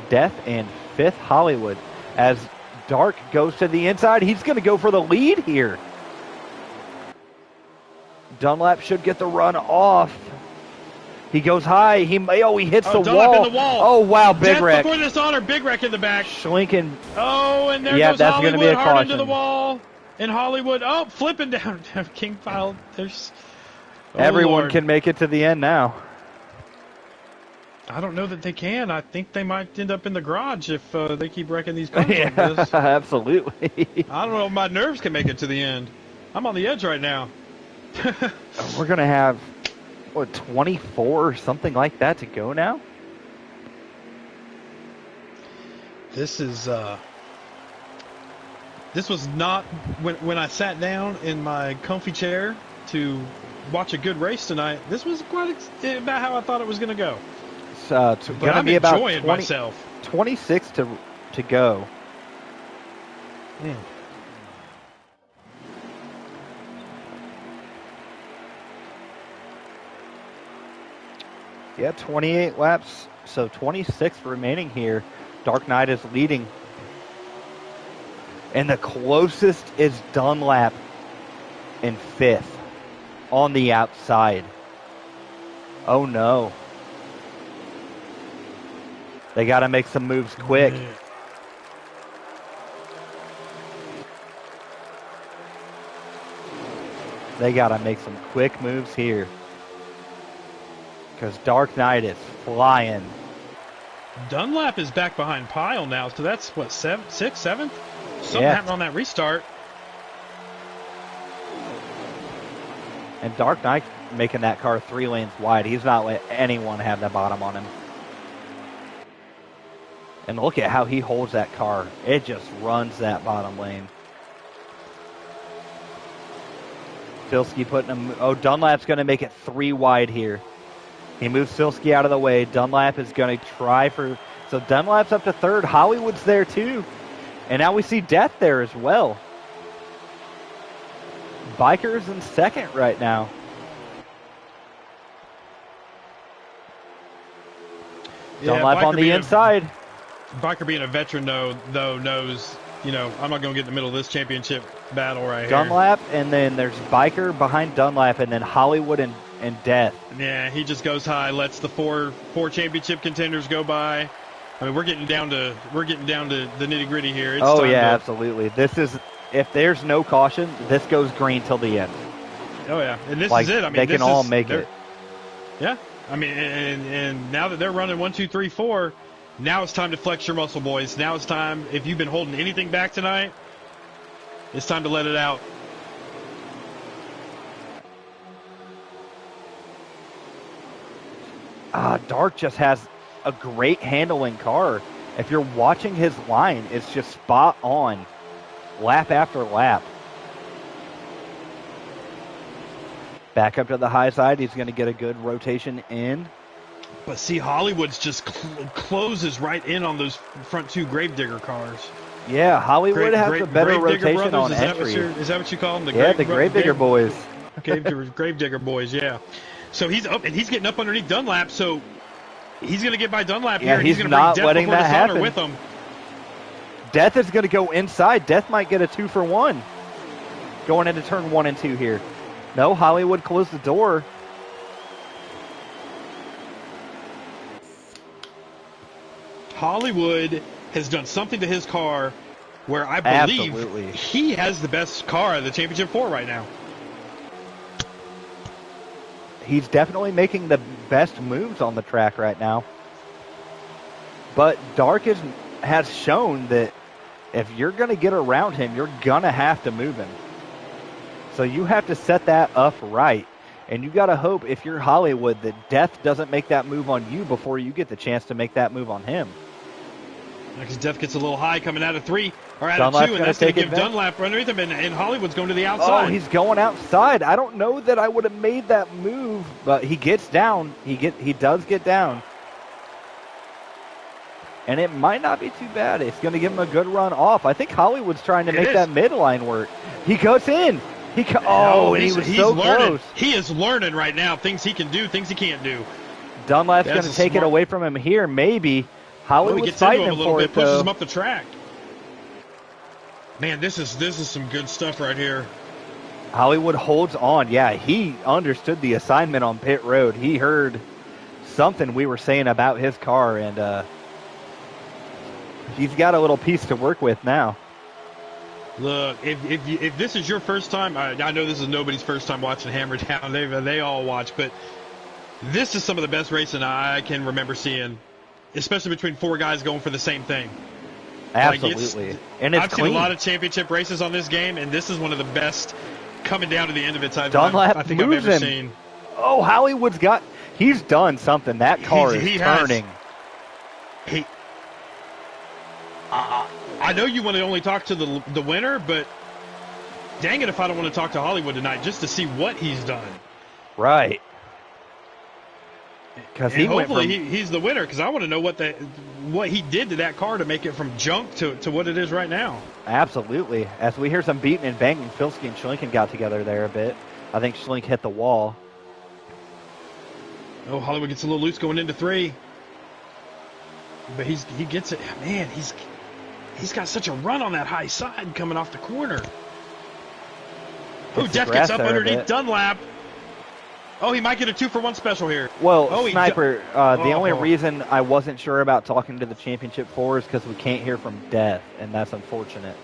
Death, and fifth Hollywood. As Dark goes to the inside, he's going to go for the lead here. Dunlap should get the run off. He goes high. He hits the Dunlap wall. in the wall. Oh, wow, big Death wreck. before dishonor, big wreck in the back. Schlinken. Oh, and there Yeah, goes that's Hollywood gonna be a hard caution. into the wall. And Hollywood, flipping down. King pile. There's. Everyone Lord. can make it to the end now. I don't know that they can. I think they might end up in the garage if they keep wrecking these cars like Yeah, this. absolutely. I don't know if my nerves can make it to the end. I'm on the edge right now. We're going to have, 24 or something like that to go now? This was not when I sat down in my comfy chair to watch a good race tonight. This was quite about how I thought it was going to go. It's going to be about enjoying myself. 26 to go. Yeah, 28 laps, so 26 remaining here. Dark Knight is leading. And the closest is Dunlap in fifth on the outside. Oh no. They got to make some moves quick. They got to make some quick moves here. Because Dark Knight is flying. Dunlap is back behind Pyle now, so that's what, 6th, 7th? Something Yeah. happened on that restart. And Dark Knight making that car 3 lanes wide. He's not letting anyone have the bottom on him. And look at how he holds that car. It just runs that bottom lane. Filski putting him. Oh, Dunlap's going to make it 3 wide here. He moves Filski out of the way. Dunlap is going to try for. So Dunlap's up to third. Hollywood's there too. And now we see Death there as well. Biker's in second right now. Dunlap on the inside. Biker being a veteran, though knows, I'm not going to get in the middle of this championship battle right here. Dunlap, and then there's Biker behind Dunlap, and then Hollywood and Death. Yeah, he just goes high, lets the four championship contenders go by. I mean, we're getting down to the nitty gritty here. It's time absolutely. This is, if there's no caution, this goes green till the end. Oh yeah, and this Like, is it. I mean, they can all make it. Yeah, I mean, and now that they're running 1, 2, 3, 4, now it's time to flex your muscle, boys. Now it's time. If you've been holding anything back tonight, it's time to let it out. Dark just has a great handling car. If you're watching his line, it's just spot on, lap after lap. Back up to the high side. He's going to get a good rotation in. But see, Hollywood's just closes right in on those front 2 Gravedigger cars. Yeah, Hollywood has a better rotation on entry. Is that what you call them? The Gravedigger boys. Gravedigger boys, yeah. So he's up, and he's getting up underneath Dunlap, so he's going to get by Dunlap here, and he's going to bring Death before Dishonor with him. Death is going to go inside. Death might get a 2-for-1 going into turn 1 and 2 here. No, Hollywood closed the door. Hollywood has done something to his car where I believe Absolutely. He has the best car of the Championship 4 right now. He's definitely making the best moves on the track right now. But Dark has shown that if you're going to get around him, you're going to have to move him. So you have to set that up right. And you got to hope, if you're Hollywood, that Death doesn't make that move on you before you get the chance to make that move on him. Because Death gets a little high coming out of 3 or out Dunlap's of 2, and that's going to give Dunlap underneath him, and Hollywood's going to the outside. Oh, he's going outside. I don't know that I would have made that move, but he gets down. He does get down. And it might not be too bad. It's going to give him a good run off. I think Hollywood's trying to make that midline work. He goes in. And he was so close. He is learning right now things he can do, things he can't do. Dunlap's going to take it away from him here, maybe. Hollywood's fighting him for it, pushes him up the track. Man, this is some good stuff right here. Hollywood holds on. Yeah, he understood the assignment on pit road. He heard something we were saying about his car, and he's got a little piece to work with now. Look, if this is your first time, I know this is nobody's first time watching Hammer Down. They all watch, but this is some of the best racing I can remember seeing, especially between 4 guys going for the same thing. Absolutely. And I've seen a lot of championship races on this game, and this is one of the best coming down to the end of it I think I've ever seen. Oh, Hollywood's he's done something. That car is turning. I know you want to only talk to the winner, but dang it if I don't want to talk to Hollywood tonight just to see what he's done. Right. Because he's the winner, because I want to know what he did to that car to make it from junk to what it is right now. Absolutely. As we hear some beating and banging, Filski and Schlinken got together there a bit. I think Schlink hit the wall. Oh, Hollywood gets a little loose going into 3. But he gets it. Man, he's got such a run on that high side coming off the corner. Oh, Death gets up underneath Dunlap. Oh, he might get a 2-for-1 special here. Well, Sniper, the only reason I wasn't sure about talking to the Championship 4 is because we can't hear from Death, and that's unfortunate.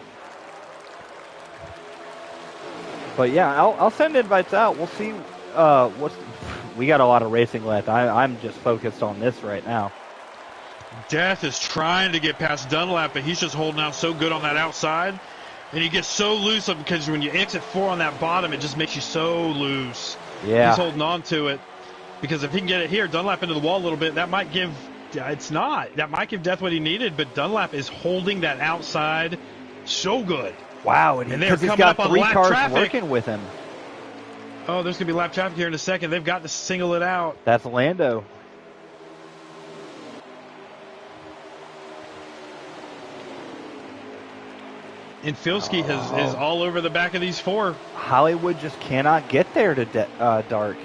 But yeah, I'll send invites out. We'll see we got a lot of racing left. I'm just focused on this right now. Death is trying to get past Dunlap, but he's just holding out so good on that outside. And he gets so loose because when you exit 4 on that bottom, it just makes you so loose. Yeah. He's holding on to it. Because if he can get it here, Dunlap into the wall a little bit, that might give Death what he needed, but Dunlap is holding that outside so good. Wow, and because he's got 3 cars working with him. Oh, there's going to be lap traffic here in a second. They've got to single it out. That's Lando. And Filski is all over the back of these 4. Hollywood just cannot get there to Dark.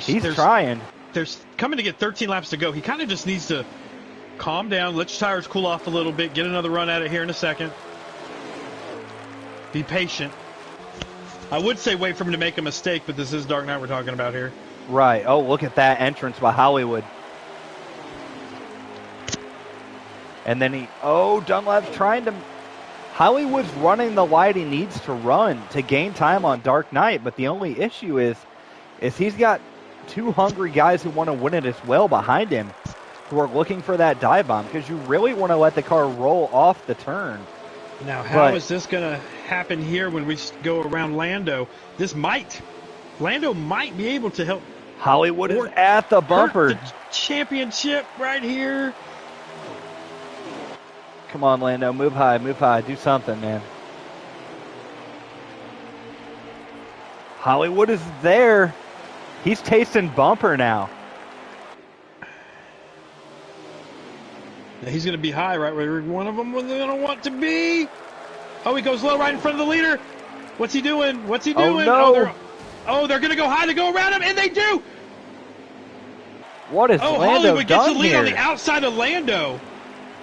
He's trying. There's coming to get 13 laps to go. He kind of just needs to calm down, let your tires cool off a little bit, get another run at it here in a second. Be patient. I would say wait for him to make a mistake, but this is Dark Knight we're talking about here. Right. Oh, look at that entrance by Hollywood. And then Dunlap's trying to... Hollywood's running the light he needs to run to gain time on Dark Knight, but the only issue is he's got 2 hungry guys who want to win it as well behind him, who are looking for that dive bomb, because you really want to let the car roll off the turn. Now, how is this going to happen here when we go around Lando? Lando might be able to help. Hollywood is at the bumper. The championship right here. Come on, Lando. Move high. Do something, man. Hollywood is there. He's tasting bumper now. Now he's going to be high right where one of them was going to want to be. Oh, he goes low right in front of the leader. What's he doing? Oh, no. They're going to go high to go around him, and they do. What is Lando Hollywood gets the lead here? On the outside of Lando.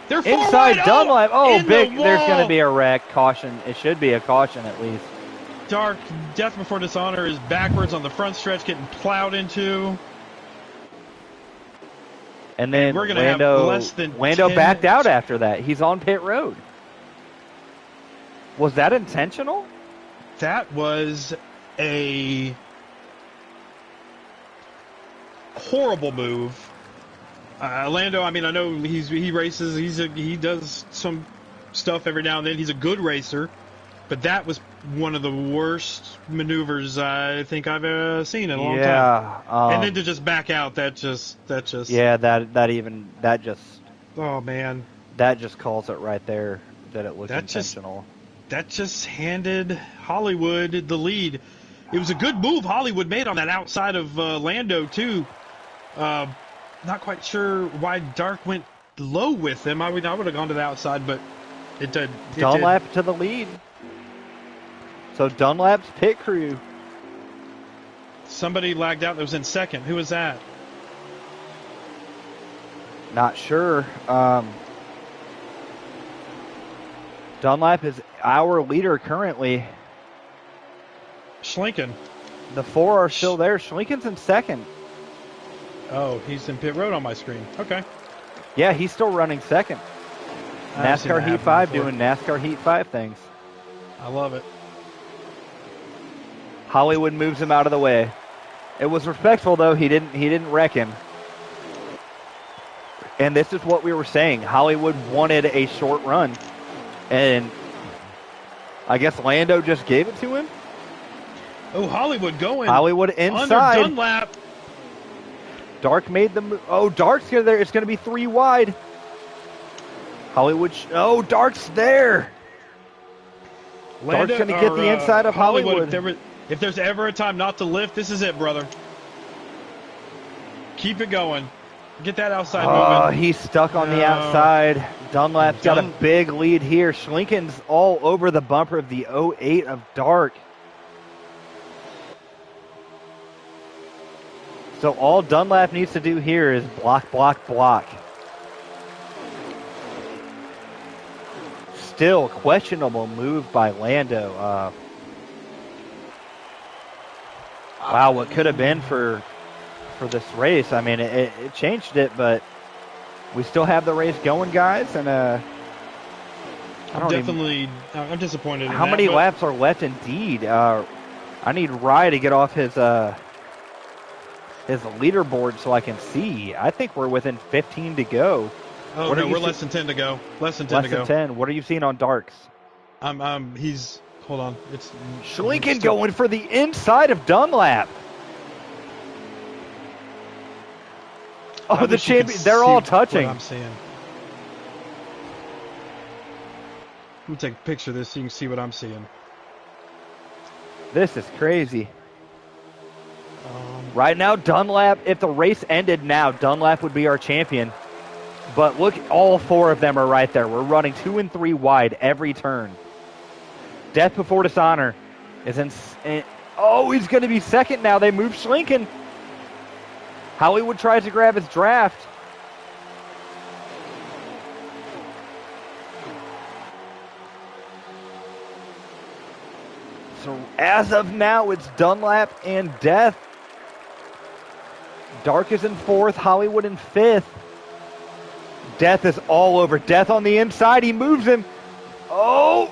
They're inside Dunlap. Oh, big. The there's going to be a wreck. Caution. It should be a caution at least. Dark Death Before Dishonor is backwards on the front stretch, getting plowed into. And then we're going to have less than Lando 10. backed out after that. He's on pit road. Was that intentional? That was a horrible move. Lando, I mean, I know he races. He does some stuff every now and then. He's a good racer, but that was one of the worst maneuvers I think I've ever seen in a long time. Yeah. And then to just back out, that just. Yeah, that Oh man, just calls it right there that it was that intentional. just handed Hollywood the lead. It was a good move Hollywood made on that outside of Lando too. Not quite sure why Dark went low with him. I would have gone to the outside, but it did. Dunlap to the lead. So Dunlap's pit crew. Somebody lagged out that was in second. Who was that? Not sure. Dunlap is our leader currently. Schlinken. The 4 are still there. Schlinken's in second. Oh, he's in pit road on my screen. Okay. Yeah, he's still running second. I've seen NASCAR that Heat happen 5 before. doing NASCAR Heat 5 things. I love it. Hollywood moves him out of the way. It was respectful though. He didn't wreck him. And this is what we were saying. Hollywood wanted a short run. And I guess Lando just gave it to him. Oh, Hollywood going. Hollywood inside. Under Dunlap. Dark made the move. Oh, Dark's there. It's going to be 3 wide. Hollywood. Dark's there. Dark's going to get the inside of Hollywood. If there's ever a time not to lift, this is it, brother. Keep it going. Get that outside moving. He's stuck on the outside. Dunlap's got a big lead here. Schlinken's all over the bumper of the 08 of Dark. So all Dunlap needs to do here is block, block, block. Still questionable move by Lando. Wow, what could have been for this race. I mean, it changed it, but we still have the race going, guys. And I'm disappointed. How many laps are left? Indeed, I need Rye to get off his leaderboard so I can see. I think we're within 15 to go. Oh no, we're less than 10 to go. Less than 10 to go. Less than 10. What are you seeing on Darks? He's hold on. It's Schlinken going for the inside of Dunlap. Oh, the champion! They're all touching. What I'm seeing. Let me take a picture of this so you can see what I'm seeing. This is crazy. Right now, Dunlap, if the race ended now, Dunlap would be our champion. But look, all 4 of them are right there. We're running 2 and 3 wide every turn. Death Before Dishonor is in. Oh, he's going to be second now. They move Schlinken. Hollywood tries to grab his draft. So as of now, it's Dunlap and Death. Dark is in 4th, Hollywood in 5th. Death is all over. Death on the inside. He moves him. Oh,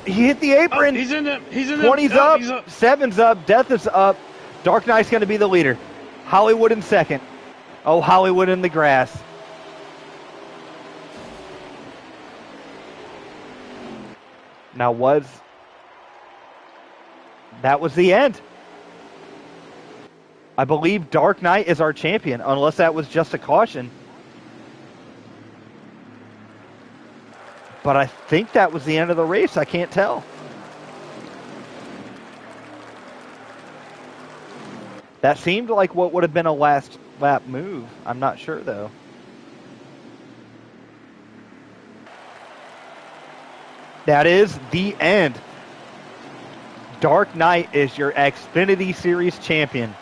he hit the apron. Oh, he's in there. 20's up. 7's up. Death is up. Dark Knight's going to be the leader. Hollywood in 2nd. Oh, Hollywood in the grass. Now that was the end. I believe Dark Knight is our champion, unless that was just a caution. But I think that was the end of the race. I can't tell. That seemed like what would have been a last lap move. I'm not sure, though. That is the end. Dark Knight is your Xfinity Series champion.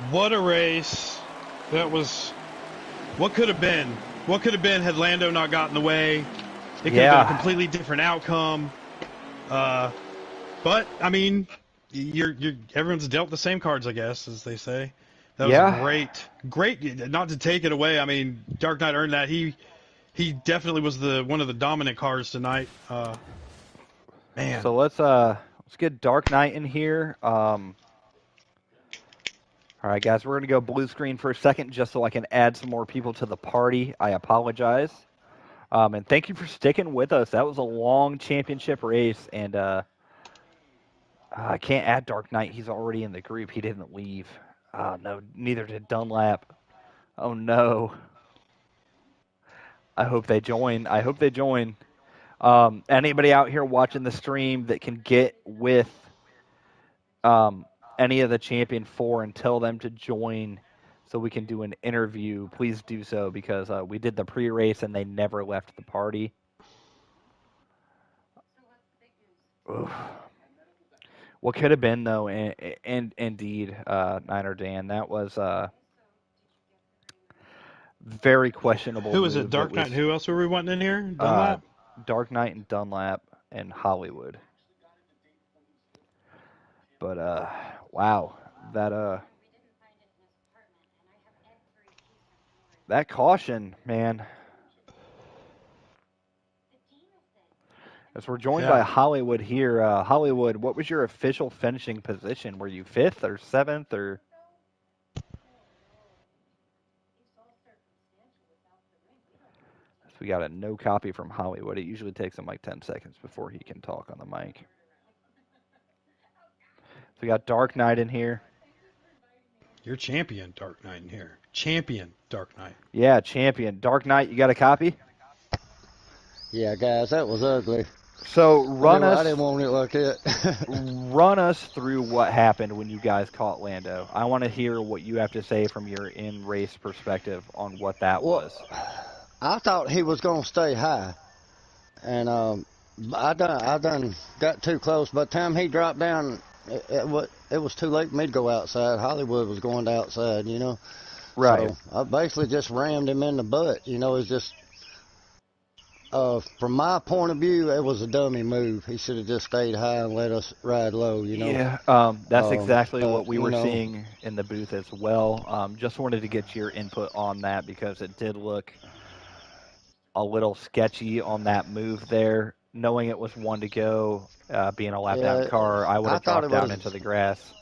What a race. That was... What could have been? What could have been had Lando not gotten in the way? It could have been a completely different outcome. But, I mean... everyone's dealt the same cards, I guess, as they say. That was great. Not to take it away. I mean, Dark Knight earned that. He definitely was one of the dominant cars tonight. Man. So let's get Dark Knight in here. All right, guys, we're going to go blue screen for a second just so I can add some more people to the party. I apologize. And thank you for sticking with us. That was a long championship race, and I can't add Dark Knight. He's already in the group. He didn't leave. No, neither did Dunlap. Oh, no. I hope they join. I hope they join. Anybody out here watching the stream that can get with any of the Champion 4 and tell them to join so we can do an interview, please do so, because we did the pre-race and they never left the party. Oof. What could have been, though, and indeed, Niner Dan, that was very questionable. Who was it? Move Dark Knight. Who else were we wanting in here? Dunlap? Dark Knight and Dunlap and Hollywood. But wow, that caution, man. As we're joined by Hollywood here. Hollywood, what was your official finishing position? Were you 5th or 7th or? So we got a no copy from Hollywood. It usually takes him like 10 seconds before he can talk on the mic. So we got Dark Knight in here. You're champion Dark Knight in here. Champion Dark Knight. Yeah, champion. Dark Knight, you got a copy? Yeah, guys, that was ugly. So I didn't want it like that. Run us through what happened when you guys caught Lando. I want to hear what you have to say from your in-race perspective on what that was. I thought he was going to stay high, and I done got too close. By the time he dropped down, it was too late for me to go outside. Hollywood was going to outside, you know. Right. So I basically just rammed him in the butt. You know, it's just. From my point of view, it was a dummy move. He should have just stayed high and let us ride low, you know. Yeah, that's exactly what we were seeing in the booth as well. Just wanted to get your input on that because it did look a little sketchy on that move there. Knowing it was one to go, being a lap down car, I would have dropped down into the grass.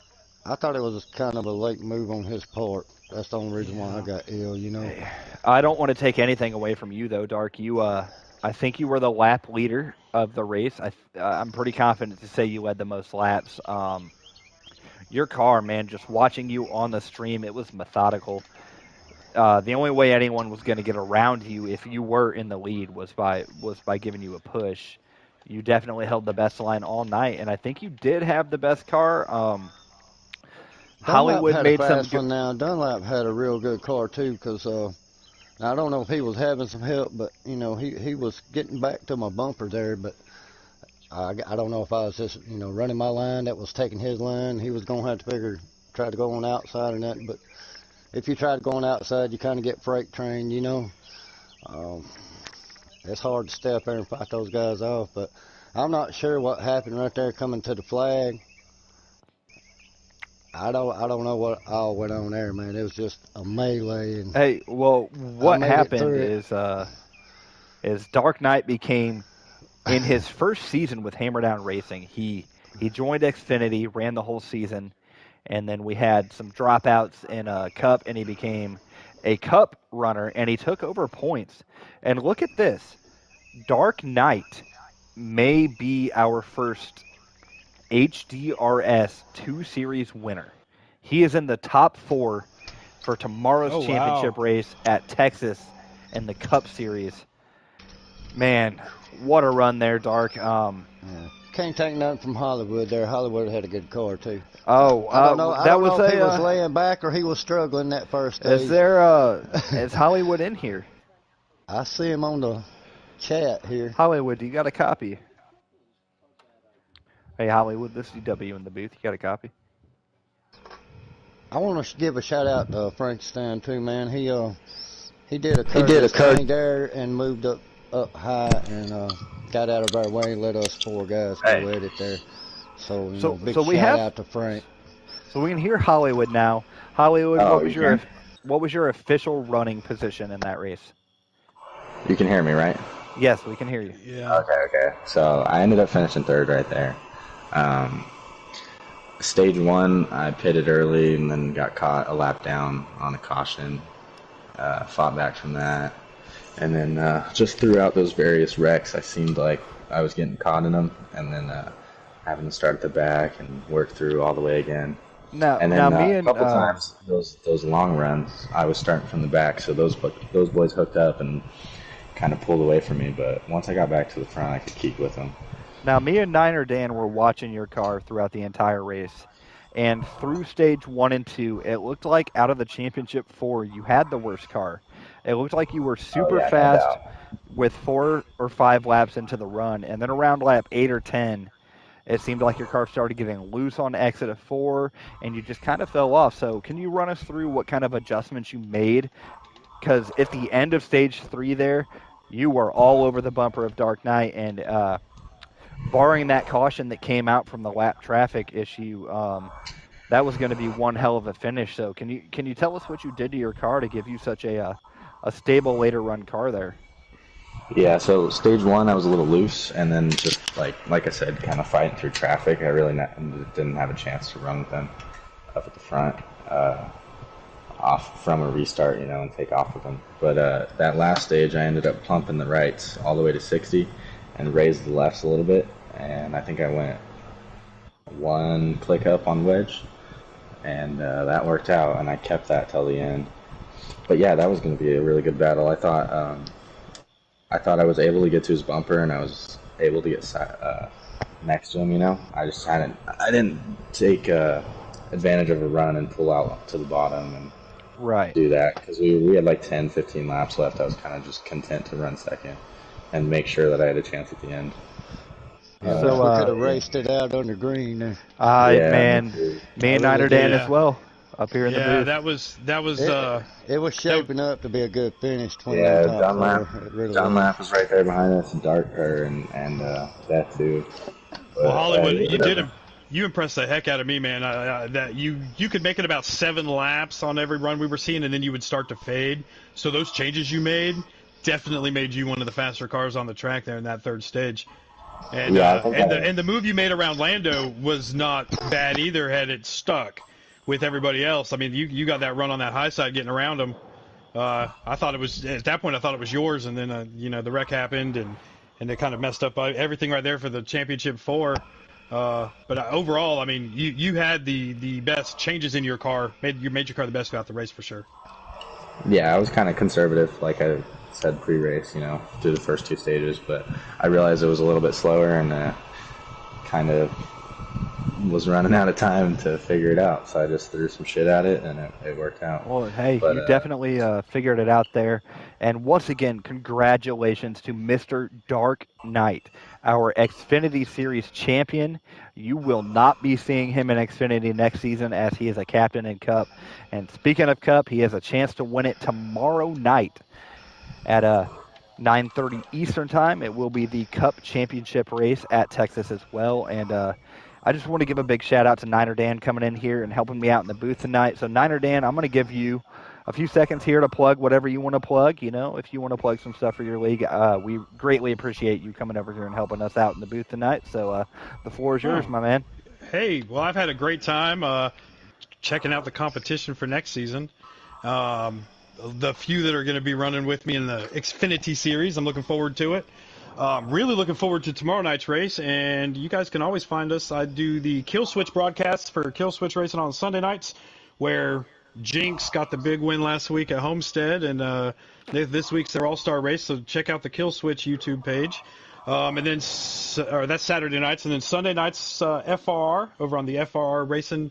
I thought it was kind of a late move on his part. That's the only reason why I got ill, you know. I don't want to take anything away from you, though, Dark. I think you were the lap leader of the race. I'm pretty confident to say you led the most laps. Your car, man, just watching you on the stream, it was methodical. The only way anyone was going to get around you if you were in the lead was by giving you a push. You definitely held the best line all night, and I think you did have the best car. Hollywood had made a fast some. One now. Dunlap had a real good car too, because I don't know if he was having some help, but you know he was getting back to my bumper there. But I don't know if I was just running my line that was taking his line. He was gonna have to try to go on outside or nothing. But if you try to go on outside, you kind of get freight trained, you know. It's hard to stay up there and fight those guys off. But I'm not sure what happened right there coming to the flag. I don't know what all went on there, man. It was just a melee. And hey, well, what happened is Dark Knight became, in his first season with Hammerdown Racing, he joined Xfinity, ran the whole season, and then we had some dropouts in a Cup, and he became a Cup runner, and he took over points. And look at this. Dark Knight may be our first HDRS 2 Series winner. He is in the top 4 for tomorrow's championship race at Texas in the Cup Series. Man, what a run there, Dark. Can't take nothing from Hollywood there. Hollywood had a good car, too. Oh, I don't know if he was laying back or he was struggling that first day. Is Hollywood in here? I see him on the chat here. Hollywood, you got a copy? Hey, Hollywood, this is DW in the booth. You got a copy? I want to give a shout out to Frankenstein too, man. He did a thing there and moved up high and got out of our way and let us 4 guys go at it there. So big shout out to Frank. So we can hear Hollywood now. Hollywood, what was your official running position in that race? You can hear me, right? Yes, we can hear you. Yeah. Okay. So I ended up finishing 3rd right there. Stage 1, I pitted early and then got caught a lap down on a caution. Fought back from that. And then just throughout those various wrecks, I seemed like I was getting caught in them, and then having to start at the back and work through all the way again. And Now then me a and couple times, those long runs, I was starting from the back, so those boys hooked up and kind of pulled away from me. But once I got back to the front, I could keep with them. me and Niner Dan were watching your car throughout the entire race. And through stage 1 and 2, it looked like out of the championship 4, you had the worst car. It looked like you were Oh super yeah, no fast doubt. with 4 or 5 laps into the run. And then around lap 8 or 10, it seemed like your car started getting loose on exit of 4, and you just kind of fell off. So can you run us through what kind of adjustments you made? Because at the end of stage 3 there, you were all over the bumper of Dark Knight, and barring that caution that came out from the lap traffic issue, that was going to be one hell of a finish. So can you tell us what you did to your car to give you such a stable later run car there? Yeah, so stage 1, I was a little loose, and then just like I said, kind of fighting through traffic. I really didn't have a chance to run with them up at the front, off from a restart, and take off with them. But that last stage, I ended up pumping the rights all the way to 60 and raised the lefts a little bit, and I think I went one click up on wedge, and that worked out, and I kept that till the end. But yeah, that was going to be a really good battle. I thought I was able to get to his bumper, and I was able to get next to him. I didn't take advantage of a run and pull out to the bottom and Right. do that, because we had like 10, 15 laps left. I was kind of just content to run second and make sure that I had a chance at the end. Yeah, So we could have raced it out on the green there. man, me and I really Niner Dan did. as well up here in the Yeah, booth. that was It was shaping up to be a good finish between Yeah, them top four. It really was. Dunlap was right there behind us, and and that too. But, well, Hollywood. whatever. You impressed the heck out of me, man. That you could make it about 7 laps on every run we were seeing, and then you would start to fade. So those changes you made definitely made you one of the faster cars on the track there in that third stage. And Yeah, I think and the move you made around Lando was not bad either. Had it stuck with everybody else, I mean, you got that run on that high side getting around them. I thought it was at that point. I thought it was yours, and then the wreck happened, and they kind of messed up everything right there for the championship 4. But overall, I mean, you had the best changes in your car. Made your car the best throughout the race for sure. Yeah, I was kind of conservative, like I said pre-race, through the first 2 stages, but I realized it was a little bit slower, and kind of was running out of time to figure it out, so I just threw some shit at it, and it worked out. Well, hey, But you definitely figured it out there. And once again, congratulations to Mr. Dark Knight, our Xfinity Series champion. You will not be seeing him in Xfinity next season, as he is a captain in Cup. And speaking of Cup, he has a chance to win it tomorrow night at 9:30 Eastern Time. It will be the Cup Championship race at Texas as well. And I just want to give a big shout out to Niner Dan coming in here and helping me out in the booth tonight. So Niner Dan, I'm going to give you a few seconds here to plug whatever you want to plug. If you want to plug some stuff for your league, we greatly appreciate you coming over here and helping us out in the booth tonight. So the floor is yours, my man. Hey, well, I've had a great time checking out the competition for next season. The few that are going to be running with me in the Xfinity series, I'm looking forward to it. Really looking forward to tomorrow night's race, and you guys can always find us. I do the Kill Switch broadcasts for Kill Switch Racing on Sunday nights, where Jinx got the big win last week at Homestead, and this week's their All-Star race, so check out the Kill Switch YouTube page. And then that's Saturday nights, and then Sunday nights, FRR, over on the FRR Racing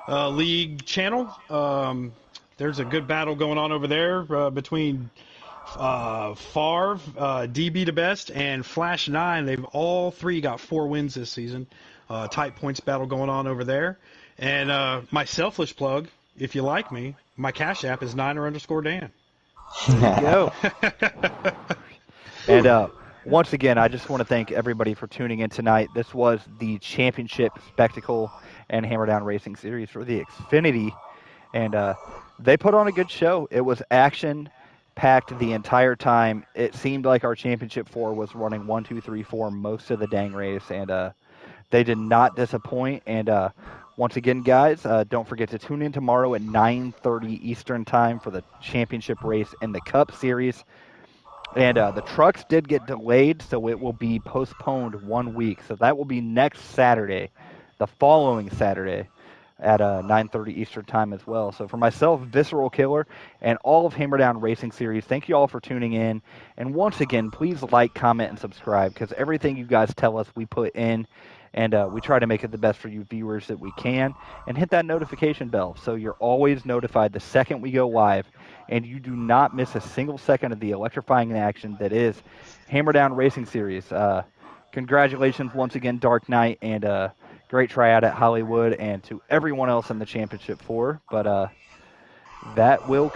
League channel. There's a good battle going on over there between Favre, DB to best, and Flash 9. They've all 3 got 4 wins this season. Tight points battle going on over there. And my selfish plug, if you like me, my Cash App is Niner_Dan. There you go. And once again, I just want to thank everybody for tuning in tonight. This was the Championship Spectacle and Hammer Down Racing Series for the Xfinity. And they put on a good show. It was action-packed the entire time. It seemed like our Championship 4 was running 1, 2, 3, 4 most of the dang race. And they did not disappoint. And Once again, guys, don't forget to tune in tomorrow at 9:30 Eastern Time for the championship race in the Cup Series. And the trucks did get delayed, so it will be postponed 1 week. So that will be next Saturday, the following Saturday at 9:30 Eastern Time as well. So for myself, Visceral Killer, and all of Hammer Down Racing Series, thank you all for tuning in. And once again, please like, comment, and subscribe, because everything you guys tell us we put in, and we try to make it the best for you viewers that we can. And hit that notification bell so you're always notified the second we go live, and you do not miss a single second of the electrifying action that is Hammer Down Racing Series. Congratulations once again, Dark Knight, and great tryout at Hollywood, and to everyone else in the championship four. But that will